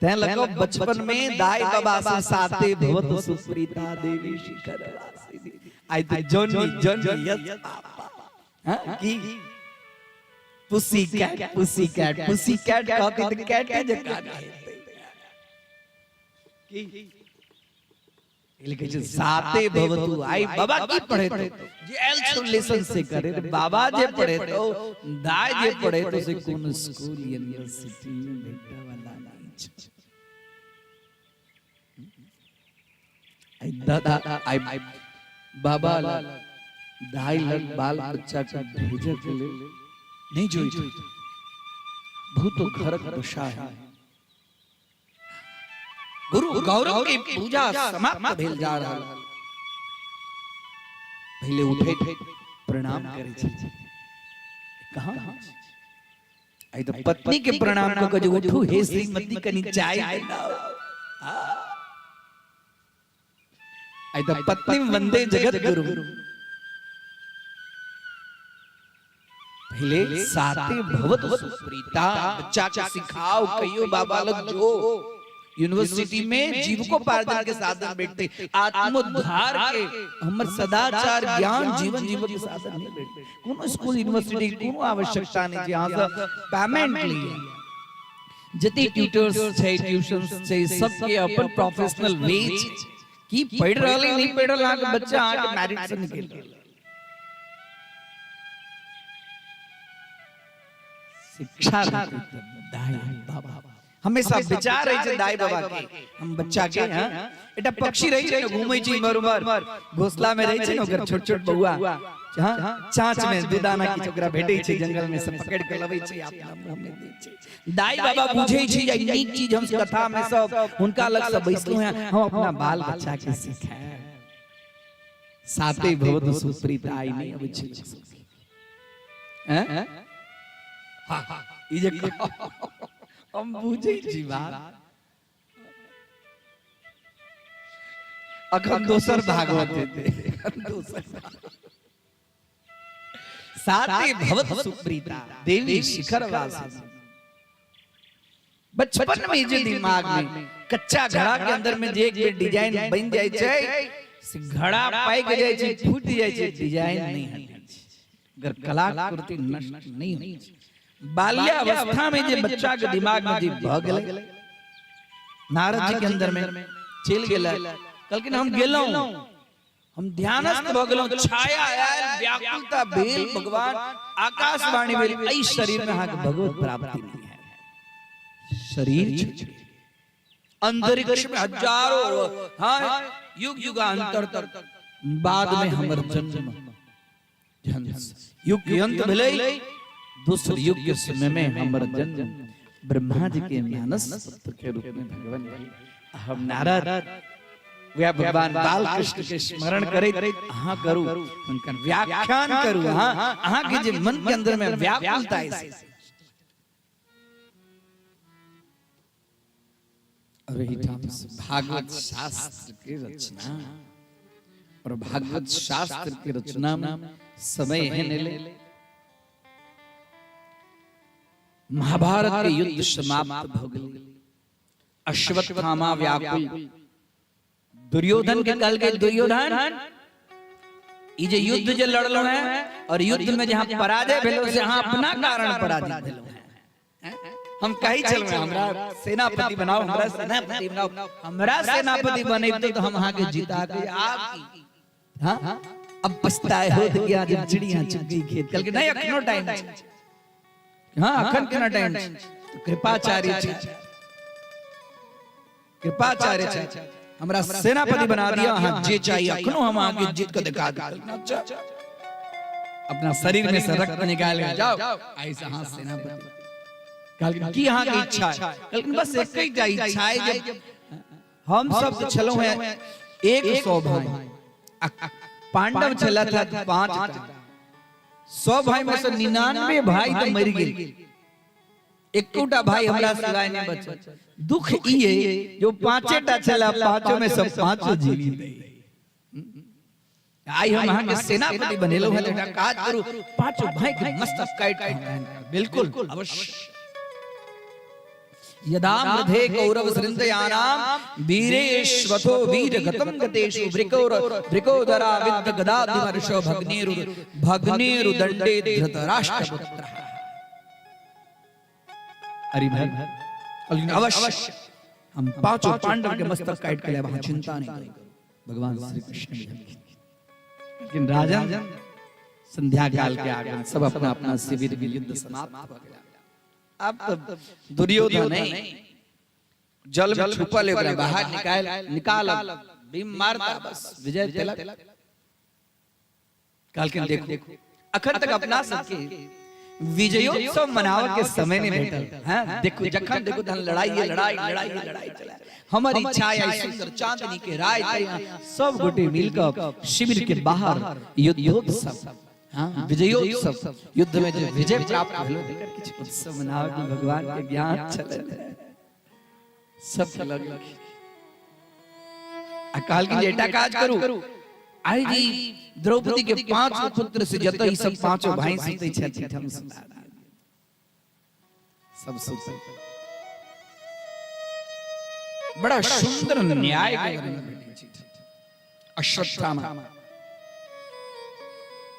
तै लगो बचपन में दाई बाबा से साथे भवत सुप्रीता देवी शिखर वासी आई तो जोनी यस हां की पुसी कैट कहते तो कैट के जका की लिखे छै साते भवतु आई बाबा की पढ़े तो जे एल सोल्यूशन से करे बाबा जे पढ़े तो दाई जे पढ़े तो से कोन स्कूल यूनिवर्सिटी में बेटा वाला नहीं छै आई दादा आई बाबा दाई लग बाल बच्चा का भेजे के लिए नहीं जोई भूत घरक दशा है गुरु गौरव की पूजा समाप्त भेल जा रहल पहले उठे प्रणाम करे छै कहां आई तो पत्नी के प्रणाम क के उठू हे श्रीमती कनी चाय बनाओ आई तो पत्नी वंदे जगत गुरु पहले साथे भवत सुप्रीता बच्चा को सिखाओ कहियो बाबा लोग जो यूनिवर्सिटी में जीविकोपार्जन के साधन बैठते आत्मोद्धार के हमर सदाचार ज्ञान जीवन जीवन के साधन नहीं बैठते कोनो स्कूल यूनिवर्सिटी कोनो आवश्यकता नहीं जहां से पेमेंट लिए जति ट्यूटर्स छै ट्यूशंस छै सबके अपन प्रोफेशनल वे की पढ़ रहले नहीं पढ़ रहल के बच्चा आके मैरिट से निकल गेल शिक्षा दाई बाबा हमेशा विचार है जे दाई बाबा के हम बच्चा के हां एटा पक्षी रही छै घूमै छै मरमर घोसला में रही छै ओकर छोट छोट बौआ हां चांच में दुदाना की ओकरा भेटै छै जंगल में से पकड़ के लबै छै अपना मुंह में दै छै दाई बाबा बुझै छै जे नीक चीज हम कथा में सब हुनका लग से बैसलौ हैं हम अपना बाल बच्चा के सिखाए साथे भवत सुप्रीता आई नहीं अबै छै हैं हां ई जे हम बुझै छी बात अखन दोसर भागवत देते दोसर साथे भवत सुप्रीता देवी शिखर वासी बचपन में जे दिमाग में कच्चा घड़ा के अंदर में जे एक डिजाइन बन जाय छै से घड़ा पाइक जाय छै फूट जाय छै डिजाइन नहीं हटै छै अगर कलाकृति नष्ट नहीं होई छै बाल्यावस्था में जे बच्चा के दिमाग में जे भ गेलै नारद जी के अंदर में चल गेला कहलकिन हम गेलौ हम ध्यानस्थ भ गेलौ छाया आयल व्याकुलता भेल भगवान आकाशवाणी भेल एई शरीर में अहाँ के भगवत प्राप्ति नहीं है शरीर छै अंतरिक्ष में हजारों हां युग युगांतर तक बाद में हमर जन्म युग के अंत भेलै दूसरे युग के समय में हमर जन्म ब्रह्मा जी के मानस पुत्र के रूप में भगवान हम नारद वह भगवान बाल कृष्ण के स्मरण करे हाँ करूं उनका व्याख्यान करूं हाँ के जे मन के अंदर में व्याकुलता है और यही भागवत शास्त्र की रचना और भागवत शास्त्र की रचना में समय है नेले महाभारत के युद्ध समाप्त हो गए अश्वत्थामा व्याकुल दुर्योधन के कल के दुर्योधन ये जो युद्ध जो लड़लो है और युद्ध में जहां पराजय भेलो से हां अपना कारण पराजय भेलो है हम कहीं चल में हमरा सेनापति बनाओ हमरा सेनापति बनाओ हमरा सेनापति बने तो हम वहां के जिता के आप हां अब पछताए हो तो क्या जब चिड़ियां चुग गई खेत कल के नहीं अखनो टाइम हां अखन के ना टाइम तो कृपाचार्य हमरा सेनापति बना दिया हां जे चाहिए अखनो हम आगे जीत के दिखा दे अपना शरीर में से रक्त निकाल के जाओ ऐसा हां सेनापति कल की हां की इच्छा है कल बस एक ही इच्छा है जब हम सब चलो हैं 100 भाई पांडव चला था 5 100 भाई में से 99 भाई तो मर गए एकटा भाई हमरा सिवाय नहीं बचा दुख ये जो 5टा चला 5 में सब 5 जीवित आई हम वहां के सेनापति बनेलो है तो काज करू 5 भाई के मस्तक काट बिल्कुल अवश्य यदा मृधे कौरव सृंदयानाम वीरेश्वतो वीरगतम गतेषु वृकोदरा विद्ध गदाधिमर्षो भग्नेरु दंडे धृतराष्ट्रपुत्रः अरे भाई अवश्य हम 5 पांडव के मस्तक काट के ले चिंता नहीं करेंगे भगवान श्री कृष्ण लेकिन राजन संध्या काल के आगमन सब अपना अपना शिविर के युद्ध समाप्त हो गया अब तो दुर्योधन नहीं जल में छुपा ले बाहर निकाल भीम मारता बस विजय तिलक काल के देखो अखन तक अपना सबके विजयोत्सव मनावे के समय नहीं बैठल हैं देखो जखन देखो धन लड़ाई चला हमारी इच्छा है सुंदर चांदनी के राय सब गोटे मिलकर शिविर के बाहर युद्धोत्सव हाँ विजयोत्सव युद्ध में जो विजय प्राप्त भेलो देकर कुछ उत्सव मनाओ कि भगवान के ज्ञान चले सब लग अकाल की जेटा काज करू आई जी द्रौपदी के 5 पुत्र से जत ही सब 5 भाई सुते छथि हम सब सुते बड़ा सुंदर न्याय अश्वत्थामा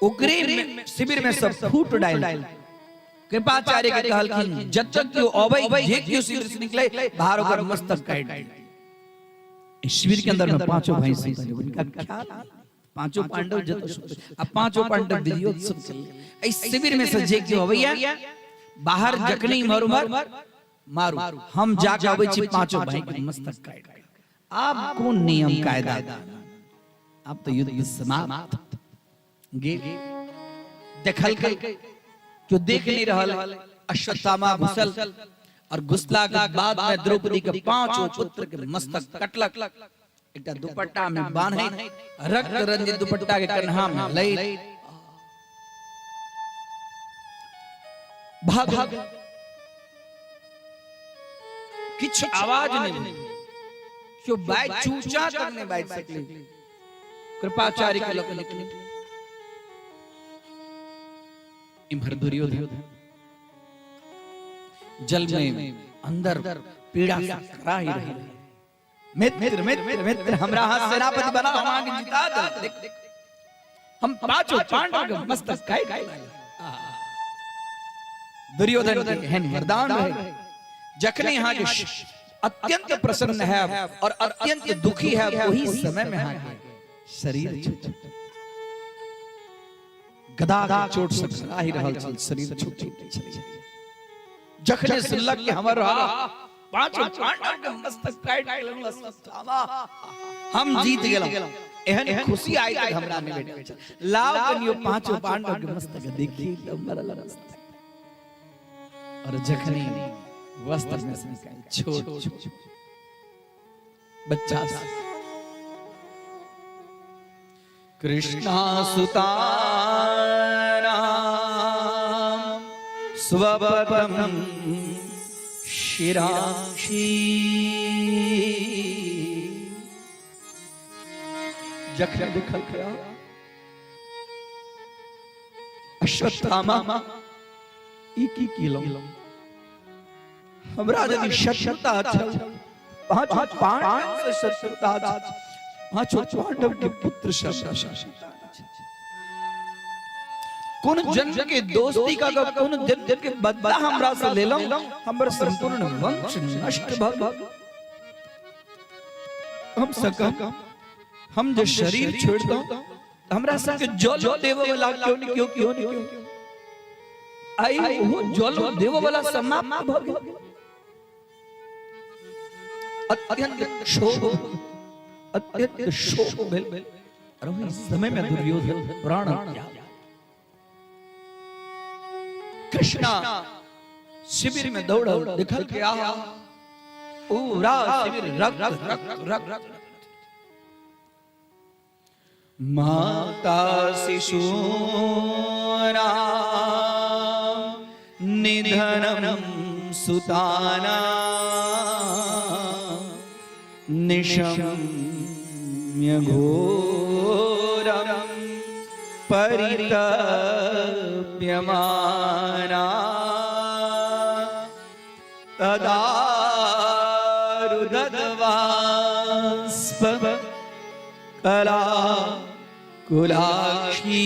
उग्रे में शिविर में सब फूट डाल कृपाचार्य के कहल कि जब तक यो अवै जे क्यों शिविर से निकले बाहर होकर मस्तक काट दे शिविर के अंदर में 5 भाई सुते उनका ख्याल 5 पांडव जत सुते अब 5 पांडव विजयोत्सव चले इस शिविर में से जे क्यों अवैया बाहर जखनी मारू हम जाके अबै छी 5 भाई के मस्तक काट आप कौन नियम कायदा आप तो युद्ध समाप्त देखल क्यों देख नहीं रहल अश्वत्थामा घुसल और घुसला के बाद में द्रौपदी के 5 पुत्र के मस्तक कटलक एकटा दुपट्टा में बांधे रक्त रंजित दुपट्टा के कन्हा में लई भाग किछ आवाज नहीं क्यों बाई चूचा तक नहीं बाई सकली कृपाचार्य के लोग निकले इमहर दुर्योधन जल में अंदर पीड़ा से करा ही रहे मित्र हमरा हाथ सेनापति बना हम आगे जिता दे हम 5 पांडव के मस्तक काट दुर्योधन के हैं वरदान रहे जखने यहाँ के अत्यंत प्रसन्न है और अत्यंत दुखी है वही समय में यहाँ के शरीर गदा चोट से खड़ा ही रहल चल शरीर छूट चले जखने सुनलक कि हमर 5 पांडव के मस्तक काट लेलक अश्वत्थामा हम जीत गेलौ एहन खुशी आई तक हमरा में बैठे लाव कनियो 5 पांडव के मस्तक देखी त मरल मस्तक और जखने वस्त्र में से निकाल छोट बच्चा कृष्णासुतानां स्वपदं शिरांसि जखन देखल गया अश्वत्थामा ई की किलो हमरा यदि शत्रुता छल पांच पांडव से शत्रुता पांच पांडव के पुत्र कौन जन्म के दोस्ती का कौन जन्म के बदला हमरा से ले लो हमर संपूर्ण वंश नष्ट भ हम सकम हम जो शरीर छोड़ दो हमरा संग जल देव वाला क्यों आई वो जल देव वाला समाप्त भ गेल अत्यंत शोक भेल और इस समय में दुर्योधन प्राण त्याग कृष्णा शिविर में दौड़ निकल के आया पूरा शिविर रक्त माता शिशूना निधनम सुताना निशम्य घोरम परितप्यमाना तदा रुदध्वास्प कला कुलाक्षी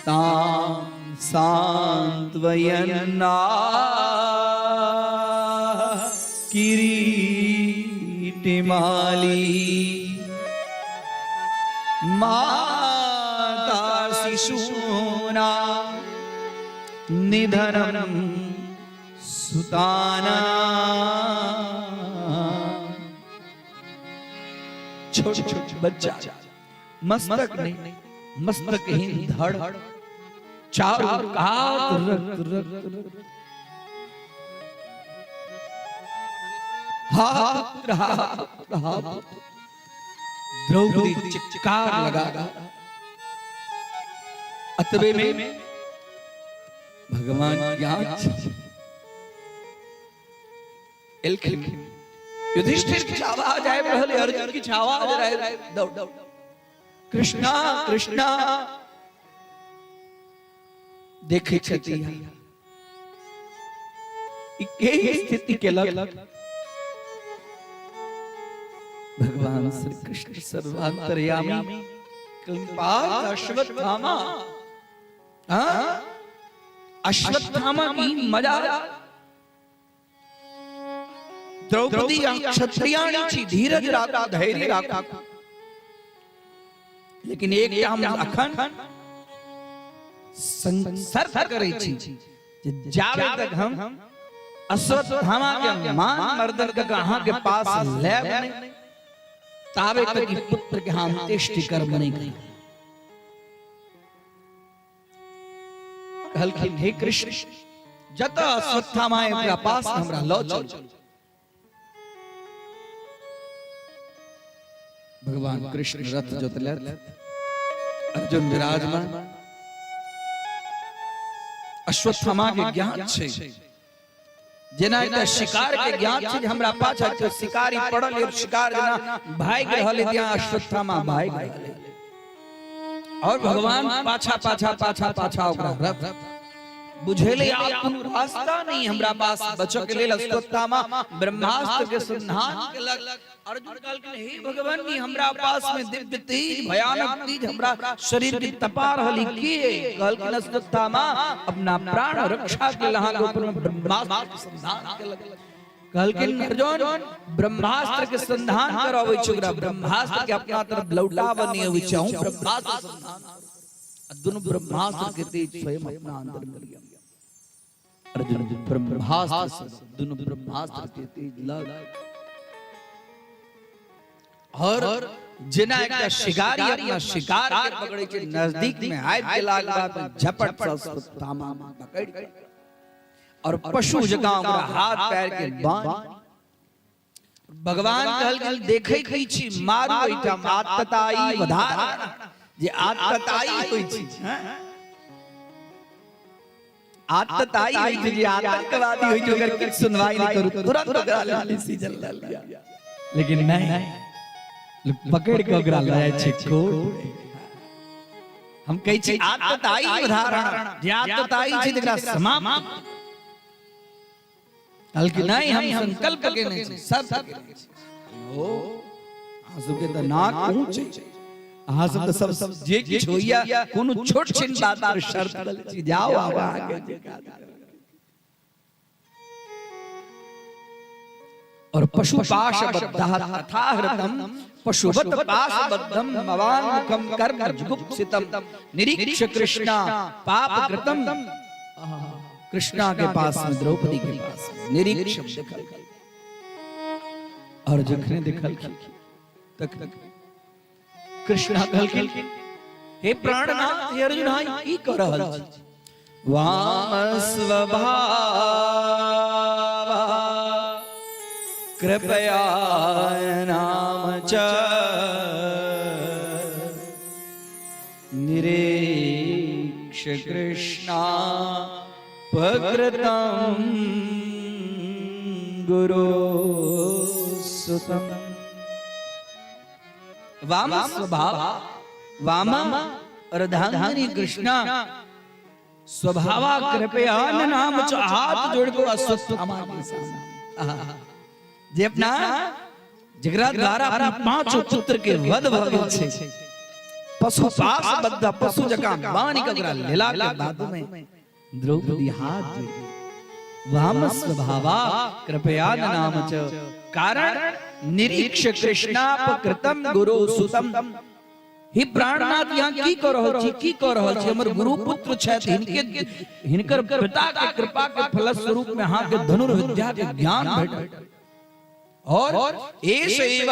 तां सांत्वयन्ना किरीटिमाली माता शिशूना निधनम सुताना छोट छोट बच्चा मस्तक नहीं मस्तकहीन धड़ चारों कात रक्त द्रौपदी चित्कार लगा अतबे में भगवान ज्ञान युधिष्ठिर की आवाज आए रहले अर्जुन की आवाज रहे दौड़ कृष्णा कृष्णा देखे छथि के स्थिति के लग भगवान श्री कृष्ण सर्वांतर्यामी कृपाल अश्वत्थामा अश्वत्थामा की मजा द्रौपदी क्षत्रियाणी छी धीरज राखा धैर्य राखा लेकिन एक हम अखन संसर्ग करे छी जावे तक हम अश्वत्थामा के मान मर्दन का कहां के पास लेब नहीं तावे तक की पुत्र के हम तेष्टि कर्म नहीं करें कहलखिन हे कृष्ण जत अश्वत्थामा एकरा पास हमरा लो चल भगवान कृष्ण रथ जोतलत अर्जुन विराजमान अश्वत्थामा के ज्ञान छे जेना एकटा शिकार के ज्ञान छे हमरा पाछा के शिकारी पड़ल और शिकार जना भाग रहल त्या अश्वत्थामा भाग रहल और भगवान पाछा पाछा पाछा पाछा ओकरा रथ बुझेले आ कोनो रास्ता नहीं हमरा पास बचो के लेल अश्वत्थामा ब्रह्मास्त्र के संधान के लग अर्जुन कहलखिन हे भगवान की हमरा पास में दिव्य तेज भयानक तेज हमरा शरीर की तपा रहली के कहलखिन अश्वत्थामा अपना प्राण रक्षा के लहा के ऊपर में ब्रह्मास्त्र के संधान के लग कहलखिन अर्जुन ब्रह्मास्त्र के संधान करावे छुगरा ब्रह्मास्त्र के अपना तरफ लौटाव नहीं होई चाहूं ब्रह्मास्त्र संधान दोनों ब्रह्मास्त्र के तेज स्वयं अपना अंदर में लिया अर्जुन ब्रह्मास्त्र दोनों ब्रह्मास्त्र के तेज लग और जेना एकटा शिकारी अपना शिकार के पकड़े के नजदीक में आबि के लागला झपट से अश्वत्थामा पकड़ के और पशु जकां ओकरा हाथ पैर के बांध भगवान कहल देखे की छी मारू एठाम आत्तताई वधार जे आत्तताई होई छी आत्तताई होई छी जे आतंकवादी होई जो अगर किछ सुनवाई नहीं करू तुरंत ओकरा ले सीजन ले लिया लेकिन नहीं पकड़ के ओकरा ले जाय छै कोर्ट हम कहै छी आत्तताई उदाहरण जे आत्तताई छै तकरा समाप्त हल्की नहीं हम संकल्प के नहीं छै सब के ओ अहाँ सब के त नाक ऊंच छै अहाँ सब त सब जे किछ होइया कोनो छोट छिन बात पर शर्त लल छी जाओ आगे और पशुपाश बद्धः तथाहृतम पशुवत पाशबद्धम मवान्मुखम कर्म जुगुप्सितम निरीक्ष कृष्णा पाप कृतम कृष्णा के पास में द्रौपदी के पास निरीक्ष देखल और जखने देखल तक कृष्णा कहलखिन हे प्राणनाथ हे अर्जुन हाय की कर रहल छी वाम स्वभाव कृपया नाम च निरीक्ष कृष्णा पकृतं गुरु सुतम वाम स्वभाव वाम अर्धांगिनी कृष्णा स्वभावा कृपया नाम च हाथ जोड़ को अश्वत्थामा के सामने जे अपना जगरा द्वारा अपना पांचों पुत्र के वध भगल छे पशु पास बद्ध पशु जका बानी कगरा लेला के बाद में द्रौपदी हाथ जोड़ी वाम स्वभावा कृपया नाम च कारण निरीक्ष कृष्णापकृतम गुरु सुतम हे प्राणनाथ यहाँ की कर रहल छी की कर रहल छी हमर गुरु पुत्र छथि हिनकर पिता के कृपा के फल स्वरूप में अहाँ के धनुर्विद्या के ज्ञान भेटल और एष एव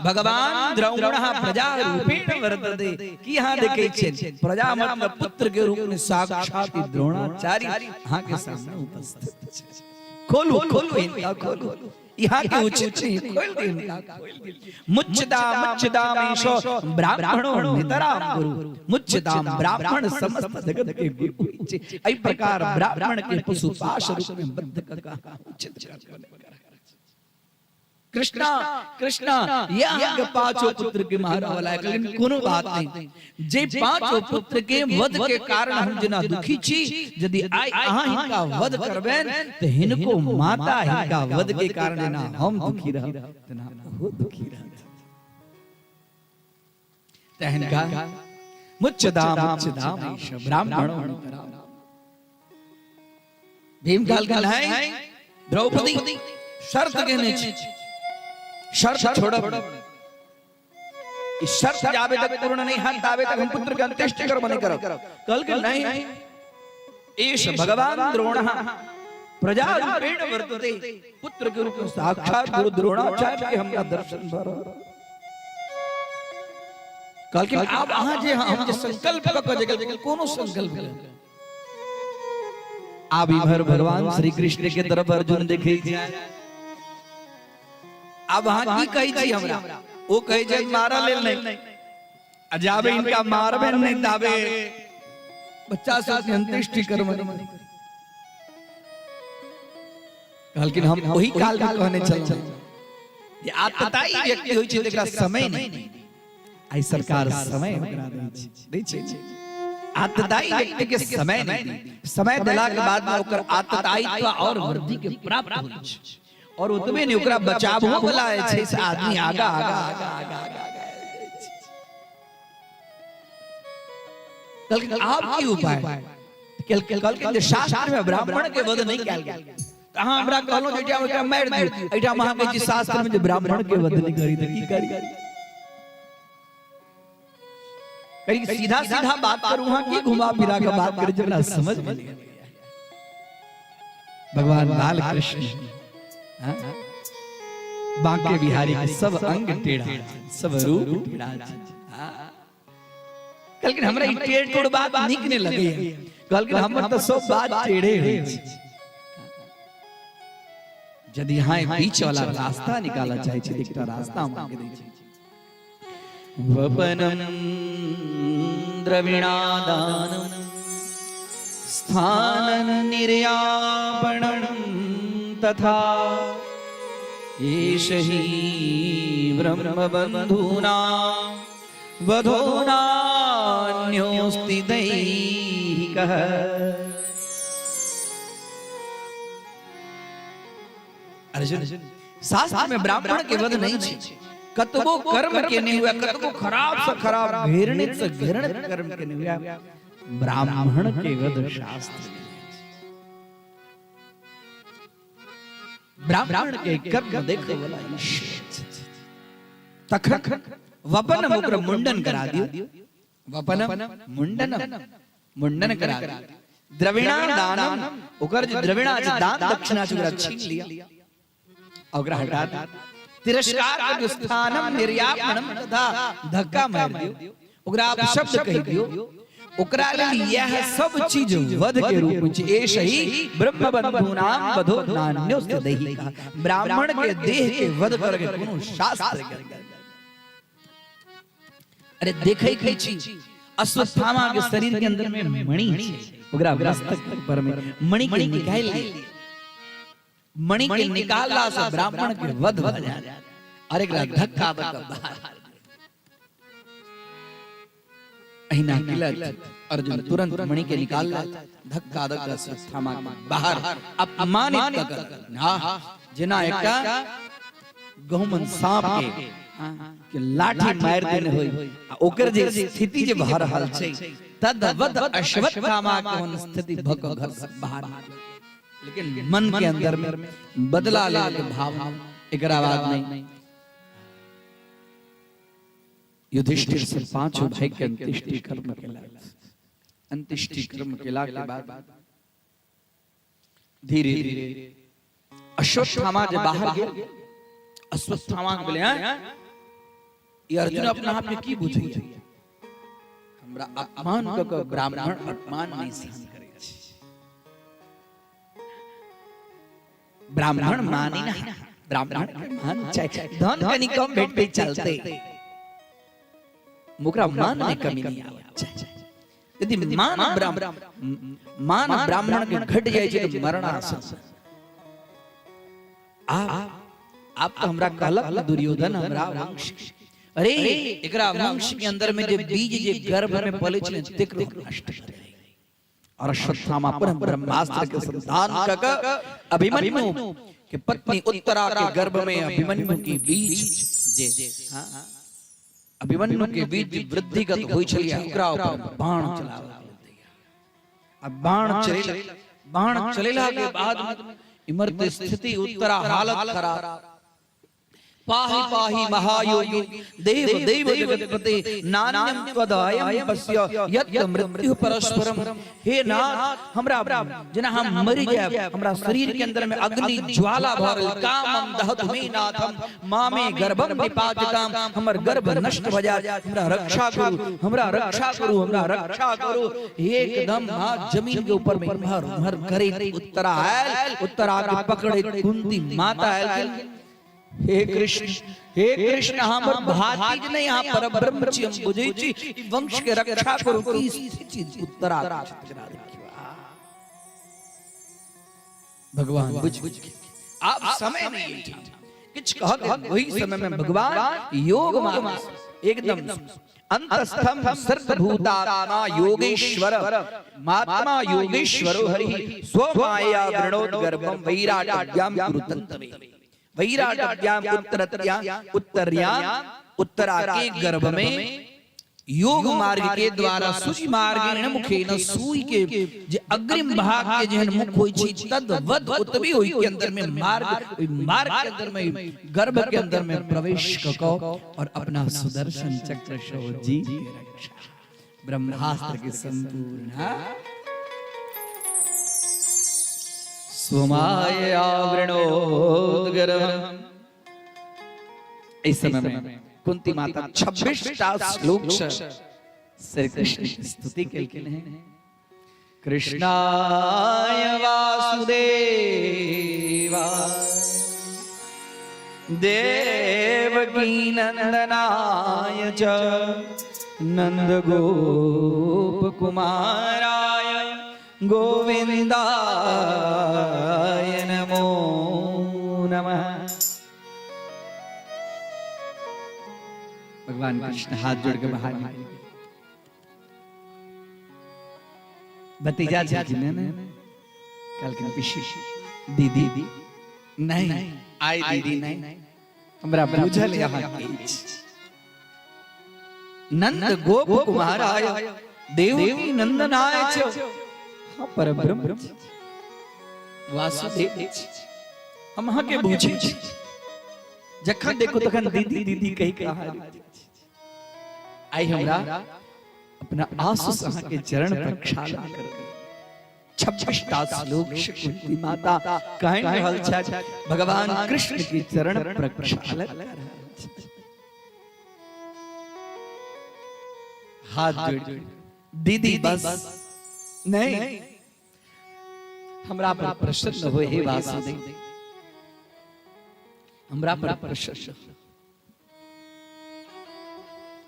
भगवान द्रोणः प्रजा रूपेण वर्तते की यहाँ देखे छे प्रजा मतलब पुत्र के रूप में साक्षात द्रोणाचार्य यहाँ के सामने उपस्थित छे खोलो खोलो इनका खोलो यहाँ के उचित खोल दे इनका मुच्चदामीशो ब्राह्मणो नितराम गुरु मुच्चदाम ब्राह्मण समस्त जगत के गुरु इस प्रकार ब्राह्मण के पशुपाश रूप में बद्ध का उचित कृष्णा कृष्णा यह पांचों पुत्र के मारा वाला है लेकिन कोनो बात नहीं जे पांचों पुत्र के वध के कारण हम जना दुखी छी यदि आइ अहाँ हिनका वध करबेन त हिनको माता हिनका वध के कारण ना हम दुखी रहब तना वो दुखी रहत त हिनका मुच्चदाम ब्राह्मणो भीम काल है द्रौपदी शर्त के ने शर्त छोड़ब इस शर्त जावे तक पूर्ण नहीं हाथ दावे तक हम पुत्र के अंत्येष्टि कर्म नहीं करब कल के नहीं एष भगवान द्रोणः प्रजा रूपेण वर्तते पुत्र के रूप में साक्षात गुरु द्रोणाचार्य के हमरा दर्शन भर कल के अब अहाँ जे हम जे संकल्प क जगल कोनो संकल्प आब इधर भगवान श्री कृष्ण के तरफ अर्जुन देखे अब हाँ की कही छी हमरा वो कही छै मारा लेल नहीं अजाबे इनका मारबे नहीं ताबे बच्चा सब अंत्येष्टि कर्म लेकिन हम वही काल में कहने चल ये आतताई व्यक्ति होई छै एकरा समय नहीं आई सरकार समय ओकरा दै छै आतताई व्यक्ति के समय नहीं समय देला के बाद में ओकर आतताई और वृद्धि के प्राप्त होई छै और उतबे ने ओकरा बचाबो वाला छै से आदमी आगा कल आप की उपाय कल के शास्त्र में ब्राह्मण के वध नहीं कैल गेल कहां हमरा कहलो जेटा ओकरा मार दियौ एटा महा के शास्त्र में जे ब्राह्मण के वध नहीं करी त की करी कहीं सीधा सीधा बात करूं हां की घुमा फिरा के बात करे जरा समझ में नहीं भगवान बाल कृष्ण बांके बिहारी के सब अंग टेढ़ा सब रूप टेढ़ा कल के हमरा ई टेढ़ टोड़ बात निक ने लगे कल के हमर त सब बात टेढ़े है यदि यहाँ बीच वाला रास्ता निकाला जाए छे एकटा रास्ता मांगे दै छे वपनम द्रविणादानम स्थानन निर्यापणम तथा एष हि ब्रह्मबन्धूना वधोनान्योऽस्ति दैहिकः। अर्जुन शास्त्र में ब्राह्मण के वध नहीं छे, कतबो कर्म के नहीं हुआ, कतबो खराब से खराब घृणित से घृणित कर्म के नहीं हुआ, ब्राह्मण के वध शास्त्र में। ब्राह्मण के कर्म देखो वाला तखन वपन मुकर मुंडन करा दियो, वपन मुंडन करा दियो, द्रविणा दानम ओकर जे द्रविणा जे दान दक्षिणा से छीन लिया, ओकरा हटा दिया, तिरस्कार के स्थानम निर्यापणम तथा धक्का मार दियो, ओकरा आप शब्द कह दियो, ओकरा लेल यह सब चीज वध के रूप में एष ही ब्रह्मबन्धूनाम वधो नान्योऽस्ति दैहिकः। ब्राह्मण के देह के वध करके कोनो शास्त्र के अरे देखै की चीज अश्वत्थामा के शरीर के अंदर में मणि है, ओकरा मस्तक पर में मणि के निकाल लिए, मणि के निकालला से ब्राह्मण के वध हो जाए, और एकरा धक्का बाहर अहिना किलत अर्जुन तुरंत मणि के निकालला, धक्का से अश्वत्थामा बाहर अपमानित कर ना जेना एकटा गहुमन सांप के लाठी मार देने होई, ओकर जे स्थिति जे भर रहल छै तद्वत अश्वत्थामा के स्थिति भक घर से बाहर, लेकिन मन के अंदर में बदला ले के भाव एकरा बाद नहीं। युधिष्ठिर से पांचों भाई के अंत्येष्टि कर्म केला, अंत्येष्टि कर्म केला के बाद धीरे धीरे अश्वत्थामा जे बाहर गेल, अश्वत्थामा के बोले ये अर्जुन अपना आप में की बुझै छै, हमरा अपमान क के ब्राह्मण अपमान नहीं सहन करे छै, ब्राह्मण मानी ना, ब्राह्मण मान चाहे धन कनी कम भेटते चलते, मुकरा मान में कमी नहीं आवे चाहिए। यदि मान ब्राह्मण के घट जाए छै तो मरणासन। आप तो हमरा कहलक दुर्योधन हमरा वंश, अरे एकरा वंश के अंदर में जे बीज जे गर्भ में पले छले तेकरो नष्ट कर दे, और अश्वत्थामा परम ब्रह्मास्त्र के संतान क अभिमन्यु के पत्नी उत्तरा के गर्भ में अभिमन्यु की बीज जे अभिमन्यु के बीज वृद्धिगत होई छलिया, ओकरा ऊपर बाण चलावा, अब बाण चलेला के बाद इमर्त स्थिति उत्तरा हालत खराब, पाहि पाहि महायोगी देव देव जगत्पते नान्यं त्वदयं पश्य यत् मृत्यु परस्परम। हे नाथ हमरा जना हम मर जाए, हमरा शरीर के अंदर में अग्नि ज्वाला भरल, कामं दहतु मे नाथम मामे गर्भं निपातिताम, हमर गर्भ नष्ट भ जाए, हमरा रक्षा करू, हमरा रक्षा करू, हमरा रक्षा करू। एकदम हाथ जमीन के ऊपर में भर करे उत्तरा आयल, उत्तरा के पकड़े कुंती माता आयल, हे कृष्ण हमर भातीज नहीं यहाँ पर ब्रह्म छी, हम बुझै छी वंश के रक्षा करू की स्थिति उत्तरा भगवान बुझ आप समय नहीं किछ कहत, वही समय में भगवान योग मार्ग एकदम अंतस्थम सर्वभूतात्मा योगेश्वर महात्मा योगेश्वरो हरि स्वमाया वृणोद्गर्भं वैराट्यां कुरुतन्तवे, वैराट्यां उत्तर्यां उत्तरा के गर्भ में योग मार्ग के द्वारा सुचि मार्गेण मुखेन सुई के जे अग्रिम भाग के जेहन मुख होई छी तद्वद उत्तवी होई के अंदर में मार्ग के अंदर में गर्भ के अंदर में प्रवेश कको और अपना सुदर्शन चक्र शो जी के रक्षा ब्रह्मास्त्र के संपूर्ण स्वमाया वृणोद्गर्भं। इस समय में कुंती माता 26टा श्लोक श्री कृष्ण की स्तुति करके हैं। कृष्णाय वासुदेवाय देवकी नंदनाय च नंद गोप कुमाराय गोविंदाय नमो नमः। भगवान कृष्ण हाथ जोड़ के बाहर निकले। भतीजा जी ने कल के पीछे दीदी नहीं आई दीदी नहीं हमरा बुझल यहाँ नंद गोप कुमाराय देवकी नंदनाय च हाँ परब्रह्म वासुदेव हम हाँ के बुझे जखन देखो तखन दीदी दीदी कही कहा आई हमरा अपना आंसू सहा के चरण प्रक्षालन कर 26टा श्लोक कुंती माता कह रहल छ भगवान कृष्ण के चरण प्रक्षालन कर रहल छ। हाथ जोड़ दीदी बस नहीं हमरा पर प्रसन्न होए हे वासुदेव हमरा पर प्रसन्न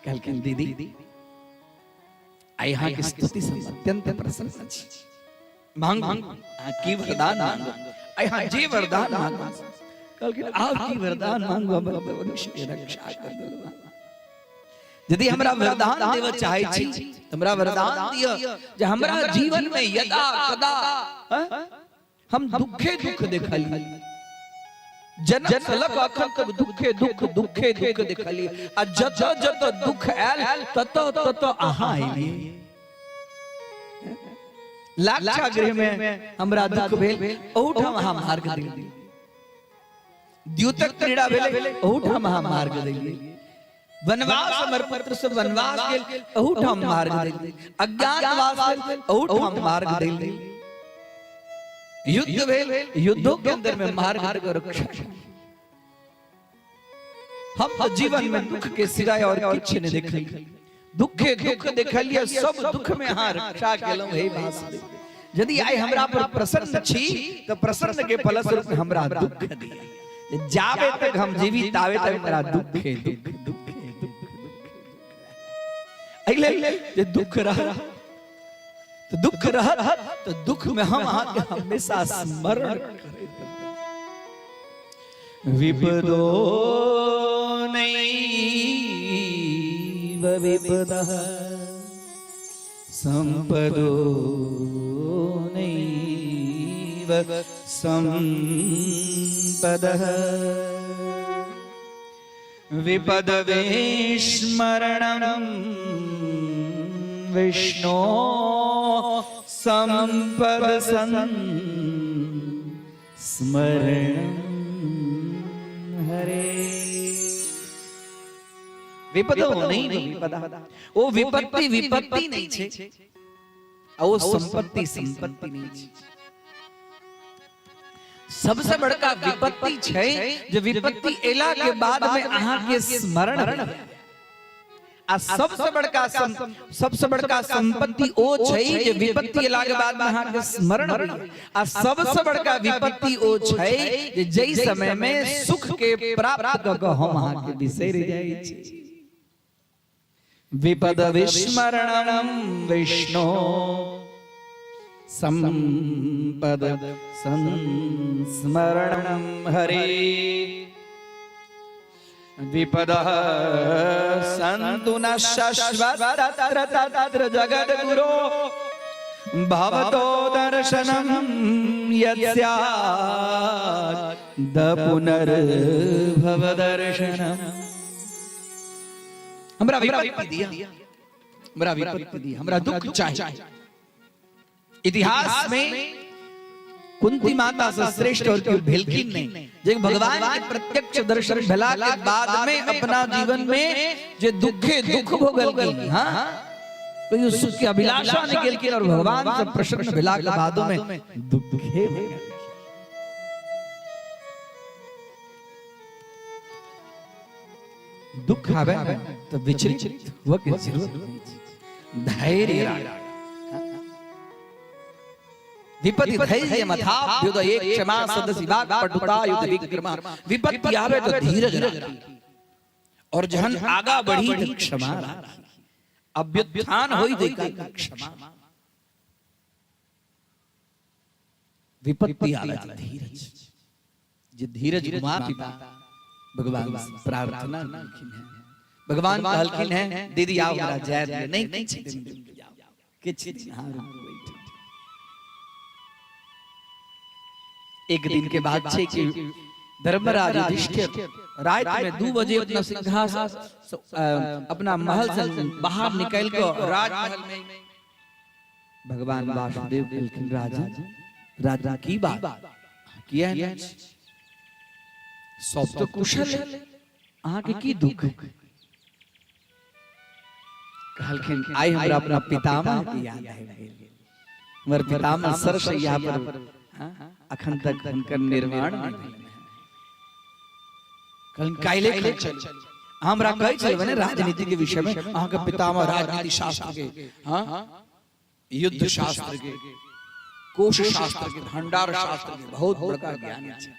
कहलखिन दीदी आई यहाँ की स्तुति से अत्यंत प्रसन्न छी मांग की वरदान मांगो आई यहाँ जे वरदान मांगो कहलखिन आप की वरदान मांगो हमर मनुष्य के रक्षा कर दो। यदि हमरा वरदान देव चाहे छी हमरा वरदान दियो जे हमरा जीवन में यदा कदा हम दुखे दुख देखली जन्म सलक अखन तक दुखे दुख दुखे दुख देखली आ जत जत दुख आयल तत तत आहा आइली। लाक्षा गृह में हमरा दुख भेल ओठा महामार्ग देली द्युतक क्रीड़ा भेल ओठा महामार्ग देली वनवास हमर पुत्र से वनवास गेल ओठा मार्ग देली अज्ञातवास भेल ओठा मार्ग देली युद्ध भेल युद्धों के अंदर में मार्ग रक्षा। हम तो जीवन में दुख के सिवाय और कुछ नहीं देखली दुखे दुख देखलिए सब दुख में हां रक्षा केलौ हे वासुदेव। यदि आई हमरा पर प्रसन्न छी तो प्रसन्न के फलस्वरूप हमरा दुख दिया जावे तक हम जीवित आवे तक हमरा दुख दुख दुख अगले ये दुख रहा तो दुख रहा तो दुख में हम आके हमेशा स्मरण करें विपदो नैव विपदः संपदो नैव संपदः विपद विस्मरणं विष्णो संपद स्मरणं हरे। विपदो नहीं विपदा ओ विपत्ति विपत्ति नहीं छे ओ संपत्ति संपत्ति नहीं छे। सबसे बड़का विपत्ति छे जो विपत्ति एला के बाद में अहाँ के स्मरण आ सबसे बड़का संपत्ति ओ छै जे विपत्ति एला के बाद में अहाँ के स्मरण आ सबसे बड़का विपत्ति ओ छै जे जई समय में सुख के प्राप्त क के हम अहाँ के बिसरि जाई छी। विपद विस्मरणं विष्णु संपद संस्मरणं हरे। विपदः सन्तु न शाश्वतत्र जगद्गुरो भवतो दर्शनं यस्यात् पुनर्भव दर्शनम्। हमरा विपत्ति दिया हमरा दुख चाहिए। इतिहास में कुंती माता से श्रेष्ठ और कोई भेलखिन नहीं जे भगवान के प्रत्यक्ष दर्शन भेला के बाद में अपना जीवन में जे दुखे दुख भोगल गेल हां कोई सुख की अभिलाषा नहीं गेलखिन और भगवान से प्रसन्न भेला के बाद में दुखे दुख आवे तो विचलित हुआ के जरूरत धैर्य विपत्ति धैर्य मथाभ्युदये क्षमा सदसि वाक् पटुता युध विक्रमा। विपत्ति आवे तो धीरज राखी और जहन आगा बढ़ी तो क्षमा राखी। अभ्युत्थान होई तो क्षमा। विपत्ति आवे तो धीरज। जो धीरज गुमा पिता भगवान प्रार्थना लिखिन है। भगवान कहलखिन है दीदी आओ मेरा जय दे नहीं किछ हां एक दिन के बाद छे कि धर्मराज युधिष्ठिर रात में 2 बजे अपना सिंहासन अपना महल से बाहर निकल कर राजमहल में भगवान वासुदेव कहलखिन राजा की बात किया है सब तो कुशल है अहाँ के की दुख कहलखिन आई हमरा अपना पितामह की याद है। हमर पितामह सरसैया पर अखन तक हुनकर निर्माण नहीं भेल है। कहलखिन काइले चल हमरा कहै छै भने राजनीति के विषय में अहाँ के पितामह राजनीति शास्त्र के हां युद्ध शास्त्र के कोश शास्त्र के भंडार शास्त्र के बहुत बड़का ज्ञानी छै।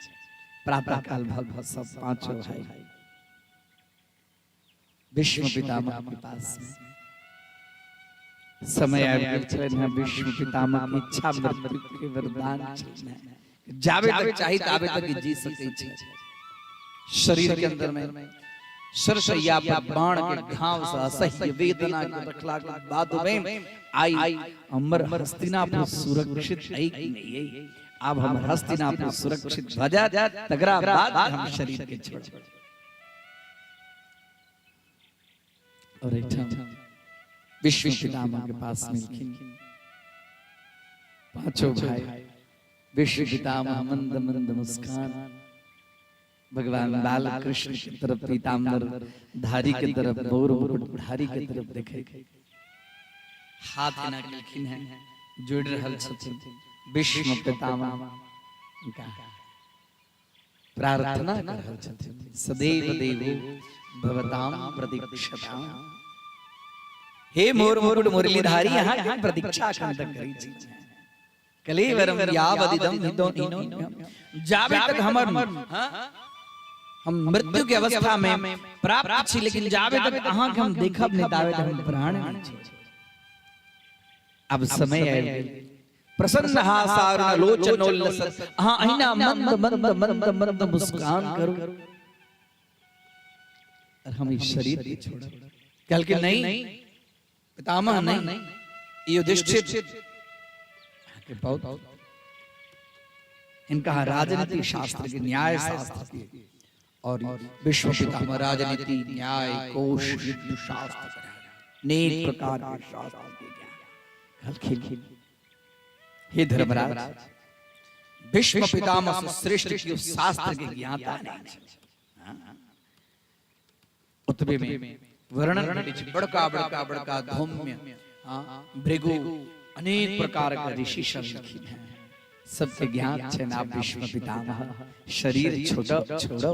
प्रातः काल भगवत सब पांचों भाई विष्णु पितामह के पास समय आबि गेल है। विष्णु पितामह की इच्छा मृत्यु के वरदान जावे तक चाहे तावे तक जी सकै छै। शरीर के अंदर में सरसैया पर बाण के घाव से असह्य वेदना के रखला के बाद में आई अमर हस्तिनापुर सुरक्षित है कि नहीं। अब हम हस्तिनापुर सुरक्षित भ जा तगरा बाद हम शरीर के छोड़ और विष्णु पितामह के पास मिलखिन पांचों भाई। विष्णु पितामह मंद मंद मुस्कान भगवान बाल कृष्ण की तरफ पीताम्बर धारी की तरफ गौर धारी की तरफ देखे हाथ ना लिखिन है जोड़ रहल छथिन। विष्णु पितामह प्रार्थना कर रहल छथिन सदैव देवो भवताम प्रतीक्षताम। हे मोर मुकुट मुरलीधारी यहाँ की प्रतीक्षा खंडक करी छी। कलेवरम यावदिदम हितो इनो जावे तक हम मृत्यु के अवस्था में प्राप्त छी लेकिन जावे तक अहाँ के हम देखब नहीं तावे तक हम प्राण नहीं छी। अब समय आए प्रसन्न हासारुण लोचनोल्लस अहाँ अहिना मंद मंद मंद मंद मुस्कान करो और हम इस शरीर को छोड़ कल के नहीं पितामह नहीं युधिष्ठिर के बहुत इनका राजनीति शास्त्र के न्याय शास्त्र के और विश्व पितामह राजनीति न्याय कोश युद्ध शास्त्र अनेक प्रकार के शास्त्र के ज्ञान। हे धर्मराज विश्व पितामह से श्रेष्ठ की शास्त्र के ज्ञाता नहीं। उत्तबे में वर्णन बड़का बड़का बड़का धौम्य भृगु अनेक प्रकार का ऋषि सब लिखिन है। सबके ज्ञान छे ना विश्व पितामह शरीर छोड़ा छोड़ा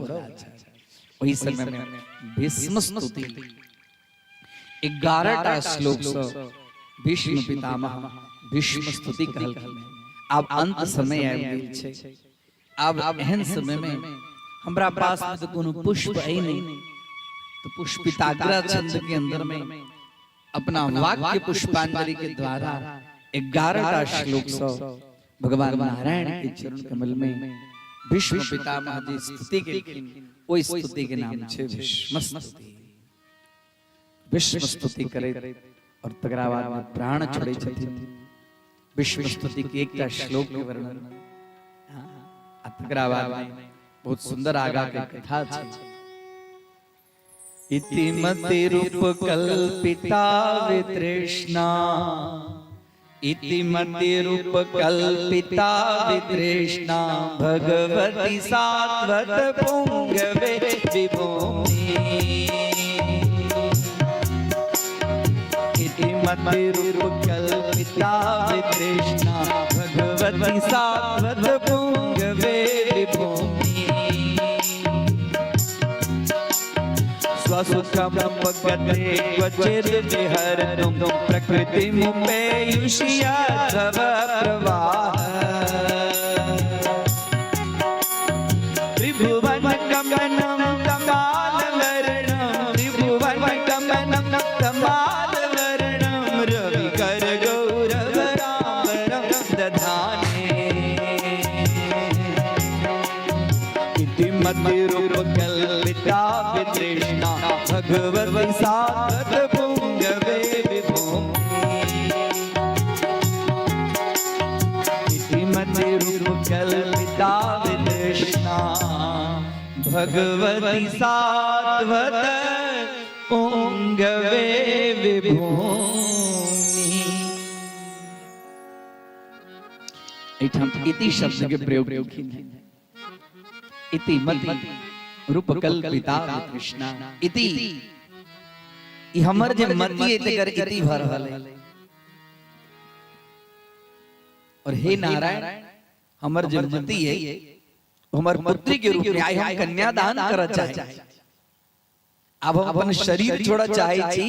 वही समय में भीष्म स्तुति 11टा श्लोक से विष्णु पितामह भीष्म स्तुति कहलखिन। अब अंत समय आबि गेल छै। अब एहन समय में हमरा पास में तो कोनो पुष्प है नहीं तो पुष्पिताग्रह छंद के अंदर में अपना वाक्य पुष्पांजलि के द्वारा 11टा श्लोक से भगवान नारायण के चरण कमल में विश्व पितामह जी स्तुति के ओई स्तुति के नाम छे विश्व स्तुति। विश्व स्तुति करे और तकरा बाद में प्राण छोड़े छथिन। विश्व स्तुति के एकटा श्लोक के वर्णन तकरा बाद में बहुत सुंदर आगा के कथा छे। इति मति रूप कल्पिता वितृष्णा इति मति रूप कल्पिता वितृष्णा भगवती सात्वत पुंगवे विभूमि। इति मति रूप कल्पिता वितृष्णा भगवती सात्वत पुंगवे विभूमि। स्वसुखमुपगते क्वचिद् विहरतुं प्रकृतिमुपेयुष्याधव प्रवाह त्रिभुवनगमनं तमालवर्णं त्रिभुवनगमनं तमालवर्णं रविकरगौरवराम्बरं दधाने इति मतिरूपकल्पिता वितृष्णा भगवती सात्वतपुङ्गवे विभूमि इति मतिरूपकल्पिता वितृष्णा भगवती सात्वत पुंगवे विभूमि। एठाम इति शब्द के प्रयोग है। इति मति रूपकल्पिता कृष्णा इति ई हमर जे मति एते कर इति भर रहल है। और हे नारायण हमर जे मति है हमर पुत्री के रूप में आई हम कन्यादान करत चाहे। अब हम अपन शरीर छोड़ा चाहे छी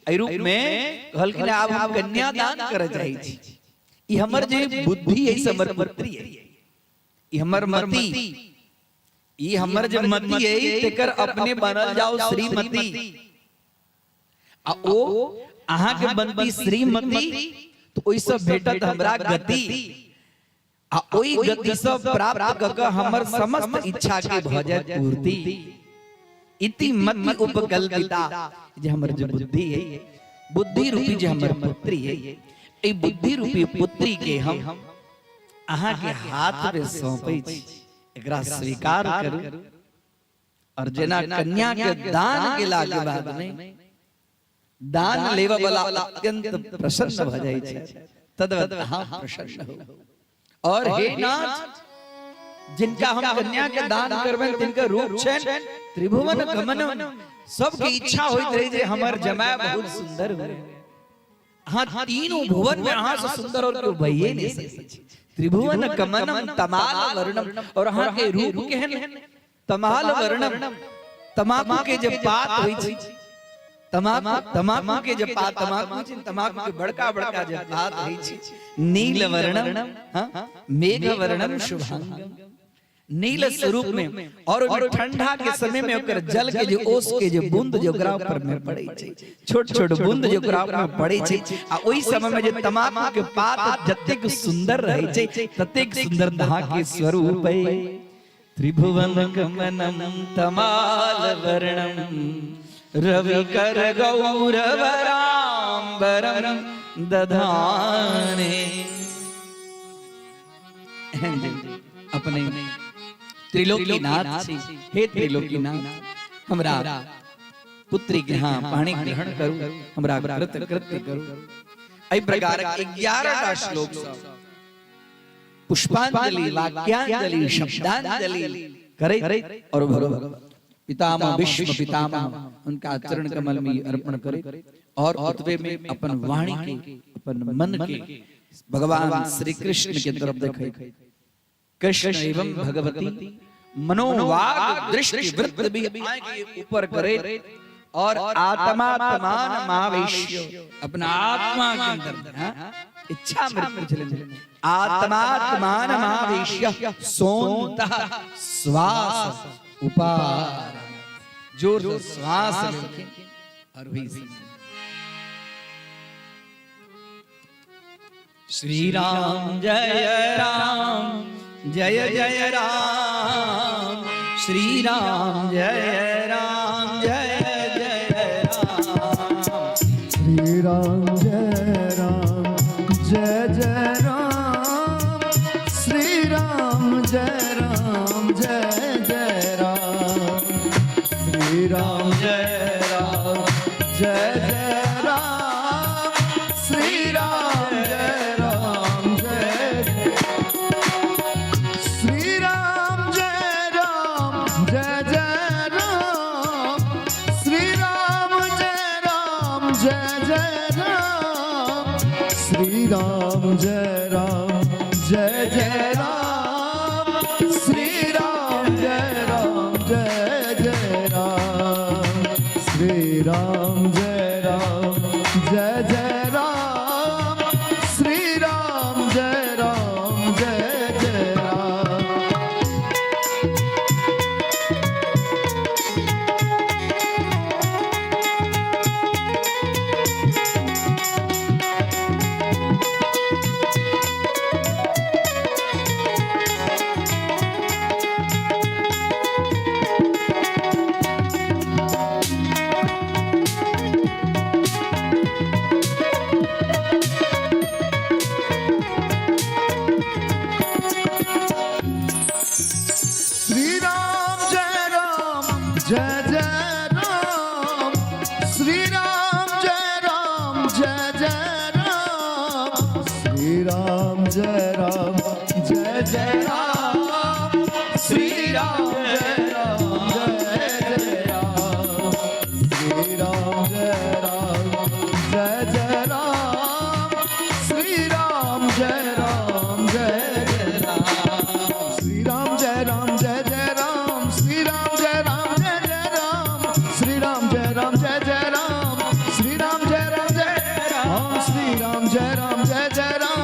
ए रूप में कहल कि अब हम कन्यादान करत चाहे छी। ई हमर जे बुद्धि है समर पुत्री है। ई हमर मति ई हमर जे मति है तेकर अपने बनल जाओ श्रीमती आ ओ अहाँ के बनती श्रीमती तो ओइ सब भेटत हमरा गति आ ओइ गति सब प्राप्त क हमर समस्त इच्छा के भ जाय पूर्ति। इति मति उपकल्पिता जे हमर जे बुद्धि है बुद्धि रूपी जे हमर पुत्री है ए बुद्धि रूपी पुत्री के हम अहाँ के हाथ में सौंपै छी एकरा स्वीकार करू और जेना कन्या के दान केला के बाद में दान लेवा वाला अत्यंत प्रसन्न भ जाय छै तद्वत अहाँ प्रसन्न हो। और हे नाथ जिनका हम कन्या के दान करबे तिनका रूप छन त्रिभुवन गमन सबके इच्छा होइत रही जे हमर जमाय बहुत सुंदर हो। हां तीनों भुवन में अहाँ से सुंदर और कोई भइए नहीं सके। त्रिभुवन गमनम तमाल वर्णम और अहाँ के रूप केहन तमाल वर्णम तमाकू के जे पात होई छै तमाकू के जे पात तमाकू के बड़का बड़का जे पात होई छै नील वर्णम मेघ वर्णम शुभांगम नील स्वरूप में और जो ठंडा के समय में ओकर जल के जो ओस के जो बूंद जो ओकरा ऊपर में पड़े छै छोट छोट बूंद जो ओकरा ऊपर में पड़े छै आ ओई समय में जे तमाकू के पात जतेक सुंदर रहे छै ततेक सुंदरता के स्वरूप है। त्रिभुवन गमनम तमाल वर्णम रविकर गौरवराम्बरम दधाने। अपने त्रिलोकीनाथ हे त्रिलोकीनाथ हमरा पुत्री के हां पाणी ग्रहण करू हमरा कृत्य करू। एहि प्रकार 11 टा श्लोक पुष्पांजलि वाक्यांजलि शब्दांजलि करे और भगवान पितामह विश्व पितामह उनका चरण कमल में अर्पण करे और उतवे में अपन वाणी के अपन मन के भगवान श्री कृष्ण के तरफ देखे। कृष्ण एवं भगवती मनोवाग दृष्टि वृत्त भी ऊपर करे और आत्मा तमान मावेश्य अपना आत्मा के अंदर इच्छा मृत्यु चले आत्मा तमान मावेश्य सोनतः श्वास उपार जोर से श्वास लेके और भी श्री राम जय जय राम श्री राम जय जय राम श्री राम जय जय राम श्री राम जय जय राम श्री राम जय जय राम श्री राम राम जय जय राम श्री राम जय जय राम राम जय राम जय जय राम श्री राम जय राम जय जय राम श्री राम जय राम जय जय राम श्री राम जय राम जय जय राम श्री राम जय राम जय जय राम श्री राम जय राम जय जय राम श्री राम जय राम जय जय राम श्री राम जय राम जय राम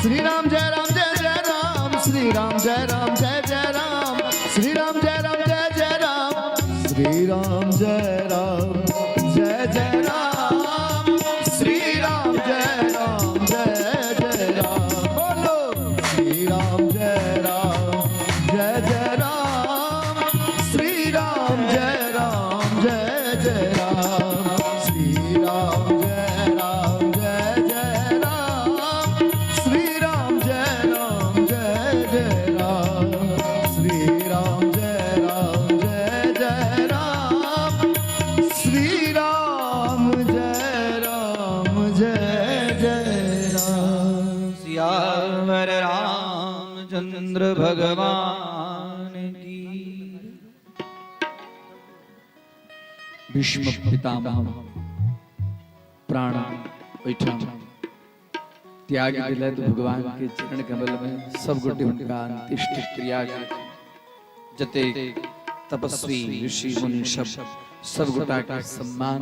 श्री राम जय राम जय जय राम श्री राम जय राम जय जय राम श्री राम जय राम जय जय राम श्री राम जय राम जय जय राम श्री राम जय राम जय जय राम श्री राम जय राम जय जय राम बोलो श्री राम जय राम जय जय राम श्री राम जय राम जय जय राम श्री राम जय राम जय जय राम श्री राम जय राम जय जय राम श्री राम जय राम जय जय राम श्री राम जय राम जय जय राम सियावर रामचंद्र भगवान की। भीष्म पितामह प्राण बैठा त्याग दिले तो भगवान के चरण कमल में सब गोटे उनका अंत्येष्टि क्रिया जते तपस्वी ऋषि मुनि सब गोटा का सम्मान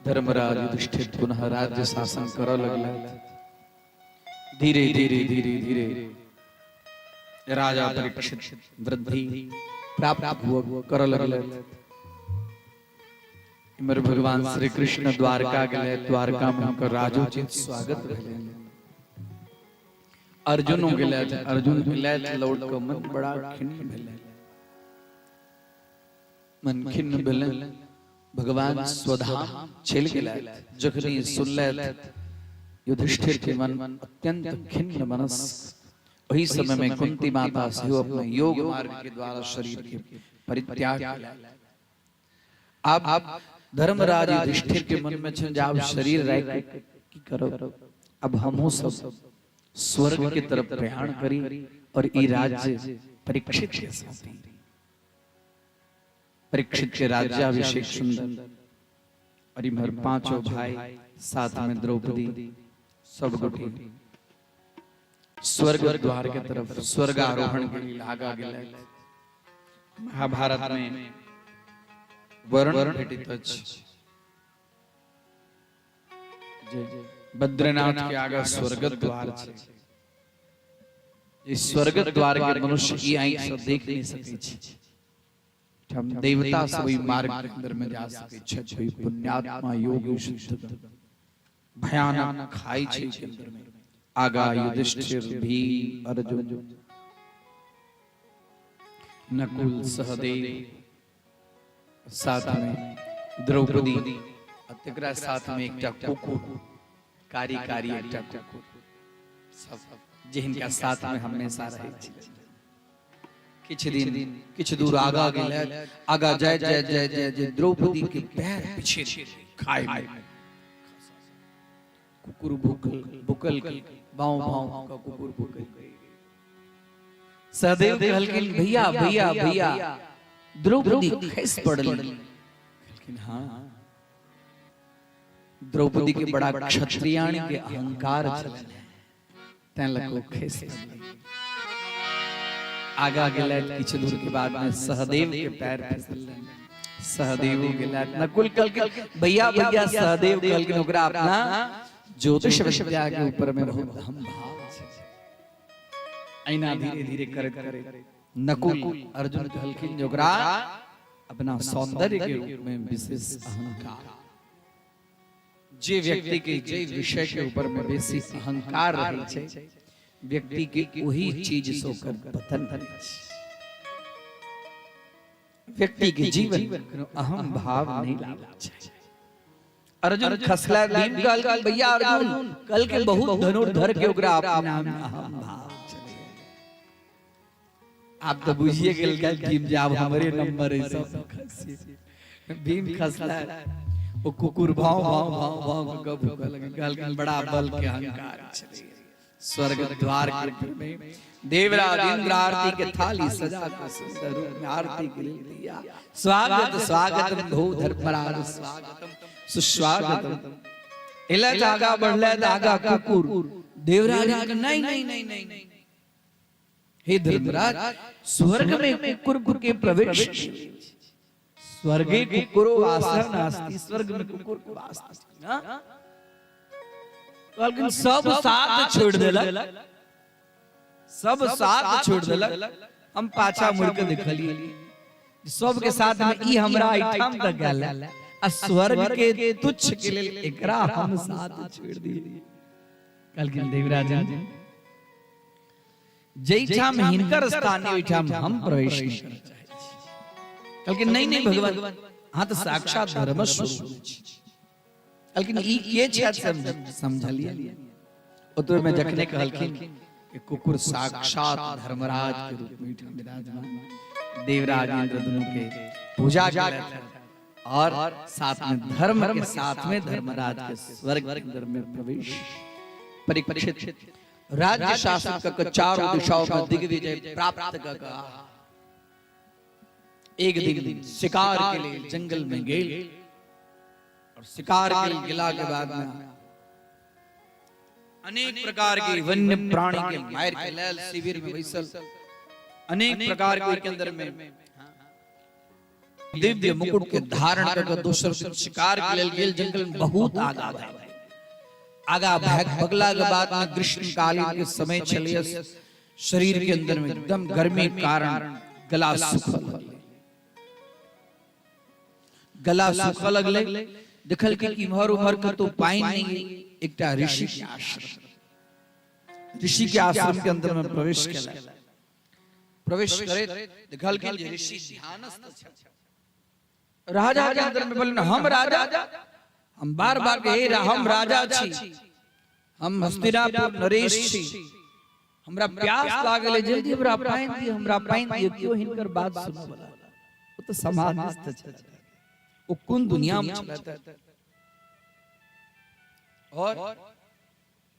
धर्मराज युधिष्ठिर पुनः राज्य शासन कर लगला। धीरे धीरे धीरे धीरे राजा परीक्षित वृद्धि प्राप्त हुआ कर लगले। इमर भगवान श्री कृष्ण द्वारका गए, द्वारका में उनका राजोचित स्वागत भेले। अर्जुन गए, अर्जुन गए लौट के मन बड़ा खिन्न भेले। मन खिन्न भेले, भगवान स्वधाम चल गए। जखनी सुनले युधिष्ठिर के मन अत्यंत खिन्न मनस। वही समय में कुंती माता से अपने योग मार्ग के द्वारा शरीर के परित्याग आप धर्मराज युधिष्ठिर के मन में जब शरीर रह की करो, अब हम सब स्वर्ग की तरफ प्रयाण करी और ये राज्य परीक्षित के साथ। परीक्षित के राज्याभिषेक सुंदर और इमर पांचों भाई साथ में द्रौपदी सब गोटे स्वर्ग द्वार के तरफ स्वर्गारोहण के लिए आगा गए। महाभारत में वर्ण भेटित अछि। बद्रीनाथ के आगा स्वर्ग द्वार छे। इस स्वर्ग द्वार के मनुष्य की आंख से देख नहीं सके छे। हम देवता से वही मार्ग के अंदर में जा सके छे। कोई पुण्यात्मा योग शुद्ध भयानक खाई छे के अंदर में आगा युधिष्ठिर भी अर्जुन नकुल सहदेव साथ में द्रौपदी अतिग्रा साथ में एक कुकुर कारी एक कुकुर सब जिनका साथ में हमेशा रहे छे। किछ दूर आगा गेल, आगा जय जय जय जय जय द्रौपदी के पैर पीछे खाए में कुकुर बुकल बाँव का कुकुर बुकल। सहदेव कहलकिन भैया भैया भैया द्रौपदी खैस पड़ल। लेकिन हाँ द्रौपदी के बड़ा क्षत्रियाणी के अहंकार चले तैं लको खैस आगा गेल। किछ दूर के बाद में सहदेव के पैर फिसल। सहदेव गेल, नकुल कहलकिन भैया भैया सहदेव कहलकिन ओकरा अपना ज्योतिष विद्या के ऊपर में बहुत हम भाव छे। ऐना धीरे धीरे करत नकुल अर्जुन कहलकिन ओकरा अपना सौंदर्य के रूप में विशेष अहंकार। जे व्यक्ति के जे विषय के ऊपर में विशेष अहंकार रहे छे, व्यक्ति के वही चीज से कर पतन करे छे। व्यक्ति के जीवन में अहम भाव नहीं लाना चाहिए। अर्जुन खसला भीम कल भैया अर्जुन कल के बहुत धनुर्धर के ओकरा अपना अहम भाव चले। आप तो बुझिए गेल भीम जब हमरे नंबर है सब भीम खसला वो कुकुर भाव भाव भाव भाव का भूखा लगे गल बड़ा बल के अहंकार चले स्वर्ग द्वार के ऊपर में देवराज इंद्र आरती के थाली सजा कर सुंदर रूप में आरती के लिए दिया। स्वागत स्वागतम भो धर्मराज स्वागतम सुस्वागतम। इला जागा बढ़ले दागा कुकुर देवराज नहीं नहीं नहीं नहीं हे धर्मराज स्वर्ग में कुकुर के प्रवेश स्वर्गे कुकुरो वासः नास्ति स्वर्ग में कुकुर को वास नास्ति ना लेकिन सब साथ छोड़ देलक सब साथ छोड़ देलक हम पाछा मुड़ के देखलिए सब के साथ में ई हमरा आइटम तक गेल आ स्वर्ग के तुच्छ के लेल एकरा हम साथ छोड़ दिए। कलकिन देवराज जैठा में हिनकर स्थान है ओइठा हम प्रवेश नहीं करना चाहे। कलकिन नहीं नहीं भगवान हां तो साक्षात धर्म स्वरूप लेकिन ई के छत समझलिए उतरे में जखने कहलखिन कि कुकुर साक्षात धर्मराज के रूप में विराजमान देवराज इंद्र दोनों के पूजा कर और साथ में धर्म के साथ में धर्मराज के स्वर्ग के अंदर में प्रवेश परीक्षित राज्य शासन का चारों दिशाओं में दिग्विजय प्राप्त कर एक दिन शिकार के लिए जंगल में गए और शिकार के गिला के बाद में अनेक प्रकार के वन्य प्राणी के मार के लेल शिविर में बैसल अनेक प्रकार के अंदर में दिव्य मुकुट के धारण करके दूसर शिकार के लेल गेल जंगल में बहुत आगा भाग बगला के बाद में ग्रीष्मकालीन के समय चले शरीर के अंदर में एकदम गर्मी के कारण गला सूखल लगले देखल कि इमहर उमहर का तो पाइन नहीं एकटा ऋषि के आश्रम के अंदर में प्रवेश केला प्रवेश करे देखल कि ऋषि ध्यानस्थ राजा के अंदर में बोले हम राजा हम बार-बार कहे हम राजा छी हम हस्तिनापुर नरेश छी हमरा प्यास लागले जल्दी हमरा पाइन दियो क्यों हिनकर बात सुनो वो तो समाधिस्थ छै वो कौन दुनिया में चलता है और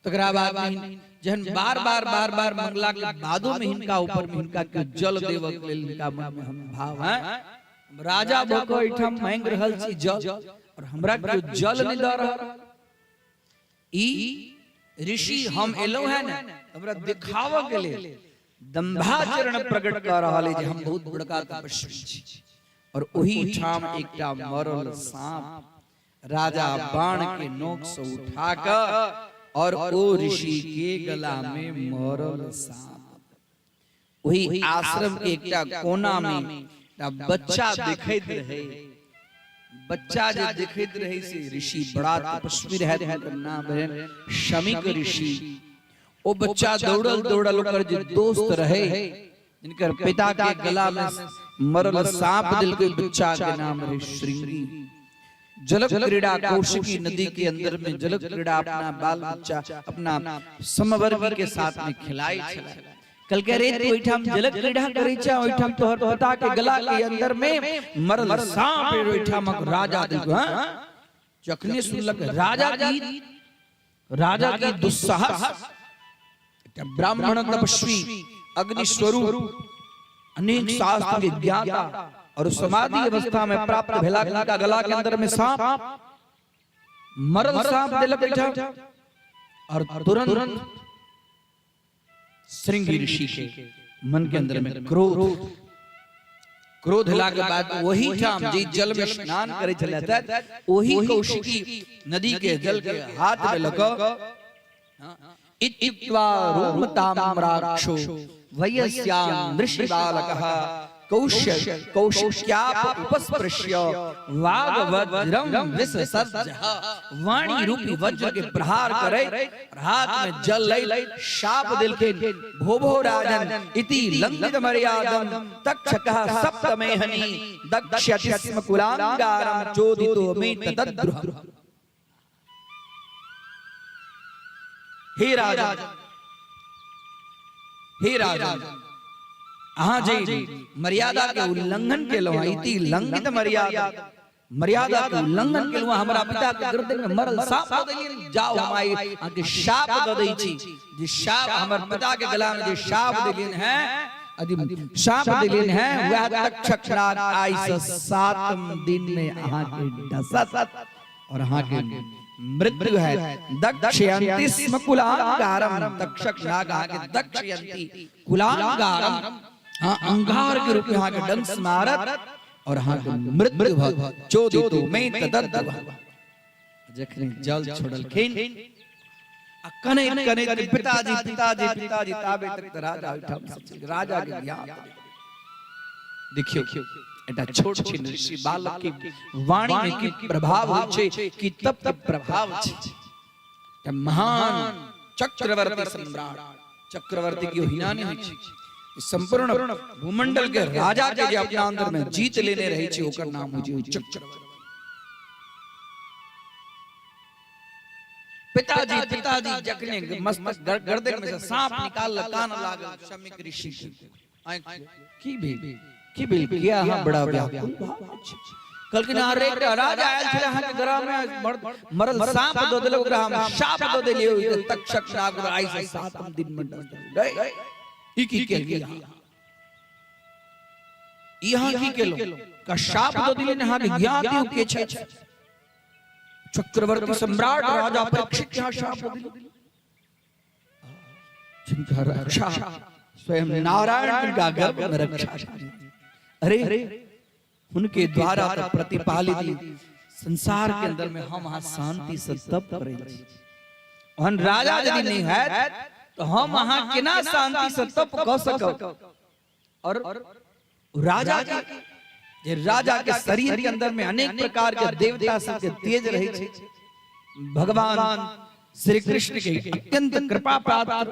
तकरा बाद में जहन बार-बार मंगला के बादों में इनका ऊपर में इनका के जल देव के लेल इनका मन में हम भाव है राजा भको इठम मांग रहल छी जल और हमरा के जल नहीं द रहल ई ऋषि हम एलो है ना हमरा दिखावा के लिए दंभाचरण प्रकट कर रहल है जे हम बहुत बड़का तपस्वी छी और वही ठाम एकटा मरल सांप राजा बाण के नोक से उठाकर और ओ ऋषि के गला में मरल सांप वही आश्रम के एकटा कोना में बच्चा दिखैत रहे बच्चा जे दिखैत रहे से ऋषि बड़ा तपस्वी रहत है नाम है शमिक ऋषि ओ बच्चा दौड़ल ओकर जे दोस्त रहे जिनकर पिता के गला में मरल सांप दिल के बच्चा के नाम है श्रृंगी जल क्रीड़ा कौशिकी नदी के अंदर में जल क्रीड़ा अपना बाल बच्चा अपना समवर्गी के साथ में खिलाए चला कल कह रहे तो ओइठाम जल क्रीड़ा करे छा ओइठाम तोहर पिता के गला के अंदर में मरल सांप ओइठाम राजा देखो हां जखने सुनलक राजा की दुस्साहस ब्राह्मण तपस्वी अग्नि स्वरूप अनेक शास्त्र के ज्ञाता और समाधि अवस्था में प्राप्त भेला का गला के अंदर में सांप मरल सांप दिलक बैठा और तुरंत श्रृंगी ऋषि के मन के अंदर में क्रोध हिला के बाद वही ठाम जी जल में स्नान करे चला था वही कौशिकी नदी के जल के हाथ में लगा इत्वा रोमताम्राक्षो वयस्यां नृषिबालकः कौशिक्याप उपस्पृश्य वागवज्रं विससर्जः वाणी रूपी वज्र के प्रहार करे हाथ में जल लई शाप दिलके भो राजन इति लंघित मर्यादं तक्षकः सप्तमेहनि दक्ष्यति स्म कुलांगारं चोदितो मे तद्द्रुह। हे राजा अहाँ जे मर्यादा के उल्लंघन के लवाईती लंघित मर्यादा मर्यादा के उल्लंघन के लिए हमरा पिता के गर्दन में मरल सांप दे देलियन जाओ हमाई आके शाप दे दै छी जे शाप हमर पिता के गला में जे शाप देलियन है यदि शाप देलियन है वह तक्षक नाग आई से 7 दिन में अहाँ के डसत और अहाँ के मृत्यु है। दक्षयंति स्म कुलांगारम तक्षक नाग अहाँ के दक्षयंति कुलांगारम हाँ अंगार के रूप में अहाँ के डंस मारत और अहाँ के मृत्यु भ चोदितो में तदर्द जखने जल छोड़लखिन कने कने पिताजी पिताजी पिताजी ताबे तक राजा उठा राजा के ज्ञान देखियो एटा छोट छिन ऋषि बालक की वाणी में की प्रभाव होय छै कि तब तब प्रभाव छै। महान चक्रवर्ती सम्राट चक्रवर्ती की हिनानी होय छै संपूर्ण भूमंडल के राजा के अपना अंदर में जीत लेने रही छै ओकर नाम होय छै चक्रवर्ती। पिताजी पिताजी जखने मस्तक गर्दन में से सांप निकाल कान लागल शमीक ऋषि की भेल किया हां बड़ा व्याकुल कल के अरे राजा आयल छले हां के घर में मरल सांप द देलक ओकरा हम शाप द देलियो तक्षक नाग आई से 7 दिन में डस ई की केल गया यहां की केलो का शाप द देलिन हां के ज्ञातियों के छै चक्रवर्ती सम्राट राजा परीक्षित के शाप जिनका रक्षा स्वयं नारायण का गर्भ में रक्षा अरे उनके द्वारा तो प्रतिपालित संसार के अंदर में हम वहां शांति से तप करे हम राजा यदि नहीं है तो हम वहां केना शांति से तप कर सकब। और राजा के राजा के शरीर के अंदर में अनेक प्रकार के देवता सब के तेज रहे छे भगवान श्री कृष्ण के अत्यंत कृपा प्राप्त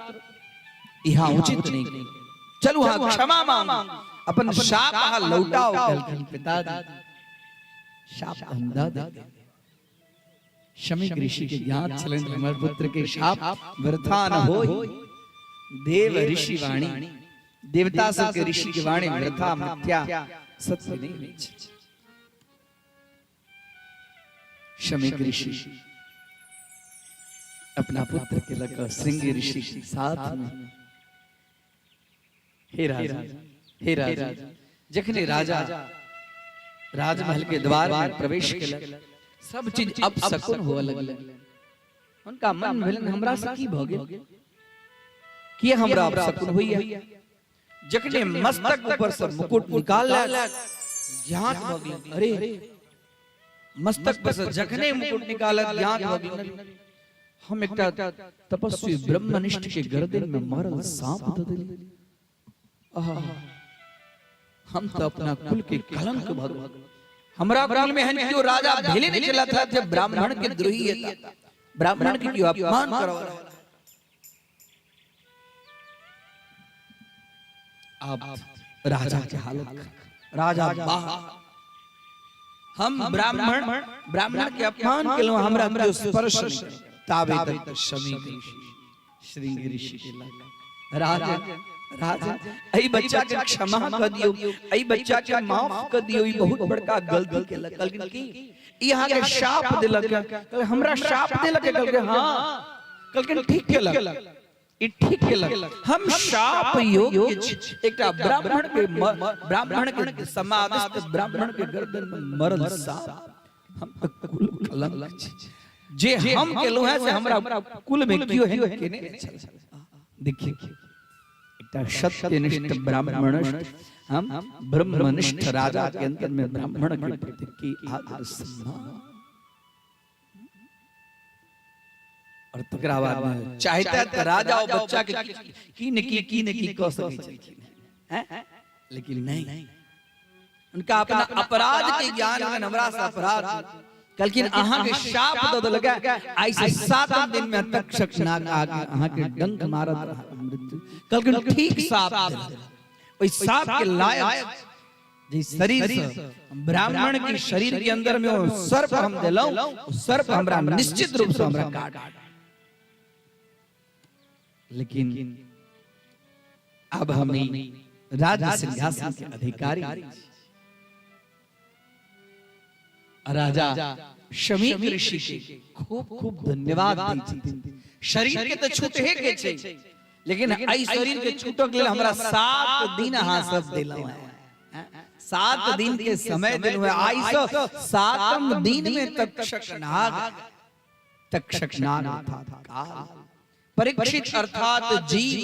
यहाँ उचित नहीं चलो हाँ क्षमा मांग अपन शाप लौटाओ कहलखिन पिताजी शाप हम दे शमीक ऋषि के ज्ञान चलन हमर पुत्र के शाप व्यर्था न होय देव ऋषि वाणी देवता सब के ऋषि की वाणी व्यर्था मिथ्या सत्य नहीं है। शमीक ऋषि अपना पुत्र के लगा श्रृंगी ऋषि के साथ में हे राजा जखने राजा राजमहल के द्वार में प्रवेश केलक सब चीज अब सकुन होए लगल उनका मन भेलन हमरा से की भ गेल कि हमरा अब सकुन होइया जखने मस्तक ऊपर से मुकुट निकाल ज्ञात भ गेल अरे मस्तक पर से जखने मुकुट निकालत ज्ञात भ गेल हम एकटा तपस्वी ब्रह्मनिष्ठ के गर्दन में मरल सांप द देली हम तो अपना कुल के कलंक भगवान हमरा कुल में हन क्यों राजा भेले नहीं चला था जब ब्राह्मण के द्रोही है ब्राह्मण के क्यों अपमान करो आप राजा के हालत राजा हम ब्राह्मण के अपमान के लिए हमरा क्यों स्पर्श नहीं ताबे तक शमीक श्रृंगी ऋषि के लगा राजा आई बच्चा के क्षमा कर दियो आई बच्चा के माफ कर दियो ई बहुत बड़का गलती के लगल की यहां के शाप देलक हमरा शाप देलक कल के हां कल के ठीक केलक ई ठीक केलक हम शाप योग्य एकटा ब्राह्मण के समादिष्ट ब्राह्मण के गर्दन में मरल सांप हम कुल कलंक जे हम केलु है से हमरा कुल में क्यों है केने देखिए सत्यनिष्ठ ब्राह्मणनिष्ठ हम ब्रह्मनिष्ठ राजा के अंदर में ब्राह्मण के प्रति की आदर सम्मान और तकरा बाद में चाहता तो राजा और बच्चा के की ने की कह सके हैं लेकिन नहीं उनका अपना अपराध के ज्ञान में हमरा से अपराध कलकिन अहाँ के शाप द लगा ऐसे 7 दिन में तक्षक नाग आके अहाँ के डंक मारत मृत्यु कलकिन ठीक साप ओई साप के लायक जे शरीर से ब्राह्मण के शरीर के अंदर में वो सर्प हम देलौ सर्प हमरा निश्चित रूप से हमरा काट लेकिन अब हम राज सिंहासन के अधिकारी राजा शमीक ऋषि के खूब खूब धन्यवाद दै छथिन। शरीर के तो छूट है के छै, लेकिन आई शरीर के छूटक लेल हमरा 7 दिन अहाँ सब देलौ है। 7 दिन के समय देलौ है। आई से 7म दिन में तक्षक नाग अर्थात काल परीक्षित अर्थात जीव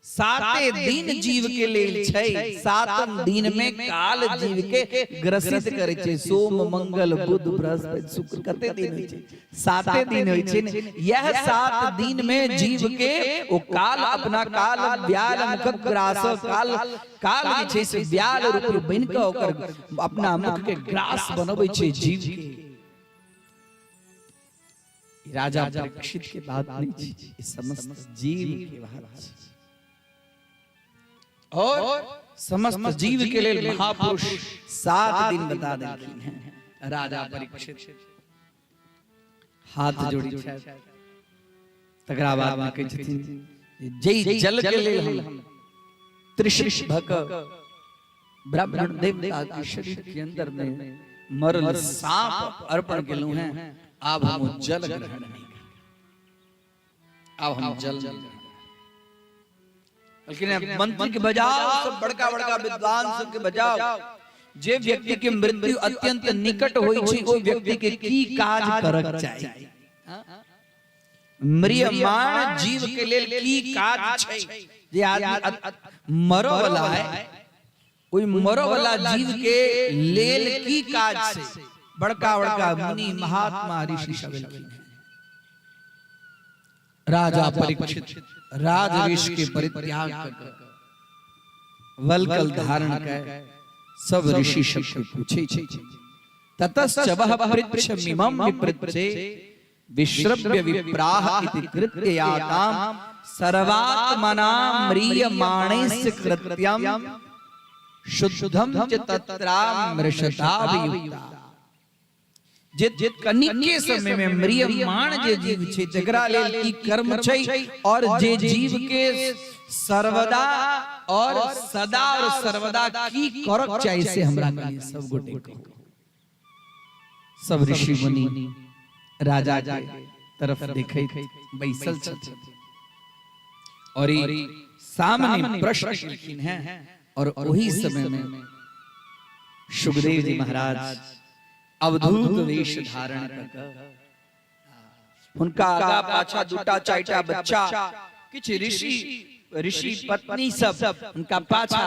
7 दिन जीव के लेल छै। 7म दिन में काल जीव के ग्रसित करे छै। सोम मंगल बुध बृहस्पति शुक्र कते दिन होय छै? 7 दिन होय छै ने। यह 7 दिन में जीव के ओ काल अपना काल व्याल मुख ग्रास काल जे छै से व्याल रूप बन के ओकर अपना मुख के ग्रास बनबै छै जीव के। राजा परीक्षित के बात नहीं छै, समस्त जीव के बात छै। और समस्त जीव के लिए महापुरुष 7 दिन बता देलखिन हैं। राजा परीक्षित हाथ जोड़ी छै, तकरा बाद में कहै छथिन जय जल के लेल हम त्रिशिष भक ब्राह्मण देवता के शरीर के अंदर में मरल सांप अर्पण केलू हैं। अब हम जल ग्रहण नहीं करेंगे, अब हम जल नहीं करेंगे। लेकिन मंत्री के बजाओ, सब बड़का बड़का विद्वान सब के बजाओ, जे व्यक्ति के मृत्यु अत्यंत निकट होई छै ओ व्यक्ति के की काज करक चाही? म्रियमाण जीव के लेल की काज छै? जे आदमी मरो वाला है, ओई मरो वाला जीव के लेल की काज छै? बड़का बड़का मुनि महात्मा ऋषि सब एलखिन। राजा परीक्षित राजवेश के परित्याग कर वल्कल धारण कर सब ऋषि सब से पूछे छै। ततश्च वह पृच्छमिमं विपृच्छे विश्रव्य विप्राह इति कृत्य याताम सर्वात्मनां म्रियमाणस्य कृत्यं शुद्धं च तत्रामृषताभियुक्ता। जित कनिक के समय में म्रियमाण जे जीव छै जकरा लेल की कर्म छै और जे जीव के सर्वदा और सदा और सर्वदा की करक चाही से हमरा के सब गोटे कहू। सब ऋषि मुनि राजा के तरफ देखैत बैसल छथिन और ई सामने प्रश्न केलखिन हैं। और वही समय में सुखदेव जी महाराज अवधूत वेश धारण कर उनका आगा पाछा दूटा चाइटा बच्चा किछ ऋषि पत्नी सब उनका पाछा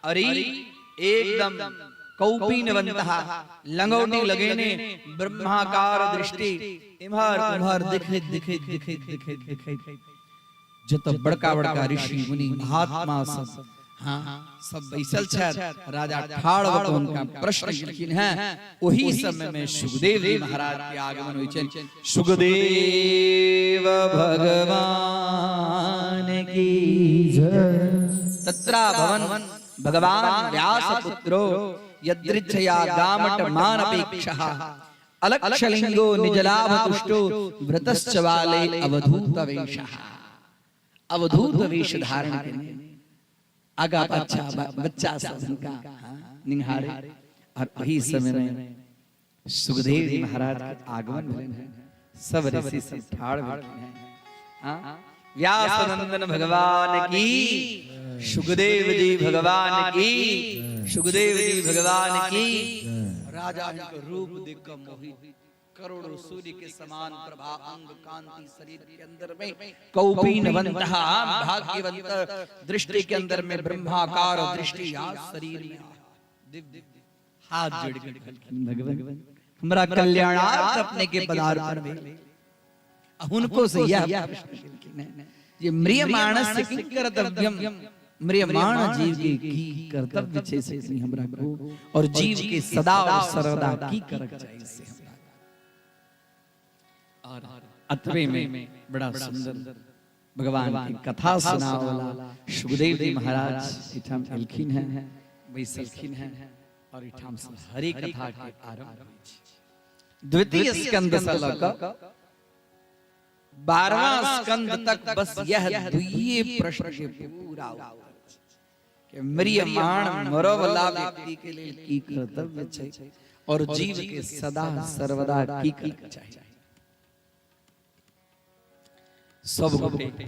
अरे एकदम कौपीनवंतः लंगोटी लगेने ब्रह्माकार दृष्टि इमहर उमहर दिखैत जत बड़का बड़का ऋषि मुनि महात्मा सब सब बैसल छथि। राजा ठाड़ भ क उनका प्रश्न केलखिन हैं। वही समय में सुखदेव जी महाराज के आगमन होइ छनि। सुखदेव भगवान की जय। तत्रा भवन भगवान व्यास पुत्रो यदृच्छया गामट मानपेक्षः अलक्षलिंगो निजलाभ तुष्टो व्रतश्च वाले अवधूत वेशः। अवधूत वेश धारण करने आगा अच्छा बच्चा सब उनका निहारे। और वही समय में सुखदेव जी महाराज के आगमन भेल है। सब ऋषि सब ठाड़ बैठे हैं। व्यास नंदन भगवान की, सुखदेव जी भगवान की, सुखदेव जी भगवान की। राजा का रूप देखकर मोहित, करोड़ों सूर्य के समान प्रभा, अंग कांति शरीर के अंदर में कौपीनवंतः भाग्यवंत दृष्टि के अंदर में ब्रह्माकार दृष्टि शरीर में दिव्य हाथ जोड़ के भगवान हमरा कल्याणार्थ अपने के पदार्पण में उनको से यह ये म्रियमाणस्य किं कर्तव्यम, म्रियमाण जीव के की कर्तव्य छे से हमरा को और जीव के सदा और सर्वदा की करक चाहिए से हमरा। और अतवे में बड़ा सुंदर भगवान की कथा सुनावला सुखदेव जी महाराज इठाम एलखिन हैं, बैसलखिन हैं और इठाम से हरि कथा के आरंभ होई छै। द्वितीय स्कंद से लक 12वां स्कंद तक बस यह दुइये प्रश्न के पूरा कि म्रियमाण मरो वाला व्यक्ति के लिए की कर्तव्य छै और जीव के सदा सर्वदा की करना चाहिए। सब गोटे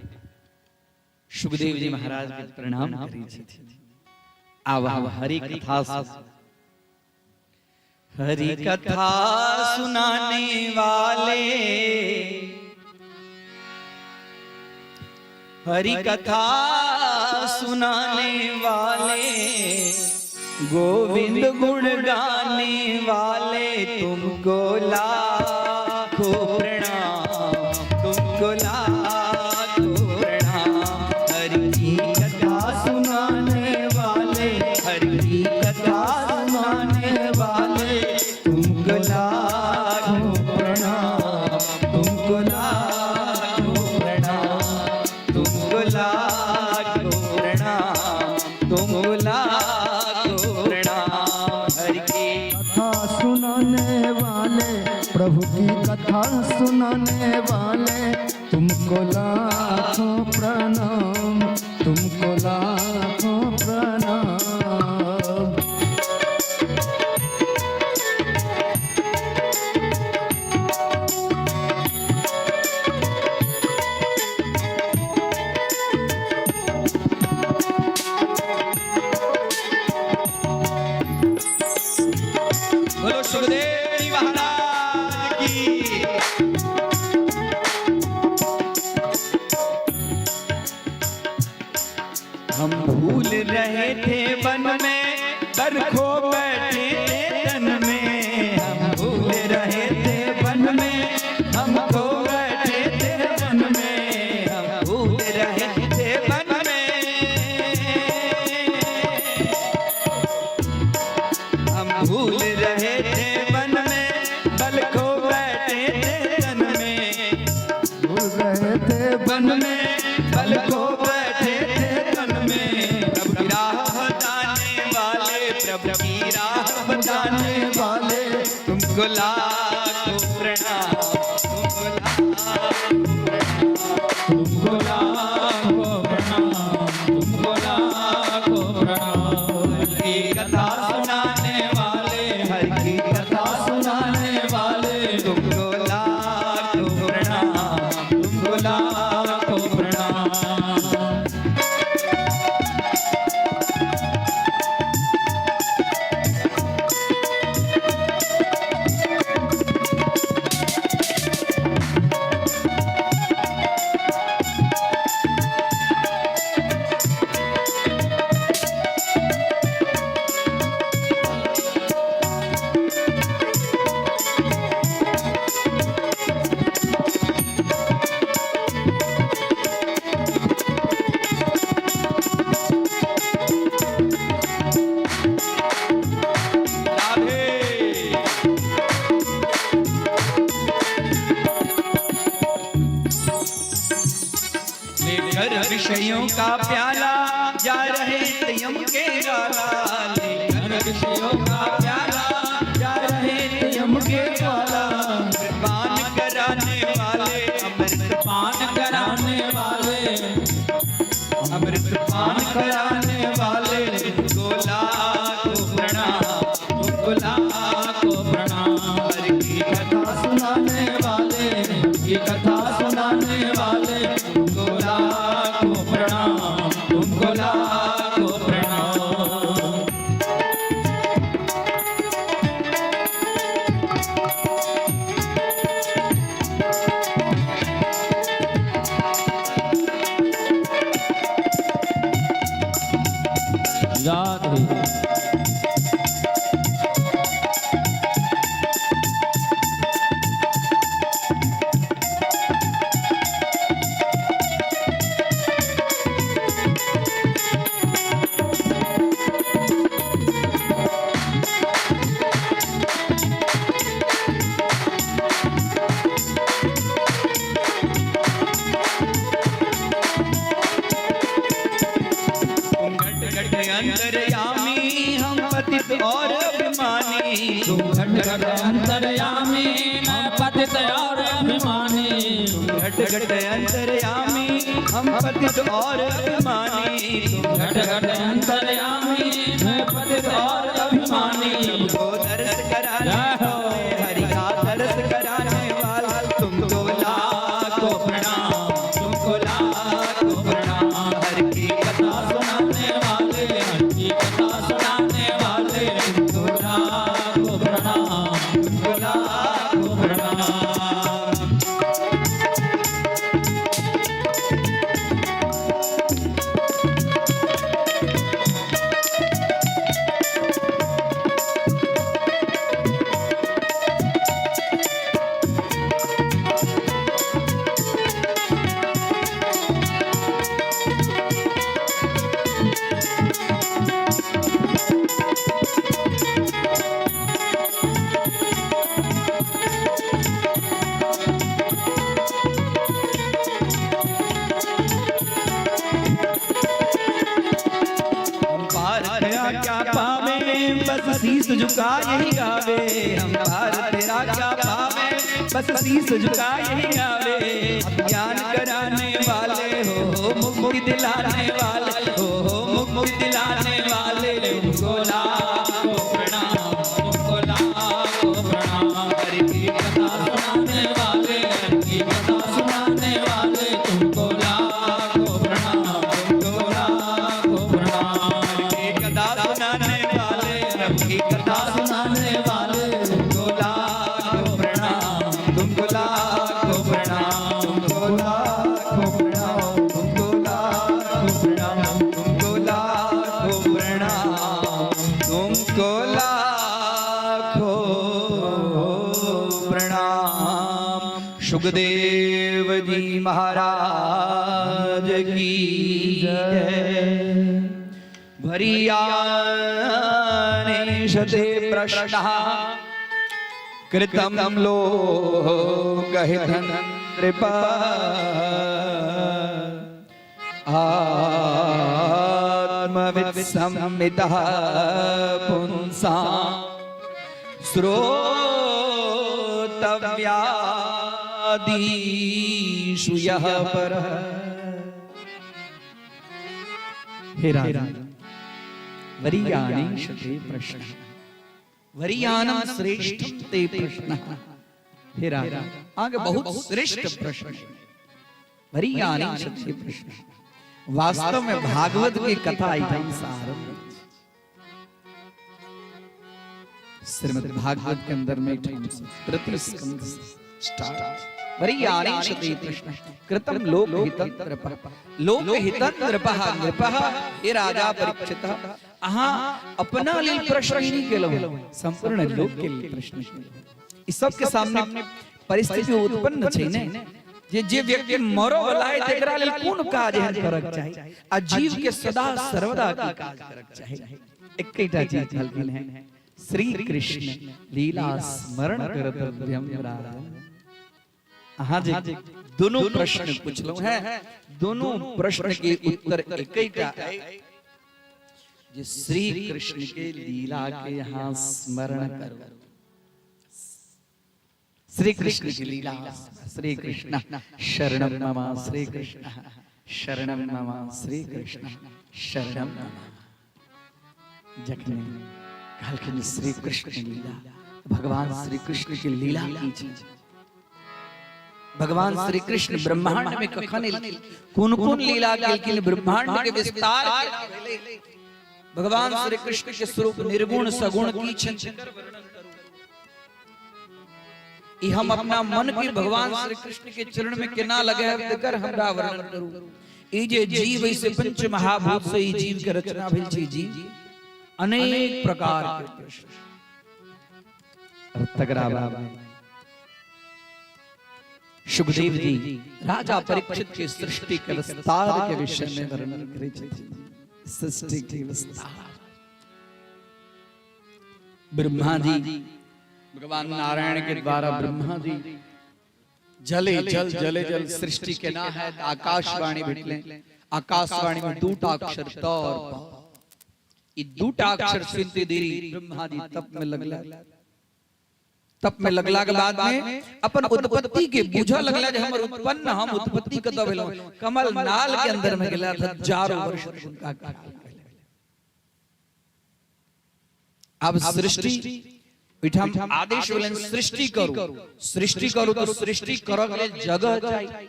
सुखदेव जी महाराज के प्रणाम करी छथि। आब हरि कथा हरि कथा सुनाने वाले, हरि कथा सुनाने वाले, गोविंद गुण गाने वाले, तुमको लाखों प्रणाम, तुमको लाखों प्रणाम। हरि की कथा सुनाने वाले, हरि की कथा सुनाने वाले, तुमको लाखों प्रणाम, तुमको लाखों प्रणाम, तुमको लाखों प्रणाम, तुमको लाखों प्रणाम। हरि की कथा सुनाने वाले, प्रभु की कथा सुनाने वाले, तुमको लाखों प्रणाम, तुमको लाखों प्रणाम। बोलो सुखदेव जी महाराज की। हम भूल रहे थे वन में, बरखो बैठे थे तन में। हम भूल रहे थे वन में, हम खो बैठे थे वन में। हम भूल रहे थे वन में, हम भूल रहे थे वन में, बल खो बैठे थे तन में। भूल रहे थे वन में, बल खो बैठे थे तन में। प्रभु की राह बताने वाले, प्रभु की राह बताने वाले, तुमको लाखों प्रणाम, तुमको लाखों प्रणाम, तुमको लाखों प्रणाम, तुमको लाखों प्रणाम। हरि की कथा सुनाने वाले, हरि की कथा सुनाने वाले, तुमको लाखों प्रणाम, तुमको लाखों प्रणाम। लेकर विषयों का प्याला, जा रहे थे यम के ज्वाला। लेकर विषयों का प्याला, जा रहे थे यम के ज्वाला। पान कराने वाले, अमृत पान कराने वाले, अमृत पान कराने वाले, तुमको लाखों प्रणाम, तुमको लाखों प्रणाम। हरि की कथा सुनाने वाले, हरि की कथा सुनाने वाले, तुमको लाखों प्रणाम, तुमको लाखों प्रणाम। राधे। अंतर्यामी हम पतित और अभिमानी, तुम घट घट अंतर्यामी, मैं पतित और अभिमानी। घट घट अंतर्यामी हम पतित और अभिमानी। घट घट अंतर्यामी, मैं पतित और अभिमानी। तुमको दर्श करा लाखों प्रणाम, तुमको लाखों प्रणाम। हर की कथा सुनाने वाले, हर की कथा सुनाने वाले, तुमको लाखों प्रणाम, तुमको लाखों प्रणाम। क्या पावे बस शीस झुका यही गावे, हम पार तेरा क्या पावे बस शीस झुका यही गावे। ज्ञान कराने वाले हो मुक्ति दिलाने वाले हो मुक्ति दिलाने वाले, तुमको लाखों प्रणाम, तुमको लाखों प्रणाम। हर की कथा सुनाने वाले, हर की कथा सुनाने वाले, तुमको लाखों प्रणाम, तुमको लाखों प्रणाम। की कथा सुनाने वाले, तुमको लाखों प्रणाम, तुमको लाखों प्रणाम, तुमको लाखों प्रणाम, तुमको लाखों प्रणाम, तुमको लाखों प्रणाम, तुमको लाखों प्रणाम। सुखदेव जी महाराज की जय। भरियानेशते प्रश्नः कृतं लोकहितं नृप। आत्मवित्संवितः पुंसां श्रोतव्यादिषु यः परः। हे राजा, वरीयानेशते प्रश्नः, वरीयानं श्रेष्ठं ते प्रश्नः। हे राजा, आगे बहुत श्रेष्ठ प्रश्न है। वरीयानेशते प्रश्नः, वास्तव में भागवत की कथा इधम सारम। श्रीमद् भागवत के अंदर में तृतीय स्कंद स्टार्ट। वरीयानेशते प्रश्नः कृतं लोकहितं नृपः। लोकहितं नृपः, नृपः हे राजा परीक्षितः, अहाँ अपना लिए प्रश्न नहीं केलो, संपूर्ण लोक के लिए प्रश्न केलो। इस सब के सामने परिस्थिति उत्पन्न छै ने, जे व्यक्ति मरो वाला है तेकरा लेल कोन काज है करक चाही, आ जीव के सदा सर्वदा की काज करक चाही। एकटा चीज हलकिन है, श्री कृष्ण लीला स्मरण करत व्यमराजन। हाँ जी, दोनों प्रश्न पूछलो है, दोनों प्रश्न के उत्तर एकैटा है, जे श्री कृष्ण के लीला के यहाँ स्मरण करो। श्री कृष्ण की लीला, श्री कृष्ण शरणं मम, श्री कृष्ण शरणं मम, श्री कृष्ण शरणं मम। जखने कहलखिन श्री कृष्ण की लीला, भगवान श्री कृष्ण की लीला की चीज। भगवान श्री कृष्ण ब्रह्मांड में कखन कौन कौन लीला केलखिन, ब्रह्मांड के विस्तार केलखिन। भगवान श्री कृष्ण के स्वरूप निर्गुण सगुण की छंकर वर्णन करूं। ई हम अपना मन की भगवान श्री कृष्ण के चरण में केना लगे देकर हमरा वर्णन करूं। ई जे जीव ऐसे पंच महाभूत से ई जीव के रचना भेल छै। जीव अनेक प्रकार के प्रश्न तगड़ा बाबा सुखदेव जी राजा परीक्षित के सृष्टि के विस्तार के विषय में वर्णन करे छथिन। सृष्टि के विस्तार ब्रह्मा जी, भगवान नारायण के द्वारा ब्रह्मा जी जले जल जले जल सृष्टि के ना है आकाशवाणी भेटले। आकाशवाणी में दूटा अक्षर त और प। ई दूटा अक्षर सुनते देरी ब्रह्मा जी तप में लगला। तप में लगला के बाद में अपन उत्पत्ति के बुझा लगला जे हमर उत्पन्न हम उत्पत्ति कत भेलो। कमल नाल के अंदर में गेला था हजारों वर्ष उनका काल। अब सृष्टि ओहिठाम आदेश भेलनि सृष्टि करू तो सृष्टि करऽ के लेल जगह चाहिए।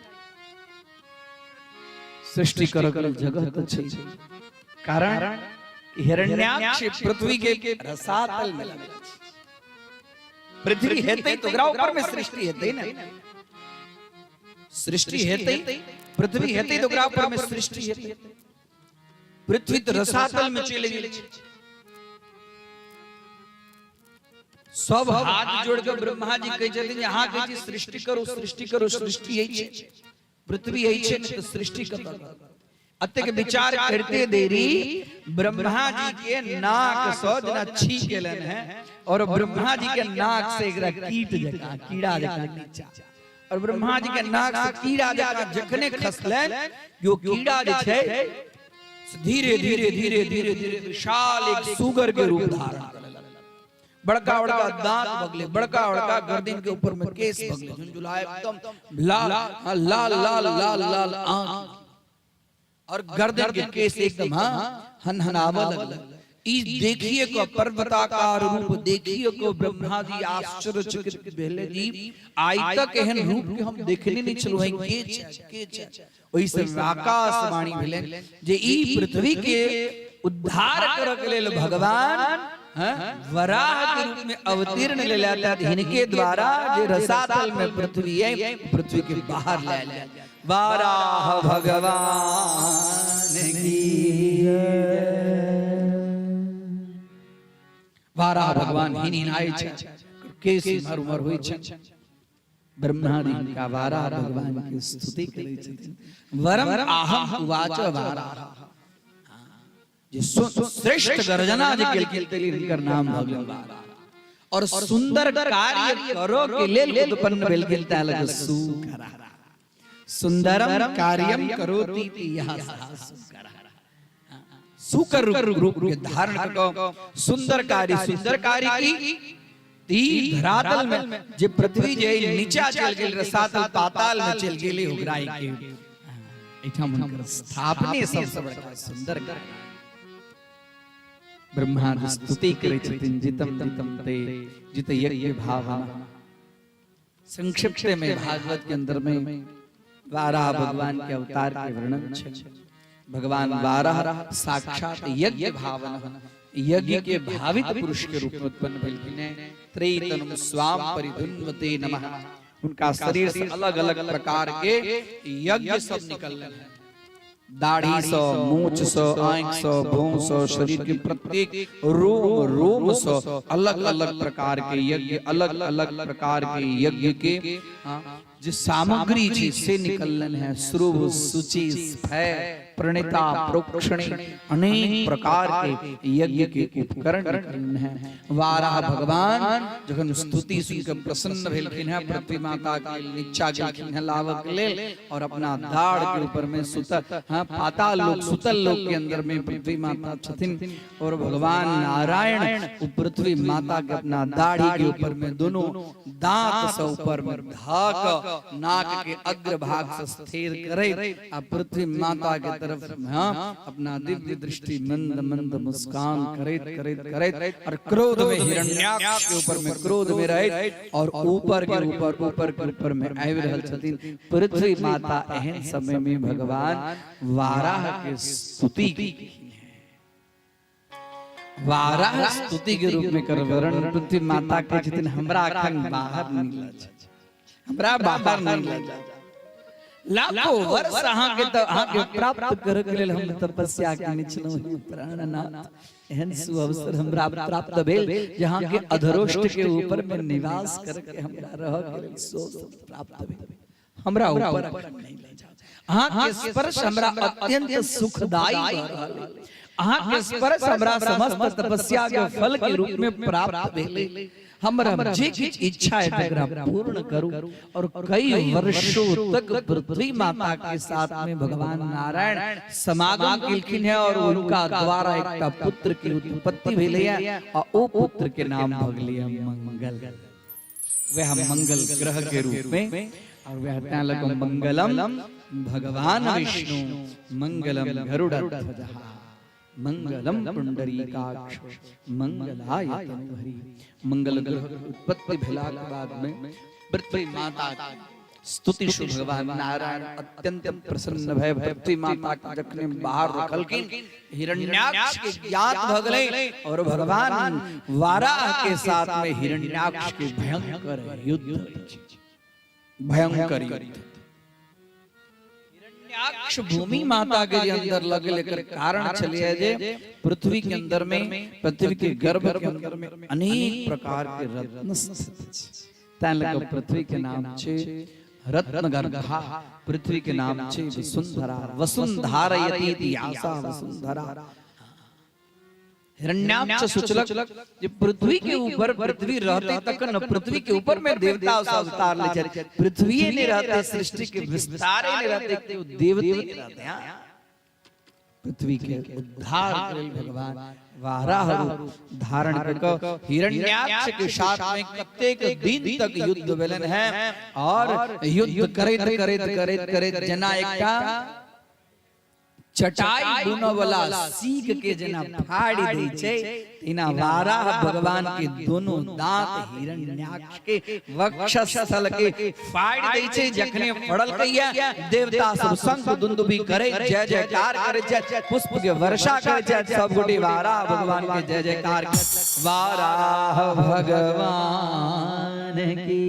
सृष्टि करऽ के लेल जगह तो छै, कारण हिरण्याक्ष पृथ्वी के रसातल में लगल छै। पृथ्वी हेतै तो ओकरा ऊपर में सृष्टि हेतै ना, सृष्टि हेतै पृथ्वी हेतै तो ओकरा ऊपर में सृष्टि हेतै। पृथ्वी तो रसातल में चलि गेल छै। सब हाथ जोड़ के ब्रह्मा जी कहै छथिन यहाँ कहै छी सृष्टि करू सृष्टि होइ छै, पृथ्वी होइ छै तो सृष्टि कतऽ। अतेक विचार करते देरी ब्रह्मा जी के नाक से जेना छींक गेलन है और ब्रह्मा जी के नाक से एकरा कीट जकां कीड़ा जकां नीचा, और ब्रह्मा जी के नाक से कीड़ा जकां जखने खसलन यो कीड़ा जे छै धीरे धीरे धीरे धीरे धीरे विशाल एक सुगर के रूप धारण करल। बड़का बड़का दांत बगले, बड़का बड़का गर्दन के ऊपर में केस बगले, झुंझुलाए एकदम लाल लाल लाल लाल लाल आंख और गर्दन के केस एकदम हनहनावा लगल। ई देखिए को पर्वताकार रूप देखिए को ब्रह्मा जी आश्चर्यचकित भेले जी आइ तक एहन रूप के हम देखने नहीं छलु हैं के छै। ओहि से आकाशवाणी भेले जे ई पृथ्वी के उद्धार करऽ के लेल भगवान वराह के रूप में अवतीर्ण ले लाता, इनके द्वारा जे रसातल में पृथ्वी है पृथ्वी के बाहर ले आया। वाराह भगवान की वाराह भगवान हिन आए छै, केस मरमर होई छै। ब्रह्मा जी का वाराह भगवान की स्तुति करै छथिन। वरम अहम उवाच वाराह, जे श्रेष्ठ गर्जना जे केलखिन तिनकर नाम भगवान वाराह। और सुंदर कार्य करो के लेल उत्पन्न भेलखिन ता लग सुकरा। सुंदरम कार्यम करोति यह सुकर रूप के धारण करके सुंदर कार्य की ती धरातल में जे पृथ्वी जे नीचा चल गेल रसातल पाताल में चल गेली उगराई के एठाम हुनकर स्थापने सबसे बड़का सुंदर कार्य। ब्रह्मा जी स्तुति करै छथिन जितम जितम ते जित यज्ञ भावना। संक्षिप्त में भागवत के अंदर में वाराह भगवान के अवतार के वर्णन है। भगवान वाराह साक्षात यज्ञ भावन, यज्ञ के भावित पुरुष के रूप में उत्पन्न भेलखिन। त्रैतनु स्वाम परिधुन्वते नमः। उनका शरीर से अलग अलग प्रकार के यज्ञ सब निकलने हैं। दाढ़ी से, मूंछ से, आंख से, भौं से, शरीर के प्रत्येक रोम से अलग अलग प्रकार के यज्ञ, अलग अलग प्रकार के यज्ञ के जो सामग्री थी से निकलन है। श्रुभ सुचि स्फय प्रणिता प्रोक्षणी अनेक प्रकार के यज्ञ के उपकरण निकलन है। वाराह भगवान जखन स्तुति सुनकर प्रसन्न भेलखिन है, पृथ्वी माता के नीचा गेलखिन है लावक लेल और अपना दाढ़ के ऊपर में सुतल पाताल लोक सुतल लोक के अंदर में पृथ्वी माता छथिन और भगवान नारायण पृथ्वी माता के अपना दाढ़ी के ऊपर में दोनों दांत से ऊपर में धाक नाक के अग्र भाग से स्थिर करे आ पृथ्वी माता के तरफ अपना दिव्य दृष्टि मंद मंद मुस्कान करैत करैत करैत और क्रोध में हिरण्याक्ष के ऊपर में क्रोध में रहे और ऊपर के ऊपर में आबि रहल छथिन। पृथ्वी माता एहन समय में भगवान वाराह के स्तुति की वाराह स्तुति के रूप में कर वर्णन पृथ्वी माता के छथिन हमरा अखन बाहर नहीं लज, हमरा बाहर नहीं लज। लाखों वर्ष आके प्राप्त कर के लेल हम तपस्या केने छलहुं प्राणनाथ। एहन सुअवसर हमरा प्राप्त भेल जहां के अधरोष्ट के ऊपर में निवास करके हमरा रह के लेल सो प्राप्त भेल। हमरा ऊपर नहीं ले जा, अहां के स्पर्श हमरा अत्यंत सुखदाई भ रहल। अहां के स्पर्श हमरा समस्त तपस्या के फल के रूप में प्राप्त भेल। हमरा जे किछ इच्छा है तकरा पूर्ण करूं। और कई वर्षों तक पृथ्वी माता के साथ में भगवान नारायण समागम केलखिन है और उनका द्वारा एकटा पुत्र की उत्पत्ति भेलै है और ओ पुत्र के नाम भगलै मंगल। वह मंगल ग्रह के रूप में और वह त्या लग मंगलम भगवान विष्णु मंगलम गरुड़ध्वजः। मंगलम पुंडरीकाक्ष मंगलाय तनोहरि। मंगल ग्रह उत्पत्ति भेला के बाद में पृथ्वी माता की स्तुति शुभ भगवान नारायण अत्यंत प्रसन्न भय पृथ्वी माता के जखने बाहर रखलकिन हिरण्याक्ष के ज्ञात भगले और भगवान वाराह के साथ में हिरण्याक्ष के भयंकर युद्ध भयंकर युद्ध। हिरण्याक्ष भूमि माता के अंदर लग लेकर कारण चलिए जे पृथ्वी के अंदर में पृथ्वी के गर्भ के अंदर में अनेक प्रकार के रत्न स्थित तैं लग पृथ्वी के नाम छे रत्न गर्भा। पृथ्वी के नाम छे वसुंधरा वसुंधारयति आसा वसुंधरा। हिरण्याक्ष सुचलक जे पृथ्वी के ऊपर पृथ्वी रहते तक न पृथ्वी के ऊपर में देवता अवतार ले चले। पृथ्वी ने रहते सृष्टि के विस्तार ने रहते देवता ने रहते हैं। पृथ्वी के उद्धार के भगवान वाराह रूप धारण करके हिरण्याक्ष के साथ में कतेक दिन तक युद्ध भेलन है और युद्ध करैत करैत करैत करैत जना एकटा चटाई बुनो वाला सीख के जना फाड़ी दै छै तिना वाराह भगवान के दोनों दांत हिरण्याक्ष के वक्षस्थल के फाड़ी दै छै। जखने फड़ल कहिया देवता सब शंख दुंदुभी करे जय जयकार करे जय पुष्प के वर्षा करे जय सब गोटे वाराह भगवान के जय जयकार वाराह भगवान की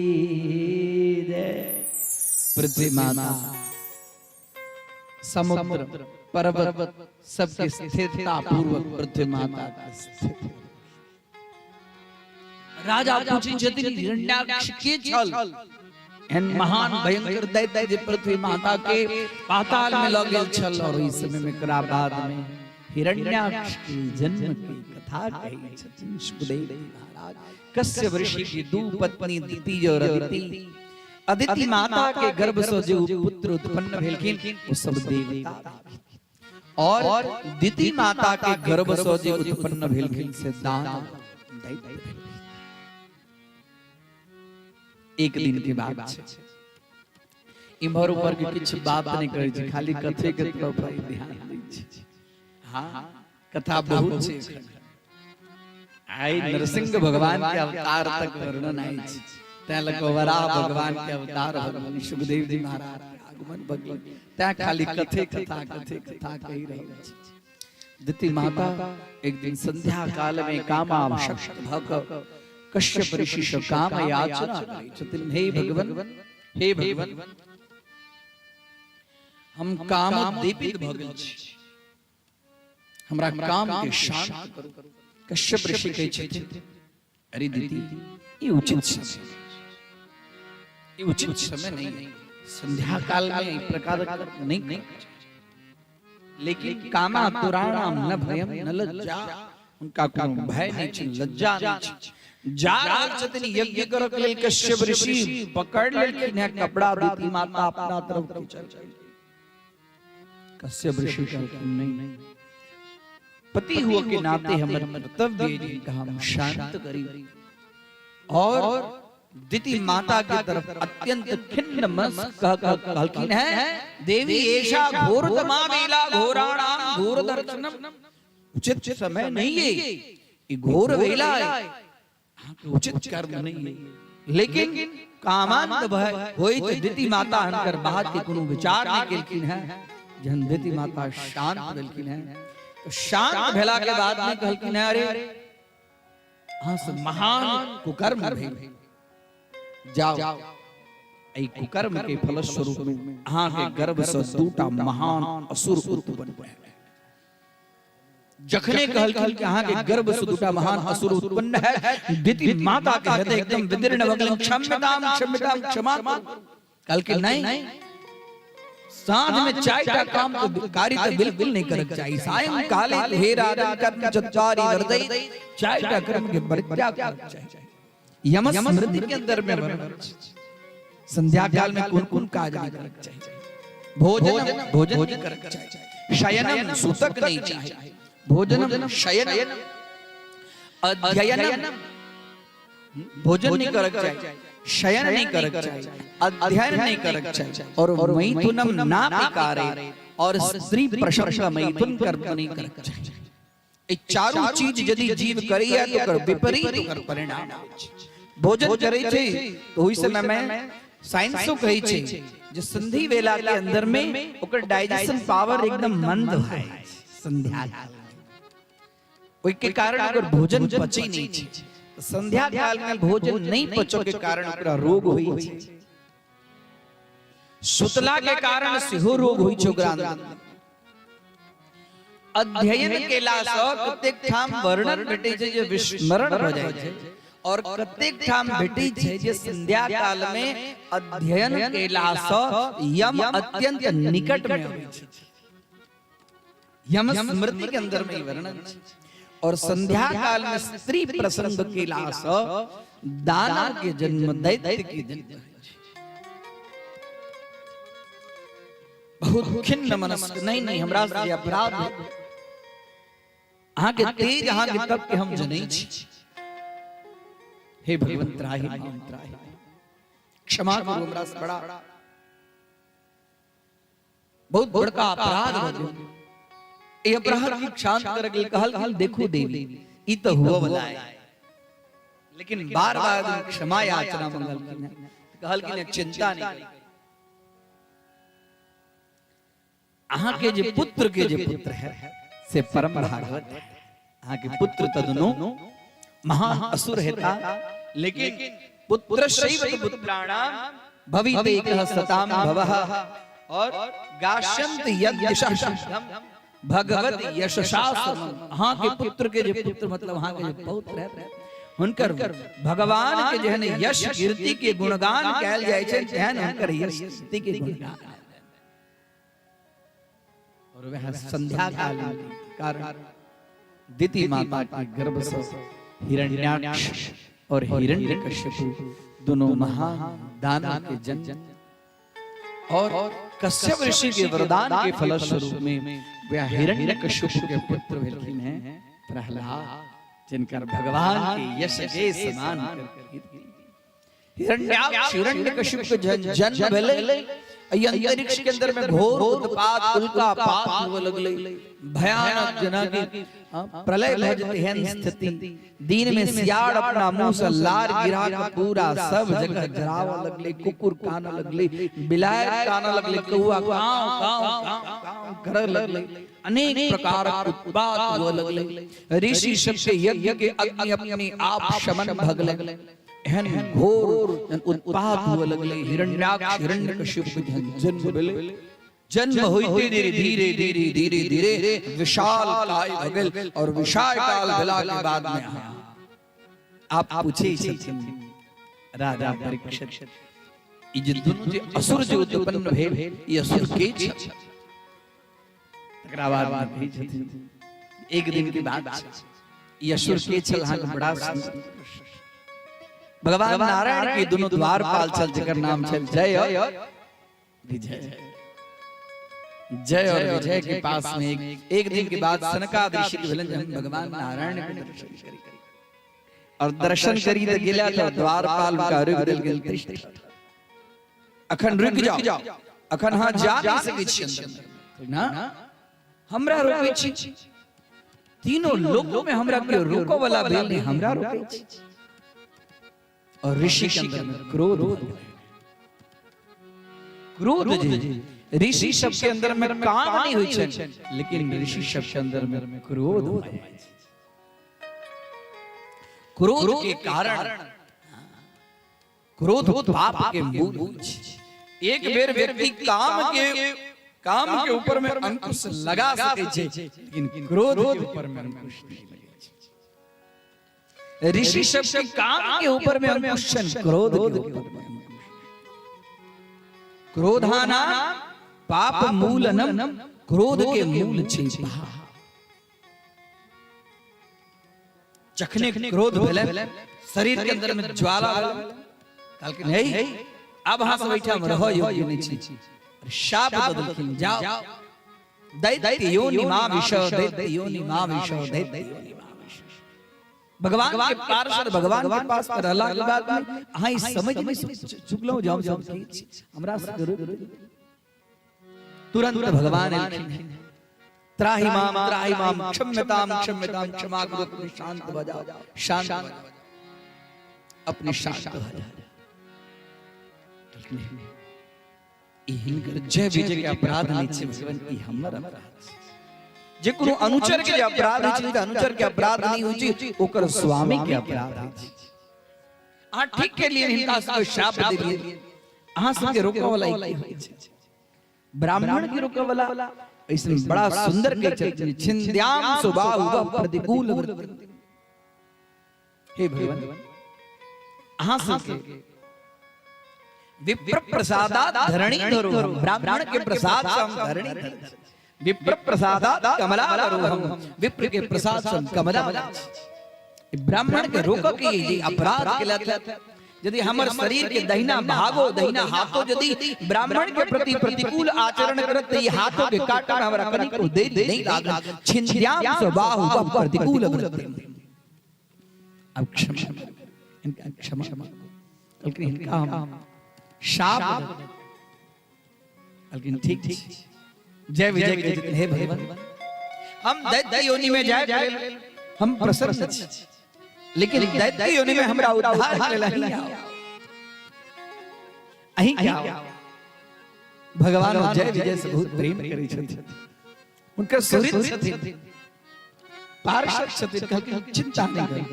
जय। पृथ्वी माता समुद्र पर्वत सबके स्थिरता पूर्वक पृथ्वी माता का स्थित। राजा पूछी जतिन हिरण्याक्ष के छल एन महान भयंकर दैत्य जे पृथ्वी माता के पाताल में लग गेल छल और इस समय में करा बाद में हिरण्याक्ष के जन्म की कथा कही छथिन सुखदेव महाराज। कश्यप ऋषि की दो पत्नी दिति और अदिति अदिति माता के गर्भ से जो पुत्र उत्पन्न भेलखिन वो सब देवता और दिति माता के गर्भ से जो उत्पन्न भेलखिन से दानव दैत्य। एक दिन के बाद इम्हर ऊपर के किछ बात नहीं करे छी खाली कथे के तरफ ध्यान दै छी। हां कथा बहुत छै। आई नरसिंह भगवान के अवतार तक वर्णन आई छी तै लको वराह भगवान के अवतार भगवान सुखदेव जी महाराज आगमन भगवान तै खाली कथे कथा कही रहल छी। दिति माता एक दिन संध्या काल में कामाशक्त भक कश्यप ऋषि से काम याचना करै छथिन। हे भगवान हम काम दीपित भ गेल छी हमरा काम के शांत करू। कश्यप ऋषि कहै छथिन अरे दिति ये उचित समय नहीं है। संध्या काल में इस प्रकार नहीं लेकिन कामा तुराणाम न भयम न लज्जा उनका कोनो भय नहीं लज्जा नहीं। जा रहल छथिन यज्ञ करक लेल कश्यप ऋषि पकड़ लेलखिन है कपड़ा दिति माता अपना तरफ खींचल। कश्यप ऋषि कहलखिन नहीं पति हुआ के नाते हमर कर्तव्य है कि हम शांत करी। और दिति माता की तरफ अत्यंत खिन्न मन कहलखिन है देवी ऐसा घोर तमा वेला घोराणाम घोर दर्शनम उचित समय नहीं है ये घोर वेला है उचित कर्म नहीं है। लेकिन कामांत भय होई तो दिति माता हनकर बात के कोनो विचार नहीं केलखिन है। जहन दिति माता शांत भेलखिन है तो शांत भेला के बाद में कहलखिन है अरे हां से महान कुकर्म भेल जाओ ऐ कुकर्म के फलस्वरूप में अहां के गर्भ से दूटा महान असुर उत्पन्न भय। जखने कहलखिन कि अहां के गर्भ से दूटा महान असुर उत्पन्न है दिति माता के हृदय एकदम विदीर्ण भ गेल। क्षम्यताम क्षम्यताम क्षमा कहलखिन नहीं साँझ में चारटा काम तो कार्य तो बिल्कुल नहीं करक चाहिए। सायं काले हे राजन कर्म चत्वारि वर्धय चारटा कर्म के परित्याग करक चाहिए। यम स्मृति के अंदर में संध्या काल में कौन-कौन कार्य करक चाहिए। भोजन नहीं करक चाहिए। शयनम सुतक नहीं चाहिए। भोजनम शयनम अध्ययनम भोजन नहीं करक चाहिए शयन नहीं करक चाहिए अध्ययन नहीं करक चाहिए और मैथुनम ना पिकारे और स्त्री प्रशंसा मैथुन कर्म नहीं करक चाहिए। ए चारों चीज यदि जीव करी है तो कर विपरीत कर परिणाम आवे छे। भोजन करे छे तो ओई समय में साइंसो कही छे जे संधि वेला के अंदर में ओकर डाइजेशन पावर एकदम मंद है संध्या काल में। ओई के कारण ओकर भोजन पचे नहीं छे। संध्या काल में भोजन नहीं पचो के कारण ओकरा रोग होई छे। सुतला के कारण सेहो रोग होई छे ओकरा अंदर। अध्ययन केला सँ कतेक ठाम वर्णन भेटै छै जे विस्मरण भ जाय छै और कतेक ठाम भेटै छै जे संध्या काल में अध्ययन केला सँ यम अत्यंत निकट में आबै छै। यम स्मृति के अंदर में वर्णन छै। और संध्या काल में स्त्री प्रसंग केला सँ दानव के जन्म दैत्य के जन्म बहुत खिन्न मनस्क नहीं हमरा से अपराध अहाँ के तेज अहाँ के तब के हम जनै छी। हे भगवान त्राहि क्षमा करो हमरा से बड़ा बहुत बड़का अपराध हो गयो। ए अपराध की शांत कर के कहल देखो देवी ई तो हुआ वाला है लेकिन बार-बार क्षमा याचना मंगल की कहल की चिंता नहीं करी। अहाँ के जे पुत्र है से परम भागवत है। अहाँ के पुत्र तदनु महान असुर हेता लेकिन पुत्र शैव पुत्राणाम भविते एकः सताम भवः और गाशंत यज्ञशम् भगवत यशशास्त्रम। अहाँ के पुत्र के जे पुत्र मतलब अहाँ के जे पौत्र है हुनकर भगवान के जेहन यश कीर्ति के गुणगान कैल जाय छै तेहन हुनकर यश कीर्ति के गुणगान। और वह संध्या काल के कारण दिति माता के गर्भ से हिरण्याक्ष और हिरण्यकश्यपु दोनों महान दानव के जन्म और कश्यप ऋषि के वरदान के फलस्वरूप में वह हिरण्यकश्यपु के पुत्र भेलखिन हैं प्रहलाद जिनकर भगवान के यश के समान हिरण्याक्ष हिरण्यकश्यप के जन्म भेले। अंतरिक्ष के अंदर में घोर उत्पात उल्कापात होने लगले भयानक जना की प्रलय भज तेहन स्थिति दिन में सियाड़ अपना मुंह से लार गिरा के पूरा सब जगह जरावा लगले कुकुर काना लगले बिलाय काना लगले कौआ काव काव काव कर लगले अनेक प्रकार उत्पात हो लगले। ऋषि सब के यज्ञ के अग्नि अपने आप शमन भगले एहन घोर उत्पात हुए लगले। हिरण्याक्ष हिरण्यकश्यप के जन्म भेले। जन्म होइते धीरे धीरे धीरे धीरे धीरे विशाल काय भगल और विशाल काल भेला के बाद में आप पूछे छथिन राजा परीक्षित ई जे दुनु जे असुर जे उत्पन्न भेल ई असुर के छ तकरा बाद में छथिन एक दिन के बाद ई असुर के छल अहाँ के बड़ा भगवान नारायण के दोनों द्वारपाल छल जेकर नाम छल जय और विजय। जय और विजय के पास में एक दिन के बाद सनकादिक भेलन जब भगवान नारायण के दर्शन करी और दर्शन करी त गेला तो द्वारपाल का रुक गेल तिष्ठ अखन रुक जाओ अखन हां जा नहीं सकै छी अंदर ना हमरा रोकै छी तीनों लोकों में हमरा के रोको वाला भेल नहीं हमरा रोकै छी। और ऋषि के अंदर में क्रोध जी ऋषि सब के अंदर में काम नहीं हुई छै लेकिन ऋषि सब के अंदर में क्रोध क्रोध के कारण क्रोध पाप के मूल छै। एक बेर व्यक्ति काम के ऊपर में अंकुश लगा सके छै लेकिन क्रोध के ऊपर में अंकुश नहीं लगे। ऋषि सब के काम के ऊपर में अंकुश क्रोध के ऊपर में क्रोधाना पाप मूलनम क्रोध के मूल छै जखने क्रोध भेले शरीर के अंदर में ज्वाला काल के नहीं अब हां से बैठा हम रह योग्य नहीं छी शाप बदलखिन जाओ दैत्य योनि मां विषय दैत्य योनि मां विषय दैत्य योनि भगवान के पार्षद भगवान के पास रहला के बाद में अहाँ इस समझ में चुकलो जाओ सब हमरा से तुरंत भगवान एलखिन त्राहि माम क्षम्यताम क्षम्यताम क्षमा करो, अपनी शांत बजाओ, शांत अपनी शांत बजाओ। जय विजय के अपराध नहीं छे भगवान, ई हमर अपराध छे। जे कोनो अनुचर के अपराध छै त अनुचर के अपराध नहीं होई छै, ओकर स्वामी के अपराध है। आ ठीक के लिए हिनका सब श्राप देलिए, अहां सब के रोके वाला एक होई छै। ब्राह्मण के रोके वाला ऐसे बड़ा सुंदर के चरित्र, छिंद्याम सुबाहु प्रतिकूल वृत्ति। हे भगवान, अहां सब के विप्र प्रसादात धरणी धरो, ब्राह्मण के प्रसाद से हम धरणी धरो। विप्र प्रसादात कमला धरो, हम विप्र के प्रसाद से हम कमला धरो। ब्राह्मण के रोक के ये अपराध केलत, यदि हमर शरीर के दहिना भागो दहिना हाथों यदि ब्राह्मण के प्रति प्रतिकूल आचरण करत, ये हाथों के काटन हमरा कनी को दे नहीं लागल। छिंद्याम सुबाहु प्रतिकूल वृत्ति। अब क्षमा इनका क्षमा लेकिन इनका हम शाप, लेकिन ठीक जय विजय के जितने हे भगवान, हम दैत्य योनि में जाए हम प्रसन्न छी, लेकिन दैत्य योनि में हमरा उद्धार केला ही अहीं क्या भगवान जय विजय से बहुत प्रेम करै छथिन, उनकर सुहृद छथिन, पार्षद छथिन, कहलखिन चिंता नहीं करू।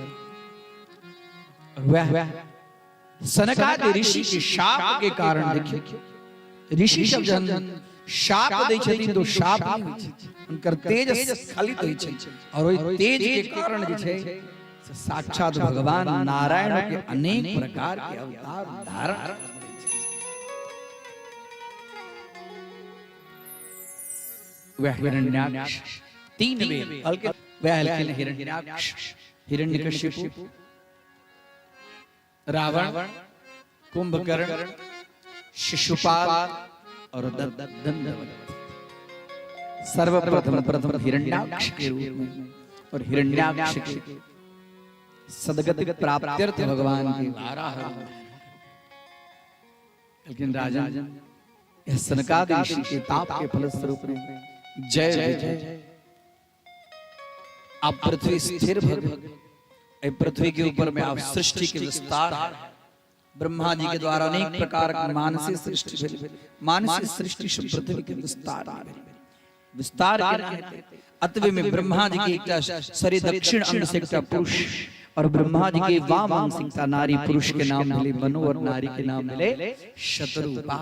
वह सनकादि ऋषि के शाप के कारण, देखिए ऋषि सब जन शाप दै छथिन तो शाप नहीं होइ छै, उनकर तेज स्खलित होइ छै, और ओइ तेज के कारण जे छै साक्षात भगवान नारायण के अनेक प्रकार के अवतार धारण करै छै। वह हिरण्याक्ष तीन बेर हल्के, वह हल्के हिरण्याक्ष, हिरण्यकशिपु, रावण, कुंभकर्ण, शिशुपाल और दंडवत। सर्वप्रथम हिरण्याक्ष के रूप में, और हिरण्याक्ष के सदगति प्राप्त्यर्थ भगवान के 12 लेकिन राजन यह सनकादि ऋषि के ताप के फलस्वरूप में जय विजय आप पृथ्वी स्थिर भगवान, पृथ्वी के ऊपर में आप सृष्टि के विस्तार, ब्रह्मा जी के द्वारा अनेक प्रकार की मानसिक सृष्टि, मानसिक सृष्टि से पृथ्वी के विस्तार अतवे में ब्रह्मा जी के एक शरीर दक्षिण अंग से एक पुरुष, और ब्रह्मा जी के वाम अंग से नारी, पुरुष के नाम मिले मनु और नारी के नाम मिले शतरूपा।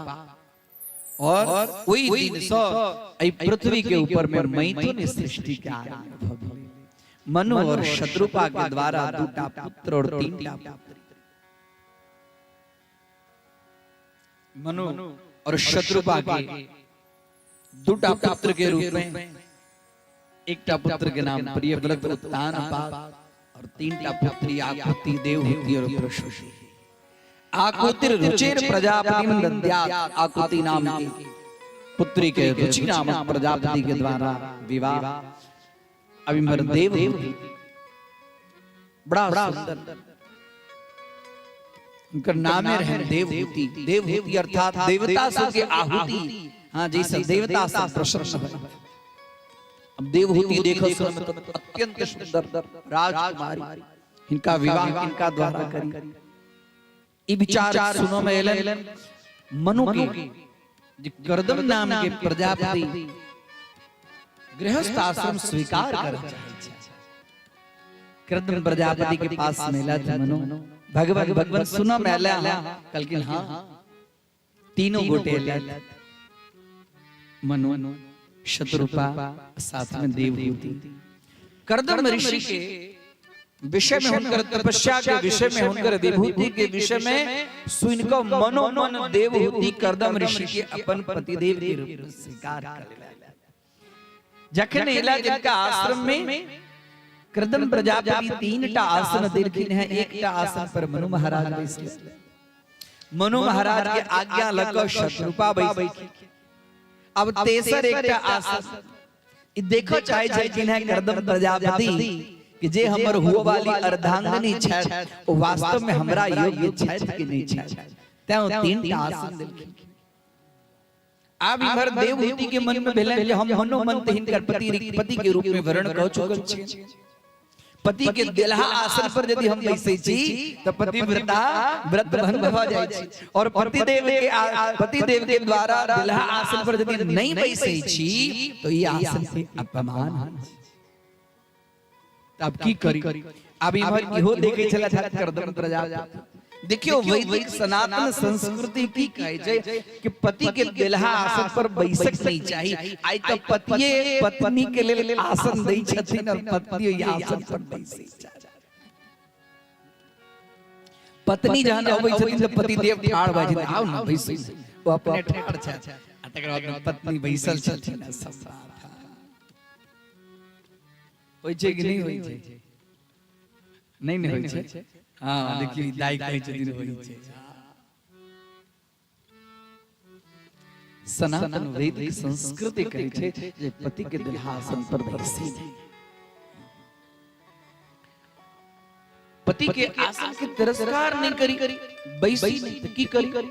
और वही दिन सो पृथ्वी के ऊपर में मैथुन सृष्टि के आरंभ भइल। मनु और शत्रुपा के द्वारा 2टा पुत्र और 3टा पुत्री। मनु और शत्रुपा के 2टा पुत्र के रूप में, एकटा पुत्र के नाम प्रियव्रत उत्तानपाद, और 3टा पुत्री आकुति, देवहूति और प्रसूति। आकुति रुचिर प्रजापति दद्यात्, आकुति नाम की पुत्री के रुचि नामक प्रजापति के द्वारा विवाह। अभिमर देवहूति बड़ा सुंदर, उनका नाम है देवहूति। देवहूति अर्थात देवता सब के आहुति, हाँ जैसे देवता सब प्रसन्न है। अब देवहूति देखो सुनो तो अत्यंत सुंदर राजकुमारी, इनका विवाह इनका द्वारा करी। ई विचार सुनो में एलन मनु के गर्दम नाम के प्रजापति गृहस्थ आश्रम स्वीकार कर गर्दम प्रजापति के पास मेला मनु भगवान सुनो मेला कलकिन हाँ तीनों गोटे मनु, शत्रुपा, साथ में देवहूति। कर्दम ऋषि के विषय में होकर, तपस्या के विषय में होकर, देवहूति के विषय में सुनको मनोमन देवहूति कर्दम ऋषि के अपन पतिदेव के रूप में स्वीकार कर लेला। जखन एला जिनका आश्रम में कर्दम प्रजापति 3टा आसन देलखिन है, एकटा आसन पर मनु महाराज बैठले। मनु महाराज के आज्ञा लग शत्रुपा बैठी। अब तेसर एकटा आसन देखो चाहे जिन्हें कर्दम प्रजापति कि जे हमर हुआ वाली अर्धांगिनी छै वो वास्तव में हमरा योग्य छै कि नहीं छै, तै 3टा आसन देलखिन। आप इमहर देवहूति के मन में भेलन जे हम मनोमंत हिनकर पति के रूप में वर्ण कह चुकल छी। पति के देलहा आसन पर यदि हम बैसे छी तो पतिव्रता व्रत भंग भ जाय छी, और पतिदेव के द्वारा देलहा आसन पर यदि नहीं बैसे छी तो ये आसन से अपमान है। अब की करी? अब इमहर इहो देखे चला था कर्दम प्रजापति। देखियो वैदिक सनातन संस्कृति की कहे छै कि पति के देलहा आसन पर बैसक नहीं चाहिए। आई तो पतिये पत्नी के लेल आसन दै छथिन और पति ये आसन पर बैसे छै। पत्नी जहां अबै छथिन तो पति देव ठाड़ भै छथिन, आउ न बैसे, वो अपने ठाड़ छै, तकर बाद पत्नी बैसल छथिन। होय छै कि नहीं होय छै? नहीं नहीं होय छै। हाँ देखिए दाई कहै छथिन होय छै। सनातन वैदिक संस्कृति कहै छै जे पति के देलहा आसन पर बैसी, पति के आसन के तिरस्कार नहीं करी, बैसी नहीं तो की करी?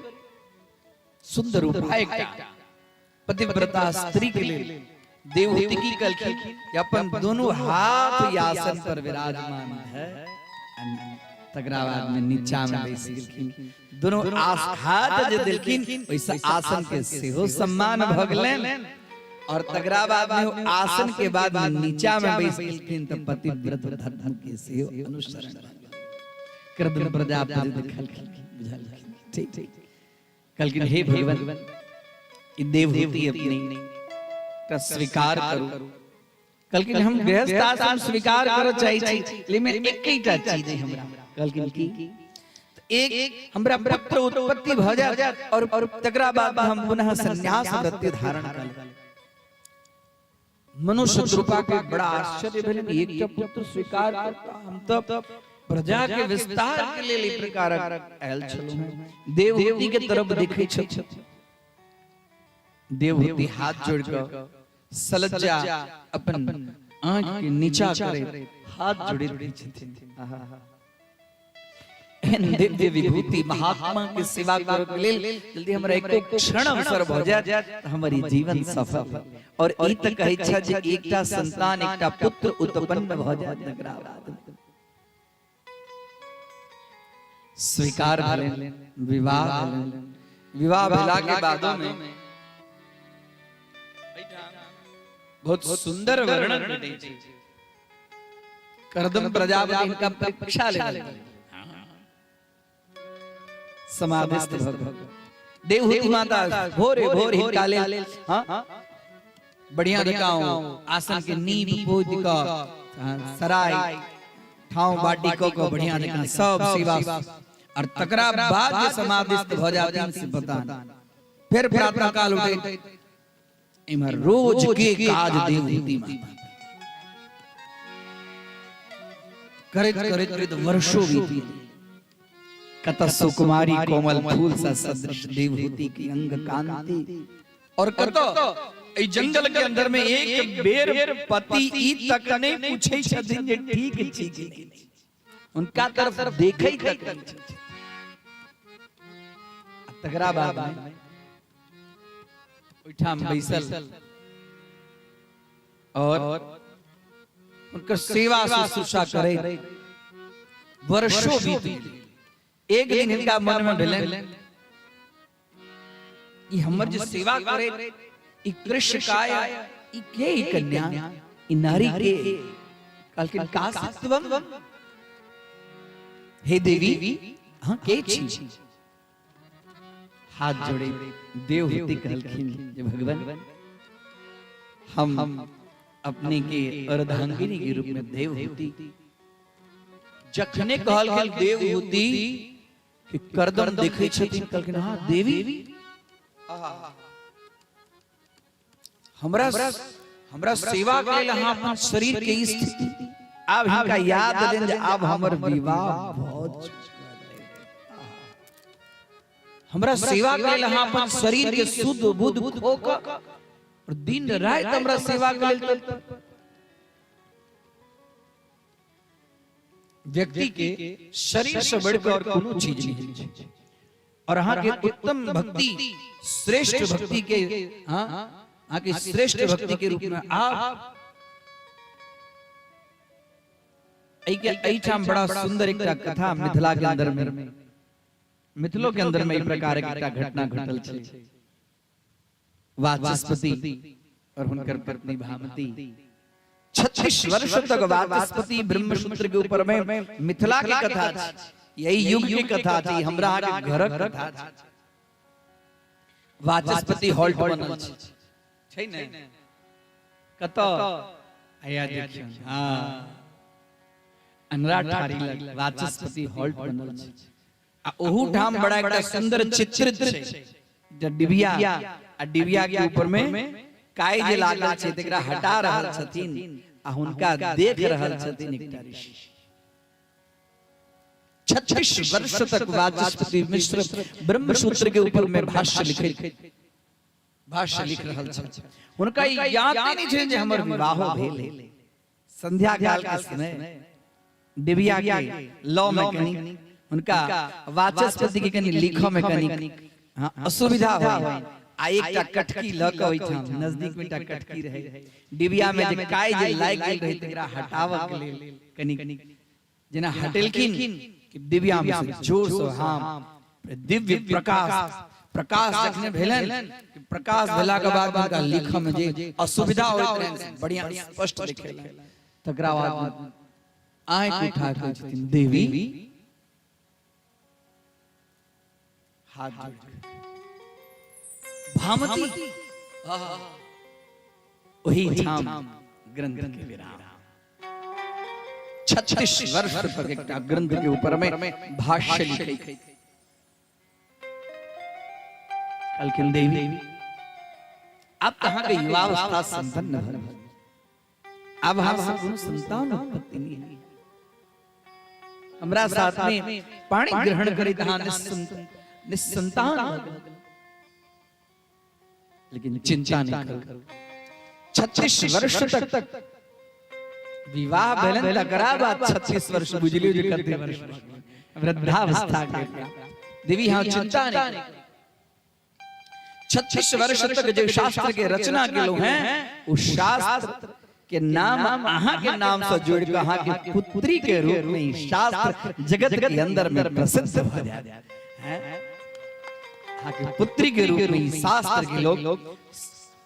सुंदर उपाय एकटा पतिव्रता स्त्री के लिए देवहूति की कलखी कि अपन दोनों हाथ या आसन पर विराजमान है, तकरा बाद में नीचा में बैस गेलखिन, दोनों हाथ जे देलखिन वैसा आसन के सेहो सम्मान भ गेलैन, और तकरा बाद में आसन के बाद में नीचा में बैस गेलखिन तो पतिव्रत धर्म के सेहो अनुसरण भ गेल। कर्दम प्रजापति देखलखिन, बुझलखिन, ठीक ठीक कहलखिन हे भगवान ई देवहूति अपनी का स्वीकार करू। कहलखिन हम गृहस्थ आश्रम स्वीकार कर चाहि छी, लेकिन एकैटा चीज है हमरा। कहलखिन की? एक हमरा पुत्र उत्पत्ति भ जाय और तकरा बाद हम पुनः संन्यास व्रत धारण कर। मनुष्य रूपा के बड़ा आश्चर्य भेल, एकटा पुत्र स्वीकार करता, हम तो प्रजा के विस्तार के लेल ई प्रकार आयल छलहुं। देवहूति के तरफ देखै छथि, देवहूति हाथ जोड़ कर सलज्जा अपन आंख के नीचा करे हाथ जोड़े रहै छथिन। दिव्य विभूति महात्मा के सेवा करे के लेल जल्दी हमरा एक क्षण अवसर भ जाय त हमारी जीवन सफल है। और ई त कहै छ जे एकटा संतान एकटा पुत्र उत्पन्न भ जाय तकरा बाद स्वीकार भेलैन, विवाह भेला के बादो में बहुत सुंदर वर्णन भेटै छै। कर्दम प्रजापति इनका परीक्षा ले समाधिस्थ भग देवहूति माता भोरे भोर ही काले हां बढ़िया दिखाओ आसन के नींव पोज का सराय ठाव बाटी को बढ़िया दिखा सब सेवा, और तकरा बाद जे समाधिस्थ भ जाती से पता फिर प्रातः काल उठे इमर रोज के काज देवहूति माता करत वर्षों बीती। कत सुकुमारी कोमल फूल सा सदृश देवहूति की अंग कांति, और कत ए जंगल के अंदर में एक बेर पति ई तक नहीं पूछै छथिन जे ठीक छी कि नहीं, उनका तरफ देखै तक नहीं। तकरा बाद में उठाम बैसल और उनकर सेवा शुश्रूषा करे वर्षों बीत। एक दिन इनका मन में भेलन ई हमर जे सेवा करे ई कृष्ण काया ई के ई कन्या ई नारी के। कहलखिन का सत्वम हे देवी हां के छी? हाथ जोड़े देवहूति कहलखिन जे भगवान हम अपने के अर्धांगिनी के रूप में देवहूति। जखने कहलखिन देवहूति कि कर्दम देखै छथिन, कहलखिन हां देवी हमरा सेवा के लेल अहाँ अपन शरीर के स्थिति आब हिनका याद देन जे आब हमर विवाह बहुत हमरा सेवा के लेल अहाँ अपन शरीर के शुद्ध बुद्ध खो क और दिन रात हमरा सेवा के लेल व्यक्ति के शरीर से बढ़कर और कोनो चीज नहीं है। और यहाँ के उत्तम भक्ति श्रेष्ठ भक्ति के यहाँ की श्रेष्ठ भक्ति के रूप में आप ऐठाम बड़ा सुंदर एक कथा मिथिला के अंदर में मिथिलो के अंदर में एक प्रकार की घटना घटल छे। वाचस्पति और हुनकर पत्नी भामती 36 वर्ष तक वाचस्पति ब्रह्मसूत्र के ऊपर में मिथिला की कथा थी, यही युग की कथा थी, हमरा के घरक कथा थी। वाचस्पति हॉल्ट बनल छै ने कत आया देखियो हां अनरा ठारी लग वाचस्पति हॉल्ट बनल छै आ ओहू ठाम बड़ा एकटा सुंदर चित्रित छै जे डिबिया आ डिबिया के ऊपर में काय जे लागल छै तकरा हटा रहल छथिन आ हुनका देख रहल छथिन एकटा ऋषि। 36 वर्ष तक वाचस्पति मिश्र ब्रह्मसूत्र के ऊपर में भाष्य लिख रहल छथिन। हुनका ई याद नहीं छै जे हमर विवाह भेल है। संध्या काल के समय डिबिया के लॉ में कनी उनका वाचस्पति के कनी लिखो में कनी असुविधा होई आ एकटा कटकी ल के ओइठाम नजदीक में एकटा कटकी रहे डिबिया में जे काय जे लाग गेल रहे तकरा हटावा के लेल कनी जेना हटेलखिन कि डिबिया में से जोर से हम दिव्य प्रकाश जखने भेलन कि प्रकाश भेला के बाद उनका लिखो में जे असुविधा होइत रहे बढ़िया स्पष्ट लिखेला तकरा बाद आंख उठा के छथिन देवी हाथ जोड़ भामती वही ठाम ग्रंथ के विराम 36 वर्ष तक एक ग्रंथ के ऊपर में भाष्य लिखे कलकिन देवी अब कहां के युवावस्था संपन्न भर अब हम कोनो संतान उत्पत्ति नहीं है। हमरा साथ में पानी ग्रहण करे तहां निसंतान लेकिन चिंता नहीं करो 36 वर्ष तक विवाह भेलन तकरा बाद 36 वर्ष बुझलियो जे कते वर्ष वृद्धावस्था के देवी हां चिंता नहीं 36 वर्ष तक जो शास्त्र के रचना केलो हैं उस शास्त्र के नाम अहां के नाम से जोड़ के अहां के पुत्री के रूप में शास्त्र जगत के अंदर में प्रसिद्ध हो जाए हैं। अहां के पुत्री के रूप में शास्त्र के लोग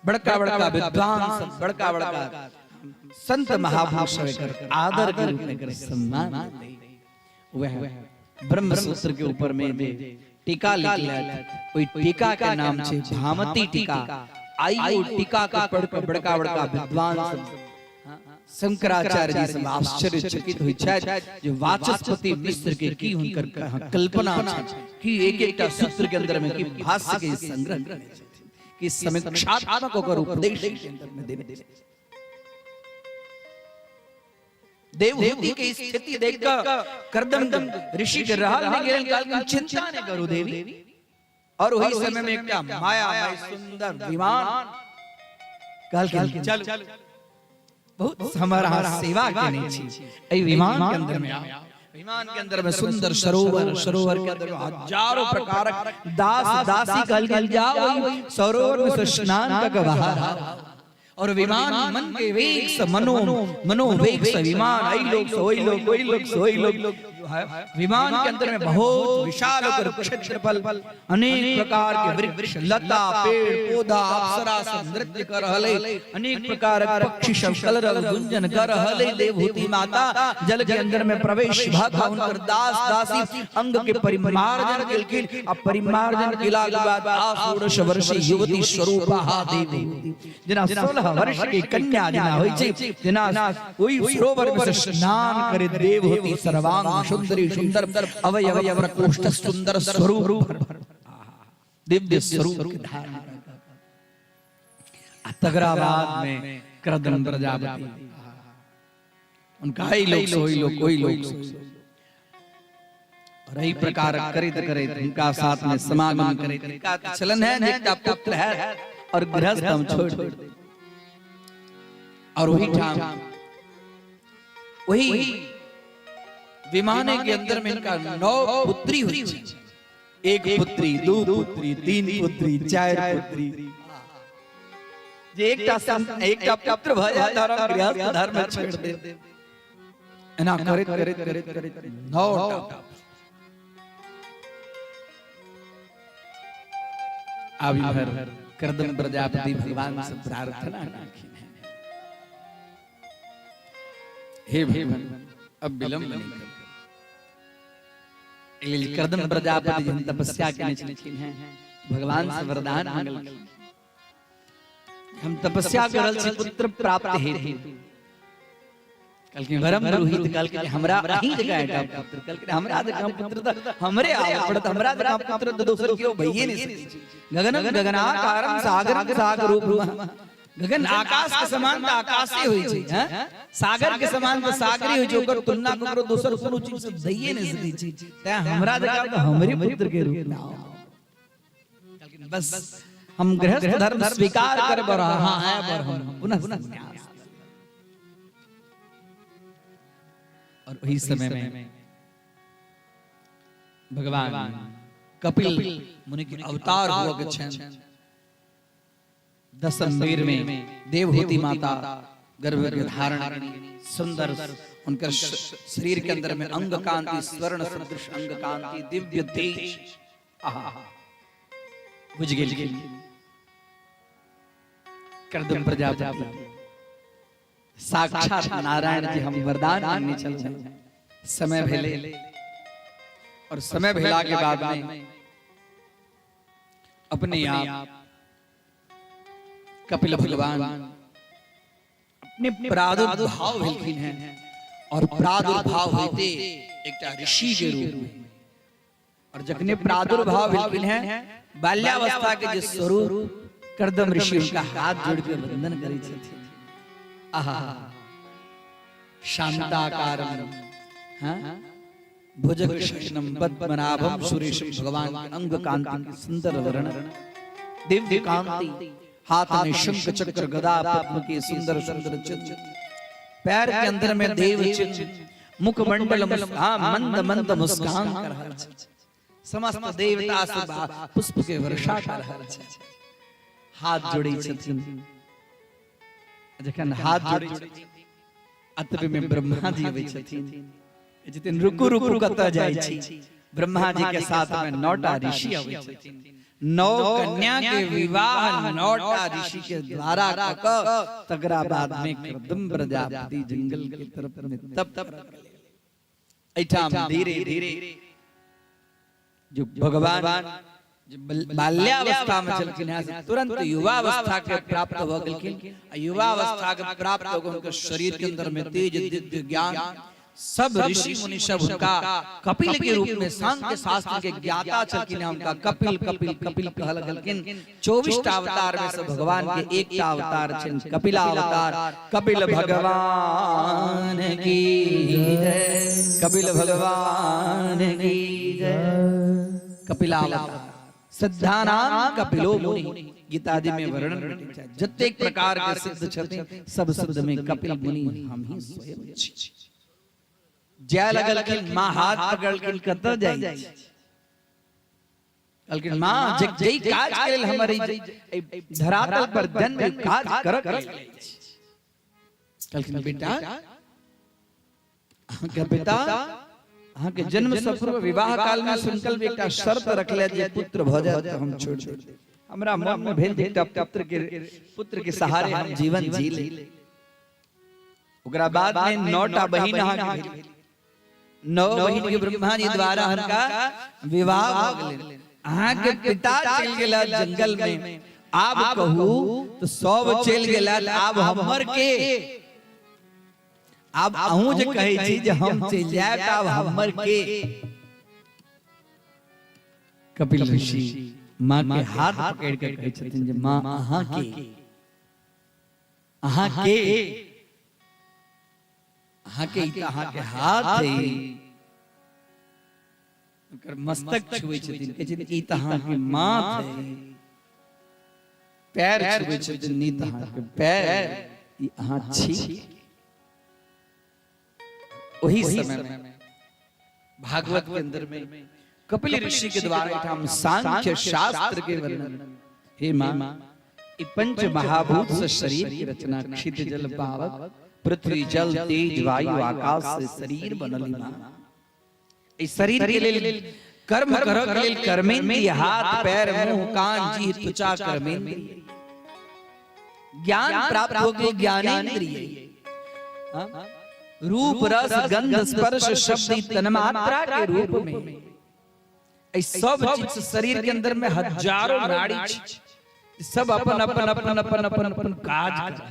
बड़का बड़का विद्वान बड़का बड़का संत महापुरुष कर आदर के रूप में कर सम्मान वह ब्रह्मसूत्र के ऊपर में टीका लिखला कोई टीका के नाम छे भामती टीका आइयो टीका का पढ़ के बड़का बड़का विद्वान शंकराचार्य जी से आश्चर्यचकित होई छै जो वाचस्पति मिश्र के की हुनकर कल्पना छै कि एक एकटा सूत्र के अंदर में की भाष्य के संग्रह करने छथिन कि समीक्षात्मक होकर उपदेश के अंदर में देने देवहूति की स्थिति देखकर करदम ऋषि के रहल में गिरल काल की चिंता न करो देवी और वही समय में एक मायामय सुंदर विमान काल चल बहुत हमारा सेवा करनी छी ए विमान के अंदर में आओ विमान के अंदर में सुंदर सरोवर के अंदर हजारों प्रकार दास दासी कल जाओ सरोवर में स्नान करके बाहर और विमान मन के वेग से मनोवेग से विमान आई लोग सोई लोग विमान के अंदर में बहुत विशाल क्षेत्रफल अनेक प्रकार के वृक्ष लता पेड़ पौधा अप्सरा सब नृत्य कर रहले अनेक प्रकार के पक्षी सब कलरव गुंजन कर रहले देवहूति माता जल के अंदर में प्रवेश भागा उनकर दास दासी अंग के परिमार्जन केलखिन आ परिमार्जन केला के बाद 16 वर्षीय युवती स्वरूपा देवी जना 16 वर्ष की कन्या जना होई छै जना कोई सरोवर में स्नान करे देवहूति सर्वांग सुंदरी सुंदर अवयव प्रकोष्ठ सुंदर स्वरूप दिव्य स्वरूप के धारण तगराबाद में करदम प्रजापति उनका ही लोग कोई लोग और यही प्रकार करे उनका साथ में समागम करे का चलन है जिसका पुत्र है और गृहस्थ हम छोड़ और वही ठाम वही विमाने के अंदर में इनका 9 पुत्री हुई एक पुत्री, दो पुत्री, तीन पुत्री, चार पुत्री, जे एकटा पुत्र भ जाय धर्म गृहस्थ धर्म छोड़ दे एना करैत 9टा अभी भर कर्दम प्रजापति भगवान से प्रार्थना की है, हे भगवान अब विलंब नहीं कर। कर्दम प्रजापति जन तपस्या करने छलखिन हैं, भगवान से वरदान मांगल, हम तपस्या करल छी पुत्र प्राप्त हेतु। कल के वरम रोहित कल के हमरा अही जगह एकटा पुत्र, कल के हमरा जगह पुत्र त हमरे आवे पड़त, हमरा जगह पुत्र त दोसर केओ भइए नहीं सकै। गगनम गगनाकारम सागरम सागर रूप, गगन आकाश के समान त आकाशे होई छै, हैं सागर के समान त सागरे होई छै, ओकर तुलना ककरो दोसर कोनो चीज से भइए नहीं सकै छै। त हमरा जगह त हमरे पुत्र के रूप में आओ, बस हम गृहस्थ धर्म स्वीकार कर रहा है पर हम पुनः संन्यास। और वही समय में भगवान कपिल मुनि के अवतार हुआ के छन। दशम वेर में देवहूति माता गर्भ के धारण सुंदर उनके शरीर के अंदर में अंग कांति, स्वर्ण सदृश अंग कांति, दिव्य तेज, आहा बुझ गेल। कर्दम प्रजापति साक्षात नारायण जी हम वरदान मांगने चल जाए, समय भेले और समय भेला के बाद में अपने आप कपिल भगवान अपने प्रादुर्भाव भेलखिन हैं, और प्रादुर्भाव होते एकटा ऋषि के रूप में। और जखने प्रादुर्भाव भेलखिन हैं, बाल्यावस्था के जे स्वरूप कर्दम ऋषि उनका हाथ जोड़ के वंदन करै छथिन। आहा शांताकारम, हां भुजग शयनम पद्मनाभम सुरेशम, भगवान अंग कांति की सुंदर वर्णन, दिव्य कांति, हाथ में शंख चक्र गदा पद्म के सुंदर सुंदर चिन्ह, पैर के अंदर में देव चिन्ह, मुखमंडल मंद मंद मुस्कान कर रहल छै, समस्त देवता से पुष्प के वर्षा कर रहल छै, हाथ जोड़े छथिन। जखन हाथ जोड़े छथिन अतबे में ब्रह्मा जी अबै छथिन, जतिन रुकु रुकु कतऽ जाइ छी, ब्रह्मा जी के साथ में 9टा ऋषि अबै छथिन। 9 कन्या के विवाह 9टा ऋषि के द्वारा क तकरा बाद में कर्दम प्रजापति जंगल के तरफ में तप ऐठाम धीरे धीरे जो भगवान बाल्यावस्था में चलखिन हैं, तुरंत युवावस्था के प्राप्त हो गेलखिन। युवावस्था के प्राप्त हो उनके शरीर के अंदर में तेज, दिव्य ज्ञान, सब ऋषि मुनि सब उनका कपिल के रूप में सांख्य शास्त्र के ज्ञाता चलखिन। उनका कपिल कपिल कपिल कहल गेलखिन। 24टा अवतार में से भगवान के एकटा अवतार छन कपिलावतार। कपिल भगवान की जय, कपिल भगवान की जय। कपिलावतार सिद्धानाम कपिलो मुनि, गीतादि में वर्णन भेटै छै। जतेक प्रकार के सिद्ध छथिन सब सिद्ध में कपिल मुनि हम ही स्वयं छी। जय लगलखिन मां हाथ पकड़लखिन कतऽ जाइ छी, कहलखिन मां जई काज के लेल हमर धरातल पर जन्म काज करक कहलखिन बेटा अहाँके पिता अहाँके जन्म से पूर्व विवाह काल में संकल्प एकटा शर्त रखले जे पुत्र भ जाय त हम छोड़ देब। हमरा मन में भेल जे एकटा पुत्र के सहारे हम जीवन जी ले। ओकरा बाद में 9टा बहिन अहाँके भेल। 9 बहिन के ब्रह्मा जी द्वारा उनका विवाह भ गेलै। अहाँके पिता चल गेला जंगल में, आब कहू तो सब चल गेला, आब हमर के अब अहूं जे कहै छी जे हम चल जायब आब हमर के। कपिल ऋषि मां के हाथ पकड़ के कहै छथिन जे मां अहाँ के अहाँ के हाथ है, ओकर मस्तक छुबै छथिन, कहै छथिन ई त अहाँ के माथ है। पैर छुबै छथिन, ई त अहाँ के पैर, ई अहाँ छी। वही समय में भागवत के अंदर में कपिल ऋषि के द्वारा हम सांख्य शास्त्र के वर्णन। हे मां, ये पंच महाभूत से शरीर की रचना, क्षितिज जल पावक पृथ्वी जल तेज वायु आकाश से शरीर बनली मां। इस शरीर के लिए कर्म करक के लिए कर्मेंद्रिय, हाथ पैर मुंह कान जीभ त्वचा कर्मेंद्रिय, ज्ञान प्राप्त होगी ज्ञानेंद्रिय, रूप रस गंध स्पर्श शब्द तन्मात्रा के रूप में इस सब चीज शरीर के अंदर में हजारों नाड़ी सब अपन अपन अपन अपन अपन अपन काज कर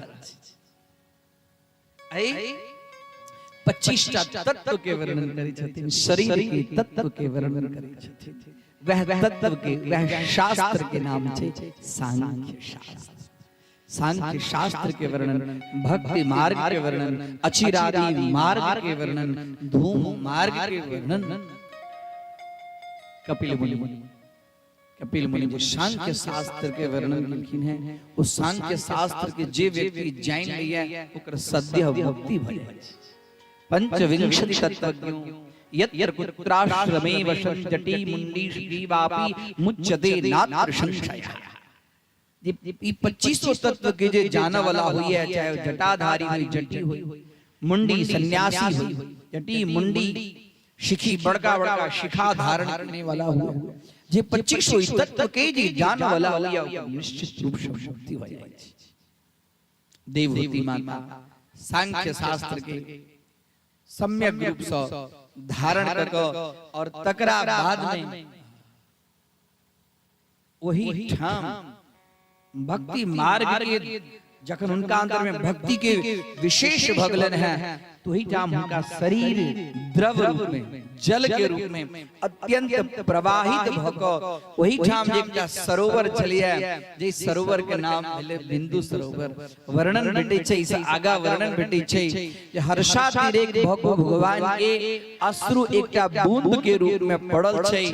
आई 25 तत्व के वर्णन करी छथिन, शरीर के तत्व के वर्णन करी छथिन। वह तत्व के वह शास्त्र के नाम छे सांख्य शास्त्र। सांख्य शास्त्र के वर्णन, भक्ति मार्ग के वर्णन, अचिरादि मार्ग के वर्णन, धूम मार्ग के वर्णन कपिल मुनि जो सांख्य शास्त्र के वर्णन लिखिन है, उस सांख्य शास्त्र के जे व्यक्ति जान लिया ओकर सद्य भक्ति भय। पंचविंशति तत्वज्ञों यत्र कुत्राश्रमे वसन् जटी मुंडी श्रीवापि मुच्यते नात्र संशयः। ये 25 तत्व के जे जाने वाला हुई है, चाहे जटाधारी हुई, जटी हुई, मुंडी सन्यासी हुई, जटी मुंडी शिखी बड़का बड़का शिखा धारण करने वाला हुआ, जे 25 तत्व के जे जाने वाला हुआ निश्चित रूप से मुक्ति हो जाए। देवहूति माता सांख्य शास्त्र के सम्यक रूप से धारण करके और तकरा बाद में वही ठाम भक्ति मार्ग के जखन उनका अंदर में भक्ति के विशेष भगलन है, तो ही ठाम उनका शरीर द्रव रूप में, जल के रूप में अत्यंत प्रवाहित भक वही ठाम एक सरोवर चलिए, जे सरोवर के नाम भेले बिंदु सरोवर। वर्णन भेटे छै, इस आगा वर्णन भेटे छै जे हर्षातिरेक भक भगवान के अश्रु एकटा बूंद के रूप में पड़ल छै।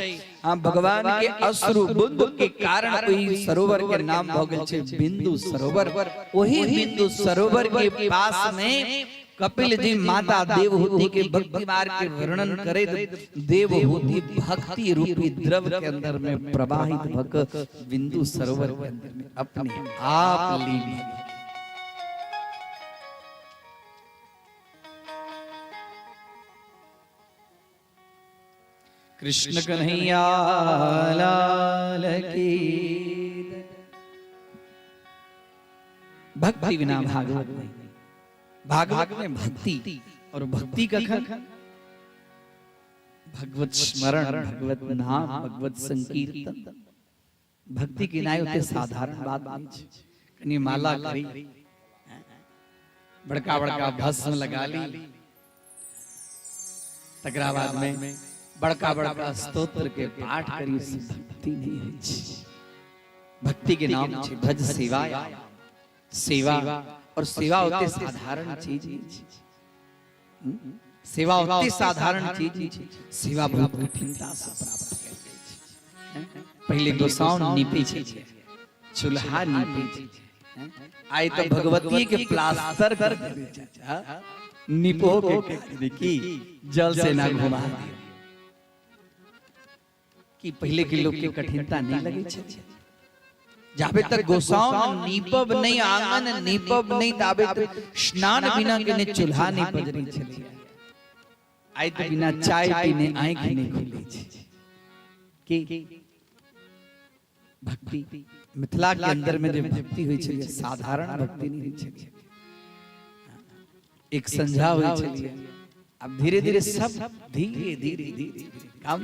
हां, भगवान के अश्रु बूंद के कारण ओई सरोवर के नाम भ गेल छै बिंदु सरोवर। वही बिंदु सरोवर के पास में कपिल जी माता देवहूति के भक्ति मार्ग के वर्णन करे। देवहूति भक्ति रूपी द्रव के अंदर में प्रवाहित भक बिंदु सरोवर के अंदर में अपने आप लीन। कृष्ण कन्हैया लाल की। भक्ति बिना भागवत नहीं, भागवत में भक्ति और भक्ति का भगवत स्मरण, भगवत नाम, भगवत संकीर्तन। भक्ति की नाय होते साधारण बात नहीं, कनी माला करी, बड़का बड़का भस्म लगा ली, तकरा बाद में बड़का बड़का स्तोत्र के पाठ करी, भक्ति नहीं है। भक्ति के नाम भज सेवा, सेवा और सेवा होते साधारण चीज, सेवा होते साधारण चीज, सेवा बहुत कठिनता से प्राप्त करते हैं। पहले गोसाउन नीपे छे, चूल्हा नीपे छे, आए तो भगवती के प्लास्टर कर दे, नीपो के देखी जल से ना घुमा दियो। कि पहले के लोग के कठिनता नहीं लगे छे, जाबे तक गोसाउन नीपब नहीं, आंगन नीपब नहीं, ताबे तक स्नान बिना के ने चूल्हा नहीं पजरी छे। आय तो बिना चाय पीने आंख नहीं खुली छे। कि भक्ति मिथिला के अंदर में जो भक्ति हुई छे, साधारण भक्ति नहीं छे, एक संझा हुई छे। अब धीरे धीरे सब धीरे धीरे धीरे काम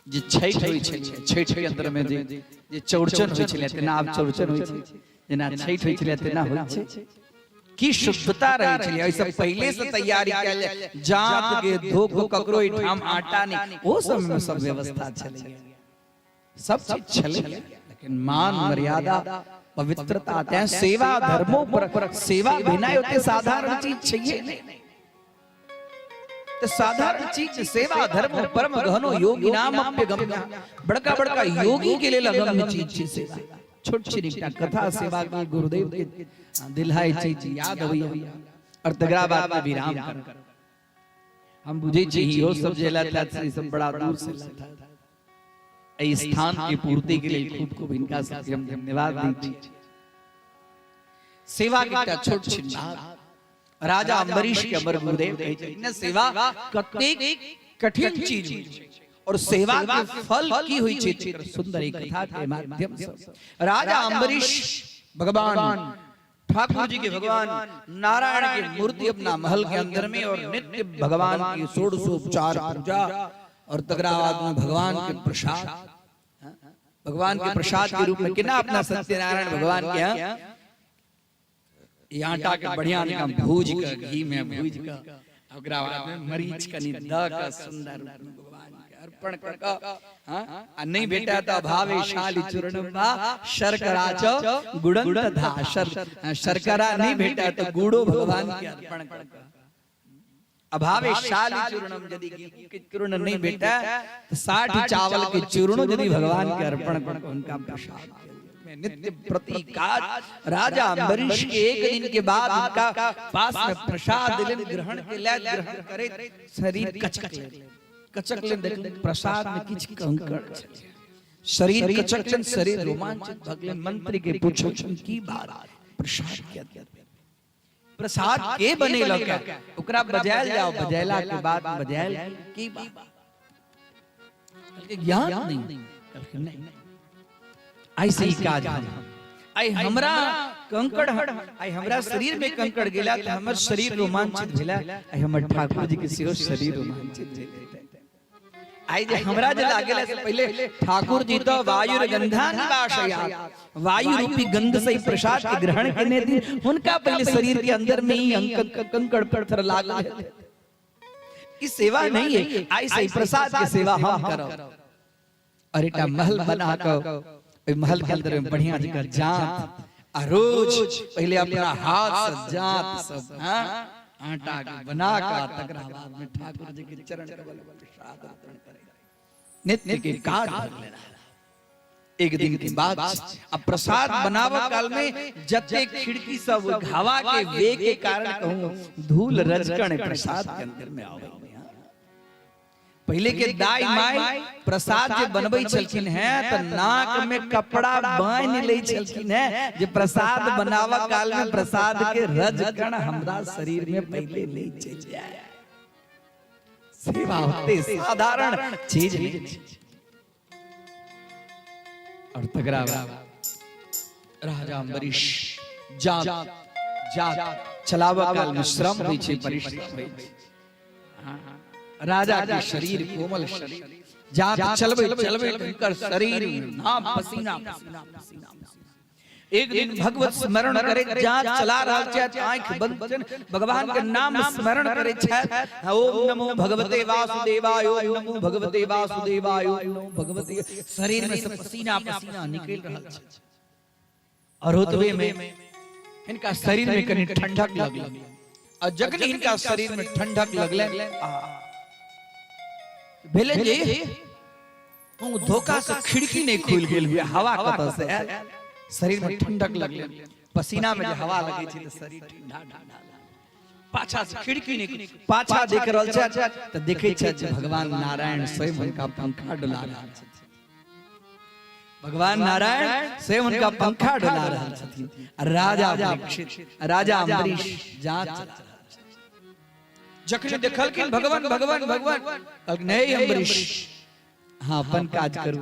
जे छठ होई छै, छठ के अंदर में जे चौरचन होई छै, तेना आब चौरचन होई छै, जेना छठ होई छै तेना होई छै। की शुद्धता रही छै, ऐसा पहले से तैयारी कैल जाए, जात के धोख ककरो ठाम आटा नहीं, वो सब में सब व्यवस्था चले, सब चीज चले, लेकिन मान मर्यादा पवित्रता ते सेवा धर्मों पर सेवा बिना होते साधारण चीज चाहिए नहीं। तो साधारण चीज सेवा धर्म परम गहनो योगी नाम अप्यगम्य, बड़का बड़का योगी के लिए लगम्य चीज छे सेवा। छोट छोटी कथा सेवा की गुरुदेव के दिलहाई चीज याद हुई और तगरा बात में विराम कर। हम बुझे चाहिए हो सब जेला था से सब बड़ा दूर से था इस स्थान की पूर्ति के लिए खुद को इनका से हम धन्यवाद दीजिए। सेवा के छोट छिन्नार राजा अम्बरीश के अमर गुरुदेव कहे छै न सेवा कतेक कठिन चीज और सेवा के फल की हुई छै सुंदर एक कथा के माध्यम से राजा अम्बरीश भगवान ठाकुर जी के भगवान नारायण की मूर्ति अपना महल के अंदर में और नित्य भगवान की षोडशोपचार पूजा और तकराबाद में भगवान के प्रसाद के रूप में किना अपना सत्यनारायण भगवान के यहाँ ये आटा का बढ़िया भूज का घी में भूज का अग्रवाद में मरीच का निदा का सुंदर भगवान के अर्पण कर नहीं बेटा तो भावेशाली चूर्णम शर्करा च गुड़ंत धा शर्करा नहीं बेटा तो गुड़ो भगवान के अर्पण कर अभावेशाली चूर्णम यदि के चूर्ण नहीं बेटा तो 60 चावल के चूर्ण यदि भगवान के अर्पण कर उनका प्रसाद नित्य प्रतीकाज राजा अम्बरीश के एक दिन के बाद उनका पास में प्रसाद ग्रहण के लिए ग्रहण करे शरीर कचक ले देख प्रसाद में किछ कंकड़ शरीर कचकन शरीर रोमांचित भगले मंत्री के पूछो की बात प्रसाद क्या प्रसाद के बने लगा ओकरा बजायल जाओ बजायला के बाद बजायल की बात ज्ञान नहीं ऐसे ही काज आई हमरा कंकड़ आई हमरा शरीर में कंकड़ गेला त हमर शरीर रोमांचित भेला आई हमर ठाकुर जी के सेहो शरीर रोमांचित भेला आई जे हमरा जे लागेला से पहले ठाकुर जी तो वायु गंधा निवासया वायु रूपी गंध से प्रसाद के ग्रहण करने दी उनका पहले शरीर के अंदर में ही कंकड़ पत्थर लागल इस सेवा नहीं है ऐसे ही प्रसाद की सेवा हम करो और एटा महल बना के महल के अंदर में बढ़िया जगह जात आ रोज पहले अपना हाथ से जात सब आटा के बना के तकरा बाद में ठाकुर जी के चरण कमल प्रसाद अर्पण करे नित्य के कार्य कर लेना एक दिन के बाद अब प्रसाद बनावा काल में जते खिड़की सब हवा के वेग के कारण कहूं धूल रजकण प्रसाद के अंदर में आवे पहले के दाई माई प्रसाद जे बनबै छलखिन है त नाक में कपड़ा बांध ले छलखिन है जे प्रसाद बनावा काल में प्रसाद के रजकण हमरा शरीर में पहले ले चल जाए सेवा होते साधारण चीज नहीं और तगरा राजा अम्बरीश जा चलावा काल में श्रम होई छे परिश्रम होई छे राजा के शरीर कोमल शरीर जात चलबे कर शरीर नाम पसीना एक दिन भगवत स्मरण करे जात चला रहल छै आंख बंद भगवान के नाम स्मरण करे छै ओम नमो भगवते वासुदेवाय ओम नमो भगवते वासुदेवाय ओम नमो भगवते शरीर में से पसीना निकल रहल छै और होतवे में इनका शरीर में कनी ठंडक लगल और जखन इनका शरीर में ठंडक लगले भेले जे वो धोखा से खिड़की नहीं खुल गेल हुए हवा कत से शरीर में ठंडक लगले पसीना में जे हवा लगे छै त शरीर ठंडा पाछा से खिड़की नहीं पाछा देख रहल छै त देखे छै जे भगवान नारायण स्वयं उनका पंखा डोला रहल छथिन भगवान नारायण स्वयं उनका पंखा डोला रहल छथिन राजा अम्बरीश जात जखन देखलखिन भगवान भगवान भगवान कहलखिन नहीं अम्बरीश हां अपन काज करू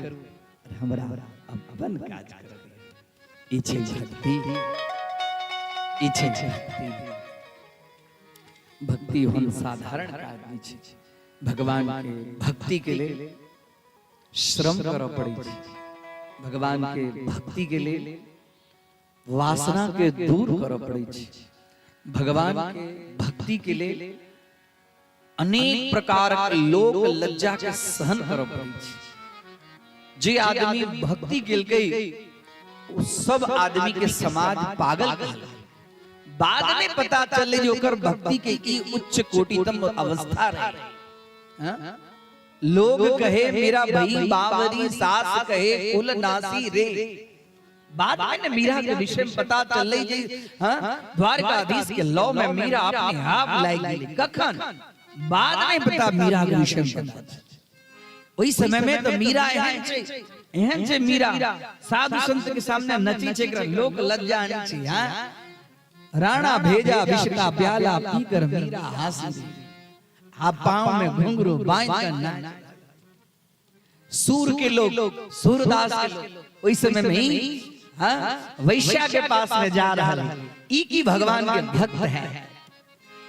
हमरा अपन काज करू इच्छे भक्ति भक्ति हम साधारण काज नहीं छै भगवान के भक्ति के लिए श्रम करऽ पड़ै छै भगवान के भक्ति के लिए वासना के दूर करऽ पड़ै छै भगवान के भक्ति के लिए अनेक प्रकार के लोक लज्जा के सहन करऽ पड़ै छै जे आदमी भक्ति केल गई वो सब आदमी के समाज पागल कहला बाद में पता चले जो ओकर भक्ति के ई उच्च कोटितम अवस्था रहे लोग कहे मेरा भाई बावरी सास कहे कुल नासी रे बाद में मीरा के विषय में पता चले जे द्वारकाधीश के लौ में मीरा अपने आप लाई गेली कखन बाद में पता मीरा के विषय में पता। वही समय में तो मीरा एहन छे मीरा साधु संत के सामने नची छे कर लोक लज्जा आनी छे। हां राणा भेजा विष का प्याला पीकर मीरा हासी, आप पांव में घुंघरू बांध कर नाच। सूर के लोग सूरदास के लोग उस समय में ही वैश्या के पास में जा रहा है। ई की भगवान के भक्त है,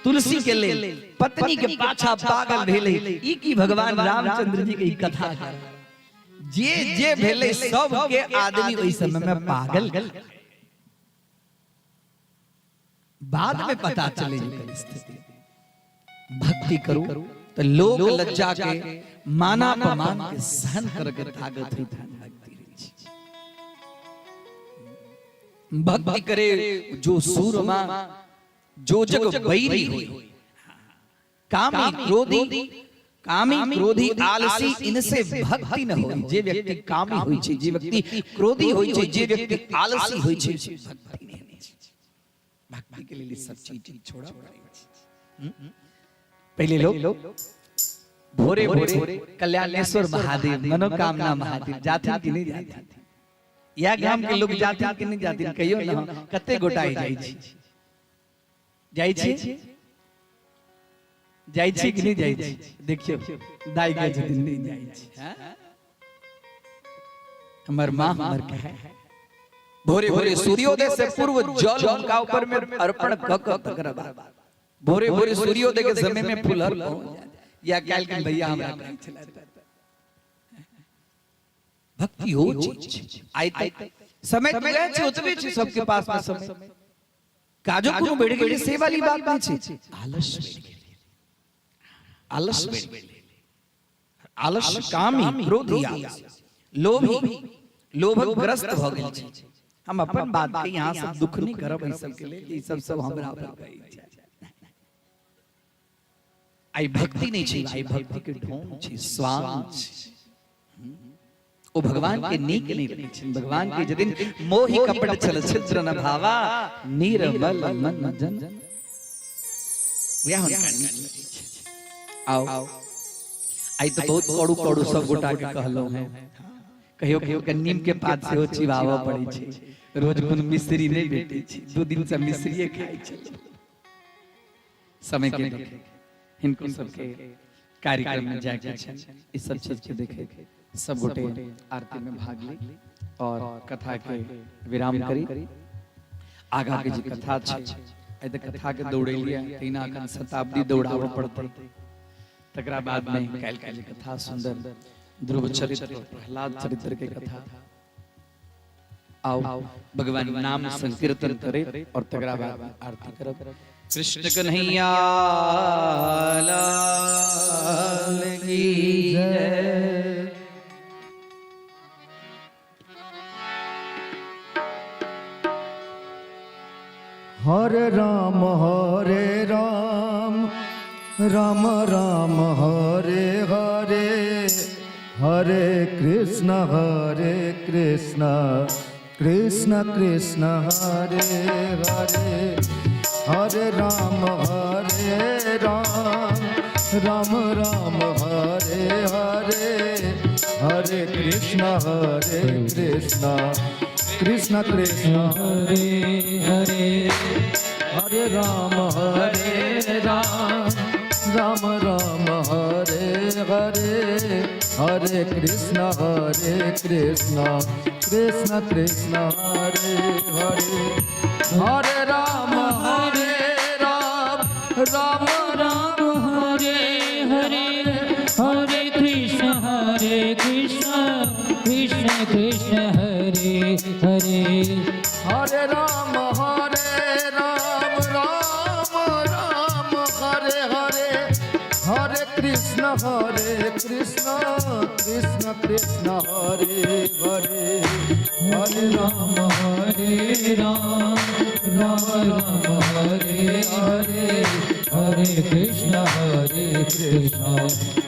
तुलसी के ले पत्नी के पाछा पागल भेले। ई की भगवान रामचंद्र जी की कथा कर जे भेले सब के आदमी उस समय में पागल। बाद में पता चले स्थिति भक्ति करो तो लोक लज्जा के माना अपमान के सहन करके ताकत हुई भक्ति करे जो सूरमा जो जग बैरी हुई। कामी क्रोधी आलसी इनसे भक्ति न होई। जे व्यक्ति कामी होई छे, जे व्यक्ति क्रोधी होई छे, जे व्यक्ति आलसी होई छे, भक्ति नहीं होई छे। भक्ति के लिए सब चीज छोड़ा पड़ेगा। पहले लोग भोरे भोरे कल्याणेश्वर महादेव मनोकामना महादेव जाते कि नहीं जाते? या गांव के लोग जाते कि नहीं जाते? कहियो ना कते गोटाई जाई छी कि नहीं जाई छी? देखियो दाई के दिन नहीं जाई छी। हां हमर मां हमर कहे भोरे भोरे सूर्योदय से पूर्व जल उनका ऊपर में अर्पण क तकरा भोरे भोरे सूर्योदय के समय में फूलहर या काल के भैया हमरा चला भक्ति हो चीज आई समय तो गए छे उतबे छे सबके पास में समय काजो कोनो बेड़ गेली से वाली बात नहीं छे। आलस कामी क्रोधी लोभी लोभग्रस्त भ गेल छे। हम अपन बात के यहां से दुख नहीं करब ई सब के लिए, ई सब हमरा पर गई छे। आई भक्ति नहीं छे, आई भक्ति के ढोंग छे, स्वाद छे। ओ भगवान के नीक नहीं रहे छे। भगवान के जदिन मोहि कपट छल छिद्र न भावा निर्मल मन जन व्याह आओ आई तो बहुत कड़ू कड़ू सब गोटा के कहलो है। कहियो के नीम के पात से हो चिवावा पड़ी छे। रोज कोन मिश्री नहीं भेटे छे, 2 दिन से मिश्रीए खाई छे। समय के इनको सबके कार्यक्रम में जाके इस सब चीज के देखे सब गोटे आरती में भाग ली और कथा के विराम करी। आगा के जी कथा छे ए त कथा के दौड़े लिया 3 शताब्दी दौड़ाव पड़ते। तकरा बाद में काल के कथा सुंदर ध्रुव चरित्र प्रहलाद चरित्र के कथा। आओ भगवान नाम संकीर्तन करे और तकरा बाद आरती करब। कृष्ण कन्हैया लाल की जय। हरे राम राम राम हरे हरे, हरे कृष्ण कृष्ण कृष्ण हरे हरे, हरे राम राम राम हरे हरे, हरे कृष्ण कृष्ण कृष्ण हरे हरे, हरे राम राम राम हरे हरे, हरे कृष्ण कृष्ण कृष्ण हरे हरे, हरे राम राम राम हरे हरे, हरे कृष्ण कृष्ण कृष्ण हरे हरे, हरे राम राम राम हरे हरे, हरे कृष्ण कृष्ण कृष्ण हरे हरे, हरे राम राम हरे हरे, हरे कृष्ण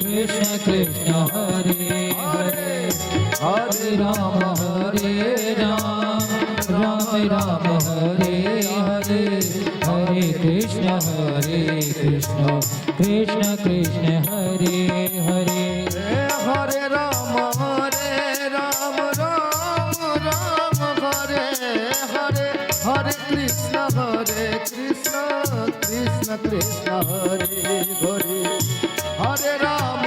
कृष्ण कृष्ण हरे हरे, हरे राम राम हरे हरे, हरे कृष्ण हरे कृष्ण कृष्ण कृष्ण हरे हरे हरे राम राम राम हरे हरे हरे कृष्ण कृष्ण कृष्ण हरे हरे हरे राम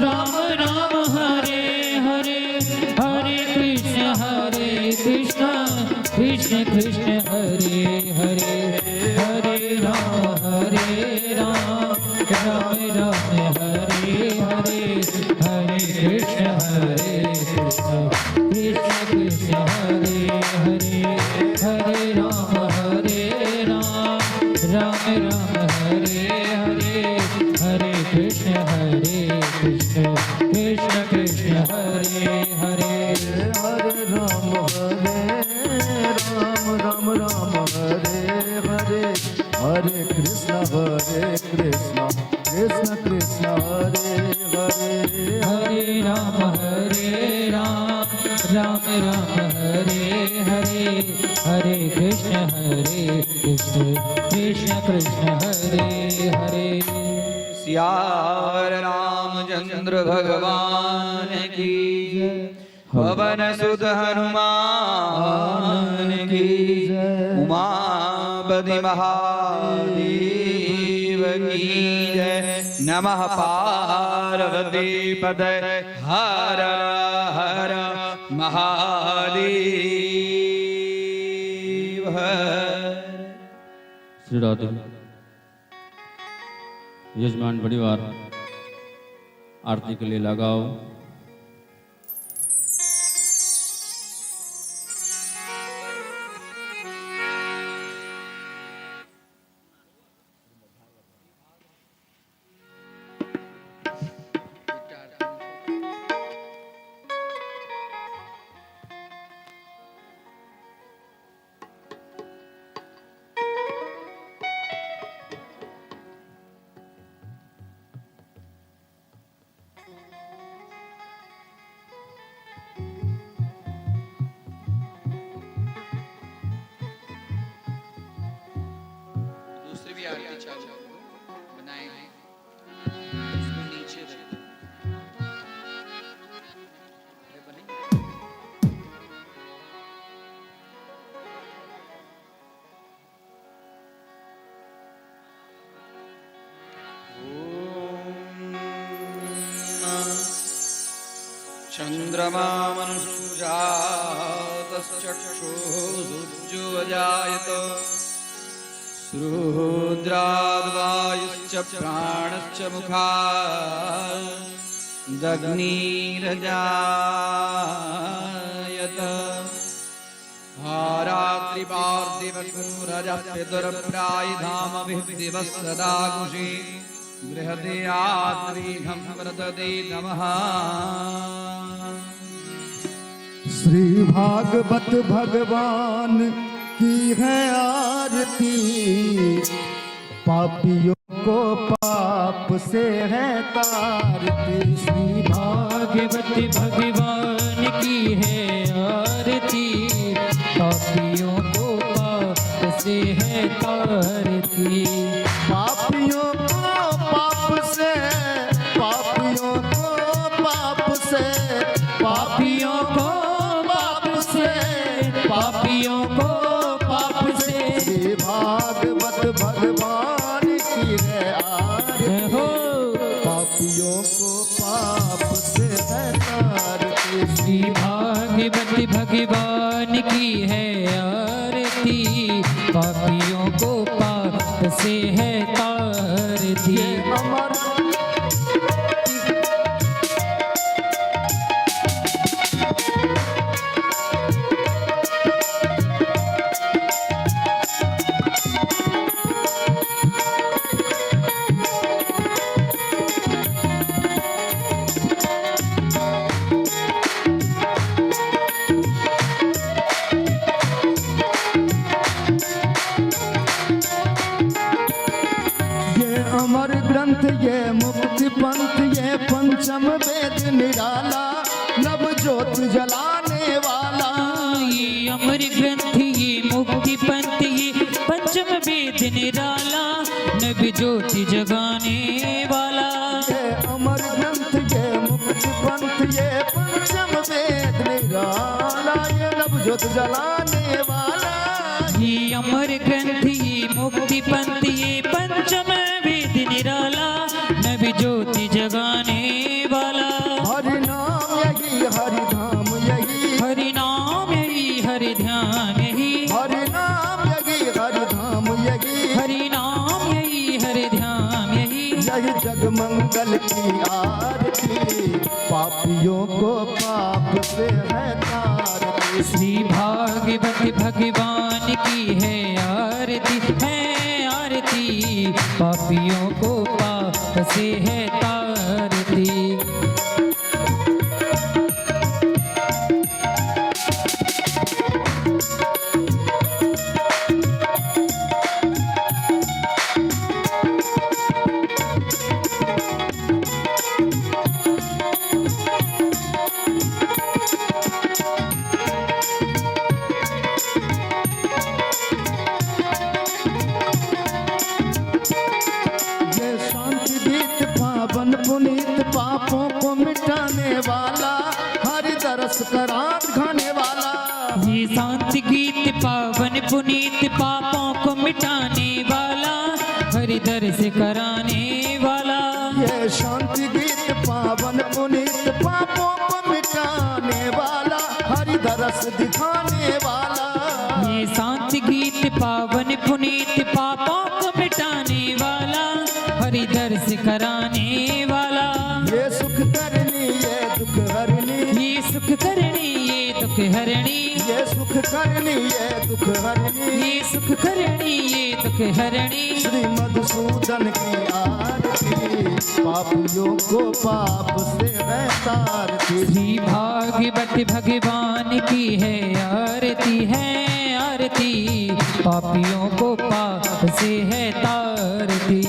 राम राम हरे हरे हरे कृष्ण कृष्ण कृष्ण हरे हरे हरे राम राम राम हरे हरे हरे कृष्ण कृष्ण कृष्ण हरे हरे हरे राम राम राम हरे हरे हरे कृष्ण कृष्ण कृष्ण हरे हरे हरे राम राम राम हरे हरे हरे कृष्ण कृष्ण कृष्ण हरे हरे हरे राम राम हरे हरे हरे कृष्ण कृष्ण कृष्ण हरे हरे सियावर रामचंद्र भगवान की पवन सुत हनुमान की उमापति महादेव की जय नमः पार्वती पदे हर हर महादेव श्री राधे यजमान परिवार आरती के लिए लगाओ। दूसरी भी आरती चालू बनाए हैं उसको नीचे रख चंद्रमा मनुषुजातश्चक्षुरुज्जुवजायत रुद्राद्वायुश्च प्राणश्च मुखादग्निरजायत हारात्रिपार्थिवसूरजपितुर्प्रायधामभिः सदा कुशि बृहदे आत्रीघं व्रतदे नमः। श्री भागवत भगवान की है आरती पापियों को पाप से है तारती। श्री भागवत भगवान की है आरती पापियों को पाप से है तारती पापियों को पाप से पापियों को पाप से पापियों को पाप से पापियों को पाप से श्री भागवत भगवान की है आरती हो पापियों को पाप से है तारती। श्री भागवत भगवान की है आरती पापियों को पाप से है तारती अमर अमर ग्रंथ ये मुक्ति पंथ ये पंचम वेद निराला नव ज्योत जलाने वाला। ये अमर ग्रंथ ये मुक्ति पंथ ये पंचम नभ ज्योति जगाने वाला। ये अमर ग्रंथ ये मुक्ति पंथ ये पंचम वेद निराला ये नभ ज्योत जलाने वाला। ये अमर ग्रंथ ये मुक्ति पंथ ये पंचम वेद निराला, नभ ज्योति जगाने वाला। हरि नाम यही हरि धाम यही, हरि नाम यही हरि ध्यान यही, हरि नाम यही हरि धाम यही, हरि नाम यही हरि ध्यान यही। यही जग मंगल की आरती, पापियों को पाप से है तारती। श्री भागवत भगवान की है आरती, है आरती, पापियों को पाप से है तारती। ये शांति गीत पावन पुनीत पापों को मिटाने वाला, हरि दरस करात खाने वाला। ये शांति गीत पावन पुनीत पापों को मिटाने वाला, हरि दर्श कराने वाला। ये शांति गीत पावन पुनीत पापों को मिटाने वाला, हरि दरस दिखाने वाला। ये शांति गीत पावन पुनीत पापों को मिटाने वाला, हरि दर्श कराने वाला। ये सुख करनी ये दुख हरनी, ये सुख करनी ये दुख हरणी, ये सुख करनी ये दुख हरनी। ये सुख करनी ये दुख हरणी। श्री मधुसूदन की आरती, पापियों को पाप से है तारती। श्री भागवत भगवान की है आरती, है आरती, पापियों को पाप से है तारती।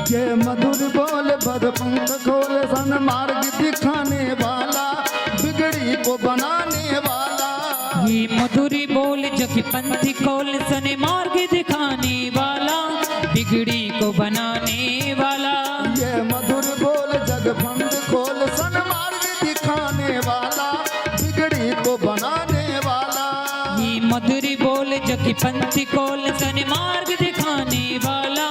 ये मधुर बोल बद पंख खोल सन मार्ग दिखाने वाला, बिगड़ी को बनाने वाला। ये मधुरी बोल जग पंथी खोल सन मार्ग दिखाने वाला, बिगड़ी को बनाने वाला। ये मधुर बोल जग पंख खोल सन मार्ग दिखाने वाला, बिगड़ी को बनाने वाला। ये मधुरी बोल जग पंथी खोल सन मार्ग दिखाने वाला,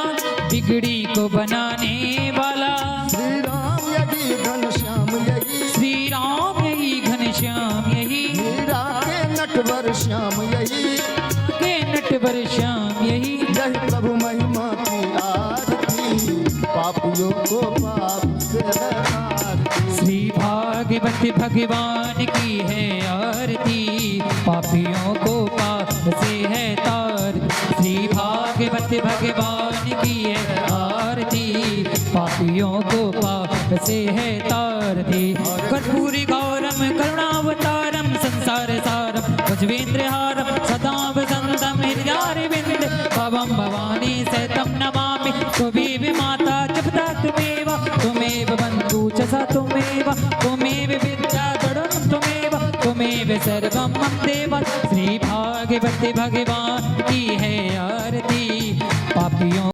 बिगड़ी को बनाने वाला। श्री राम यही घनश्याम यही, श्री राम यही घनश्याम यही, मीरा के नटवर श्याम यही, के नटवर श्याम यही। यही प्रभु महिमा की आरती, पापियों को पाप से है तारती। श्री भागवत भगवान की है आरती, पापियों को पाप से है तार। श्री भागवत भगवान की है आरती, पापियों को पाप से है तारती। कर्पूरी गौरम करुणावतारम संसार सारम भजवेन्द्रहारम सदा वसंतम हृदयारविंद भवम भवानी सहितं नमामि। त्वमेव माता जपता त्वमेव, त्वमेव बन्धु च स त्वमेव, त्वमेव विद्या द्रढं त्वमेव, त्वमेव सर्वं मम देव। श्री भागवते भगवान की है आरती, पापियों